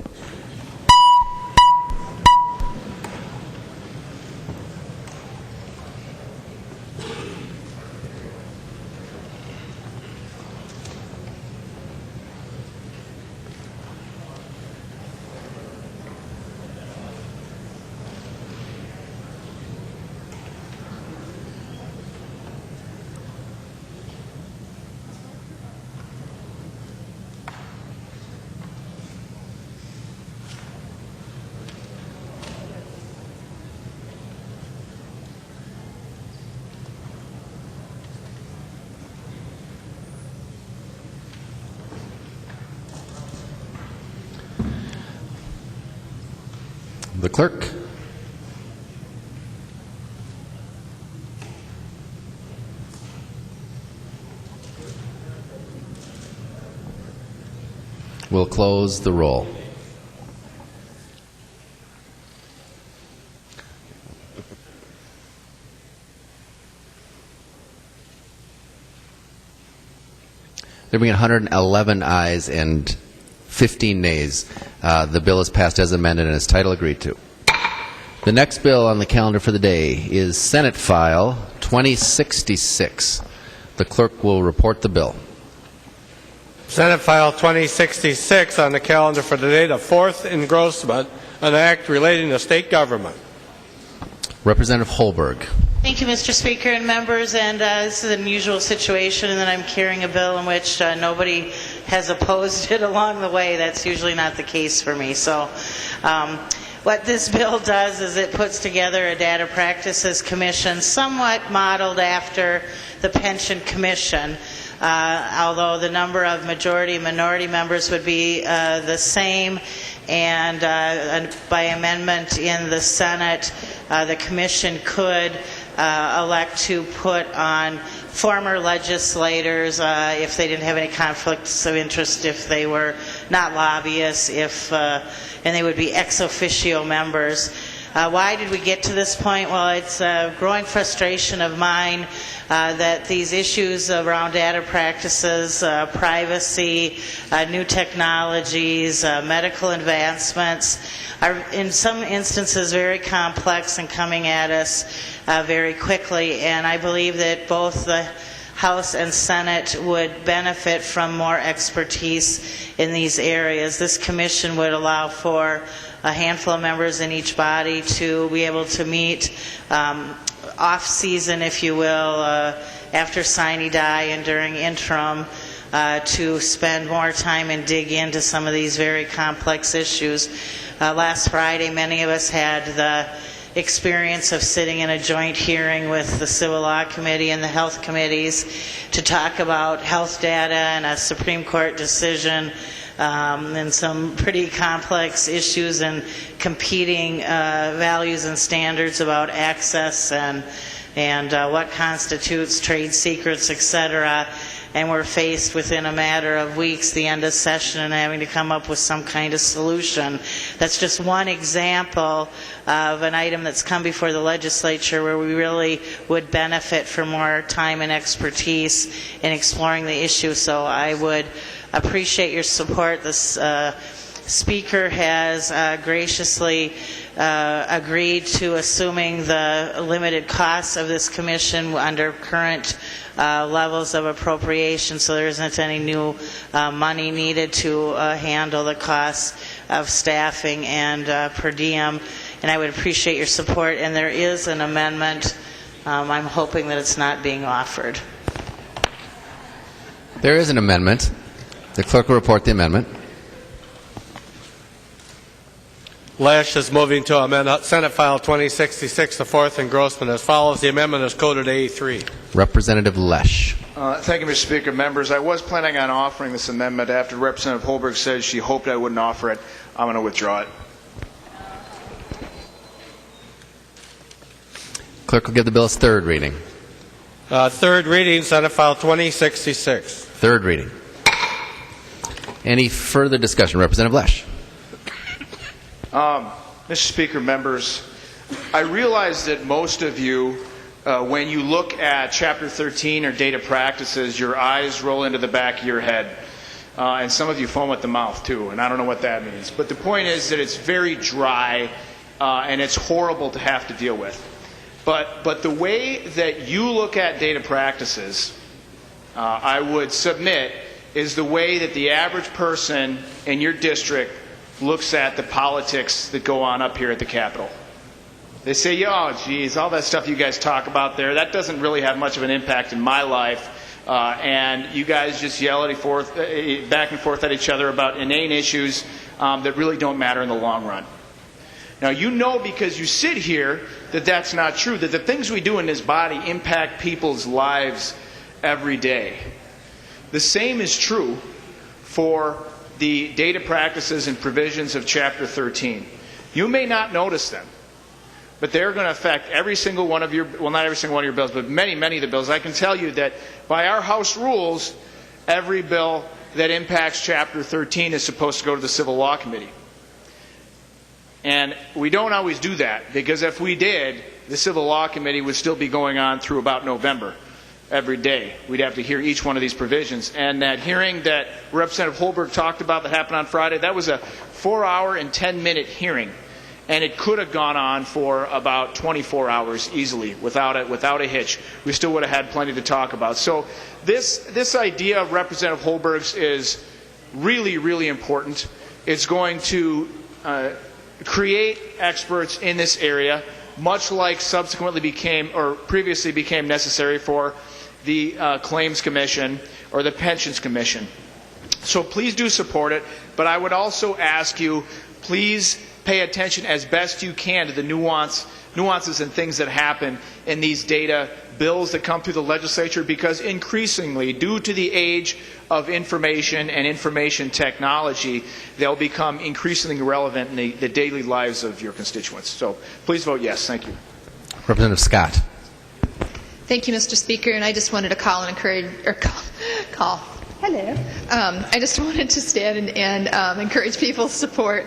The clerk. Will close the roll. There being 111 ayes and 15 nays. The bill is passed as amended and its title agreed to. The next bill on the calendar for the day is Senate File 2066. The clerk will report the bill. Senate File 2066 on the calendar for today, the fourth engrossment, an act relating to state government. Representative Holberg. Thank you, Mr. Speaker and members. And this is an unusual situation in that I'm carrying a bill in which nobody has opposed it along the way. That's usually not the case for me. So what this bill does is it puts together a data practices commission somewhat modeled after the pension commission. Although the number of majority and minority members would be the same, and by amendment in the Senate, the Commission could elect to put on former legislators if they didn't have any conflicts of interest, if they were not lobbyists, and they would be ex officio members. Why did we get to this point? Well, it's a growing frustration of mine that these issues around data practices, privacy, new technologies, medical advancements are in some instances very complex and coming at us very quickly. And I believe that both the House and Senate would benefit from more expertise in these areas. This commission would allow for a handful of members in each body to be able to meet off-season, if you will, after sine die and during interim, to spend more time and dig into some of these very complex issues. Last Friday, many of us had the experience of sitting in a joint hearing with the Civil Law Committee and the Health Committees to talk about health data and a Supreme Court decision and some pretty complex issues and competing values and standards about access and what constitutes trade secrets, etc. And we're faced within a matter of weeks, the end of session, and having to come up with some kind of solution. That's just one example of an item that's come before the legislature where we really would benefit from more time and expertise in exploring the issue. So I would appreciate your support. This Speaker has graciously agreed to assuming the limited costs of this commission under current levels of appropriation, so there isn't any new money needed to handle the costs of staffing and per diem. And I would appreciate your support. And there is an amendment. I'm hoping that it's not being offered. There is an amendment. The clerk will report the amendment. Lesh is moving to amend Senate File 2066, the fourth engrossment as follows. The amendment is coded A3. Representative Lesh. Thank you, Mr. Speaker. Members, I was planning on offering this amendment after Representative Holberg said she hoped I wouldn't offer it. I'm going to withdraw it. Clerk will give the bill its third reading. Third reading, Senate File 2066. Third reading. Any further discussion? Representative Lesh. Mr. Speaker, members, I realize that most of you, when you look at Chapter 13 or data practices, your eyes roll into the back of your head. And some of you foam at the mouth, too, and I don't know what that means. But the point is that it's very dry, and it's horrible to have to deal with. But the way that you look at data practices, I would submit, is the way that the average person in your district looks at the politics that go on up here at the Capitol. They say, oh, geez, all that stuff you guys talk about there, that doesn't really have much of an impact in my life. And you guys just yell back and forth at each other about inane issues that really don't matter in the long run. Now, you know, because you sit here, that that's not true, that the things we do in this body impact people's lives every day. The same is true for the data practices and provisions of Chapter 13. You may not notice them, but they're going to affect every single one of your, well, not every single one of your bills, but many, many of the bills. I can tell you that by our House rules, every bill that impacts Chapter 13 is supposed to go to the Civil Law Committee. And we don't always do that, because if we did, the Civil Law Committee would still be going on through about November. Every day. We'd have to hear each one of these provisions. And that hearing that Representative Holberg talked about that happened on Friday, that was a 4-hour and 10-minute hearing. And it could have gone on for about 24 hours easily without a hitch. We still would have had plenty to talk about. So this idea of Representative Holberg's is really, really important. It's going to create experts in this area. much like subsequently became or previously became necessary for the Claims Commission or the Pensions Commission. So please do support it, but I would also ask you, please pay attention as best you can to the nuances and things that happen in these data bills that come through the legislature, because increasingly, due to the age of information and information technology, they'll become increasingly relevant in the daily lives of your constituents. So please vote yes. Thank you. Representative Scott. Thank you, Mr. Speaker. And I just wanted to call and encourage, or call. Hello. I just wanted to stand and encourage people's support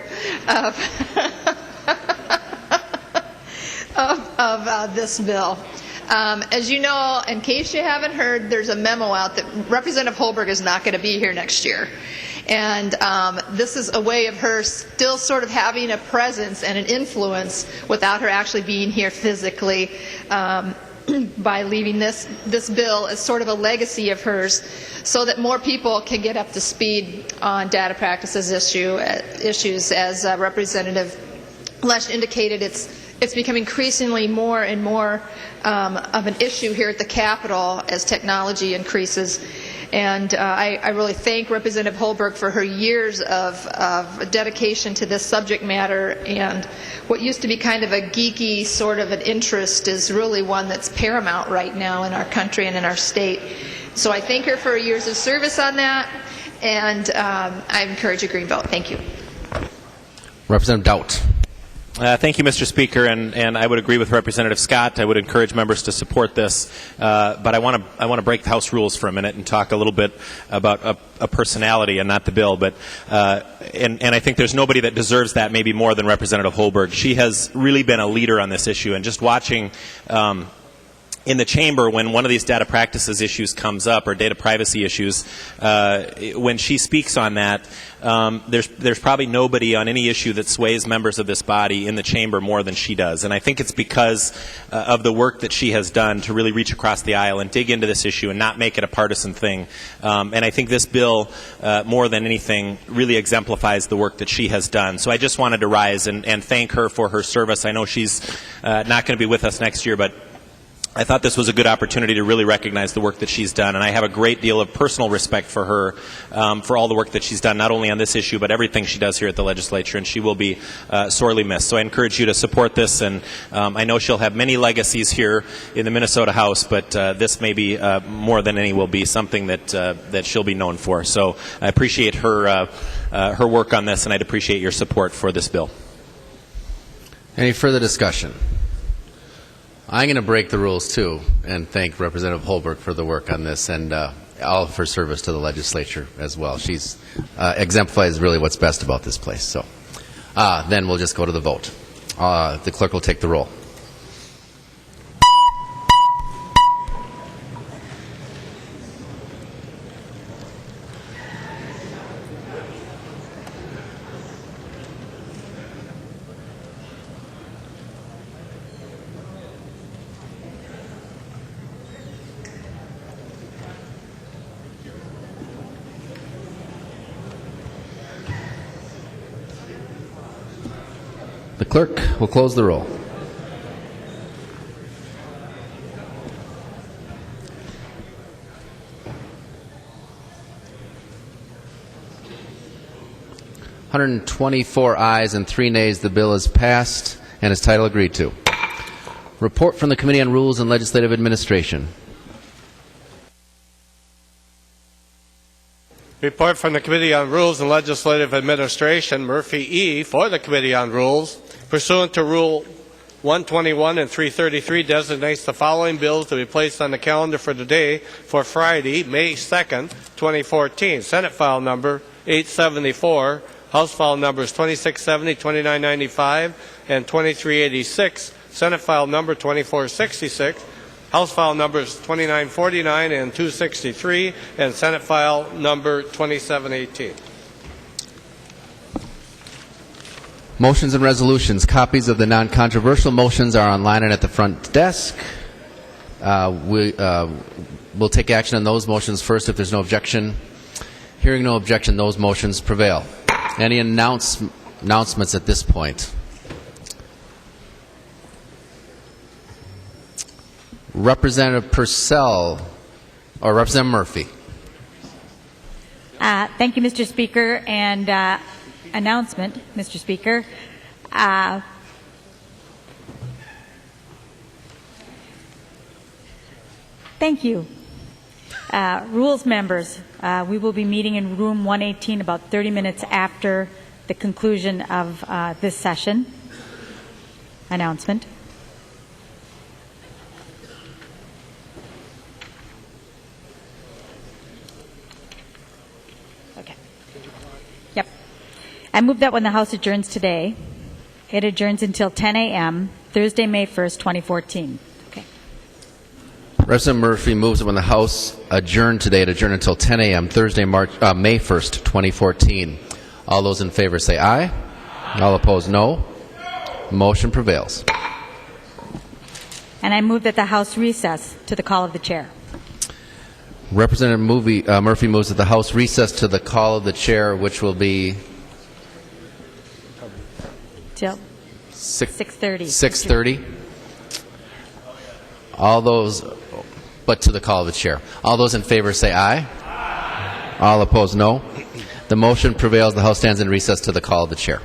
of this bill. As you know, in case you haven't heard, there's a memo out that Representative Holberg is not going to be here next year. And this is a way of her still sort of having a presence and an influence without her actually being here physically, by leaving this bill as sort of a legacy of hers, so that more people can get up to speed on data practices issues. As Representative Lesh indicated, it's become increasingly more and more of an issue here at the Capitol as technology increases. And I really thank Representative Holberg for her years of dedication to this subject matter. And what used to be kind of a geeky sort of an interest is really one that's paramount right now in our country and in our state. So I thank her for her years of service on that, and I encourage a green vote. Thank you. Representative Doubt. Thank you, Mr. Speaker, and I would agree with Representative Scott. I would encourage members to support this, but I want to break the House rules for a minute and talk a little bit about a personality and not the bill. But and I think there's nobody that deserves that maybe more than Representative Holberg. She has really been a leader on this issue, and just watching in the chamber when one of these data practices issues comes up, or data privacy issues, when she speaks on that, there's probably nobody on any issue that sways members of this body in the chamber more than she does. And I think it's because of the work that she has done to really reach across the aisle and dig into this issue and not make it a partisan thing. And I think this bill, more than anything, really exemplifies the work that she has done. So I just wanted to rise and thank her for her service. I know she's not going to be with us next year, but I thought this was a good opportunity to really recognize the work that she's done, and I have a great deal of personal respect for her, for all the work that she's done, not only on this issue, but everything she does here at the legislature, and she will be sorely missed. So I encourage you to support this, and I know she'll have many legacies here in the Minnesota House, but this maybe more than any will be something that she'll be known for. So I appreciate her work on this, and I'd appreciate your support for this bill. Any further discussion? I'm going to break the rules, too, and thank Representative Holberg for the work on this and all of her service to the legislature as well. She's exemplifies really what's best about this place. So then we'll just go to the vote. The clerk will take the roll. The clerk will close the roll. (124 ayes and 3 nays). The bill is passed and its title agreed to. Report from the Committee on Rules and Legislative Administration. Report from the Committee on Rules and Legislative Administration, Murphy E., for the Committee on Rules. Pursuant to Rule 121 and 333, designates the following bills to be placed on the calendar for today, for Friday, May 2nd, 2014. Senate File Number 874, House File Numbers 2670, 2995, and 2386. Senate File Number 2466. House File Numbers 2949 and 263, and Senate File Number 2718. Motions and resolutions. Copies of the non-controversial motions are online and at the front desk. We'll take action on those motions first if there's no objection. Hearing no objection, those motions prevail. Any announcements at this point? Representative Purcell or Representative Murphy. Thank you, Mr. Speaker. And announcement, Mr. Speaker. Thank you. Rules members, we will be meeting in room 118 about 30 minutes after the conclusion of this session. Announcement. Okay. Yep. I move that when the House adjourns today, it adjourns until 10 a.m., Thursday, May 1st, 2014. Representative Murphy moves that when the House adjourn today, it adjourn until 10 a.m., Thursday, May 1st, 2014. All those in favor say aye. All opposed, no. Motion prevails. And I move that the House recess to the call of the chair. Representative Murphy moves that the House recess to the call of the chair, which will be Till 6:30. 6:30. All those, but to the call of the chair. All those in favor say aye. Aye. All opposed, no. The motion prevails. The House stands in recess to the call of the chair.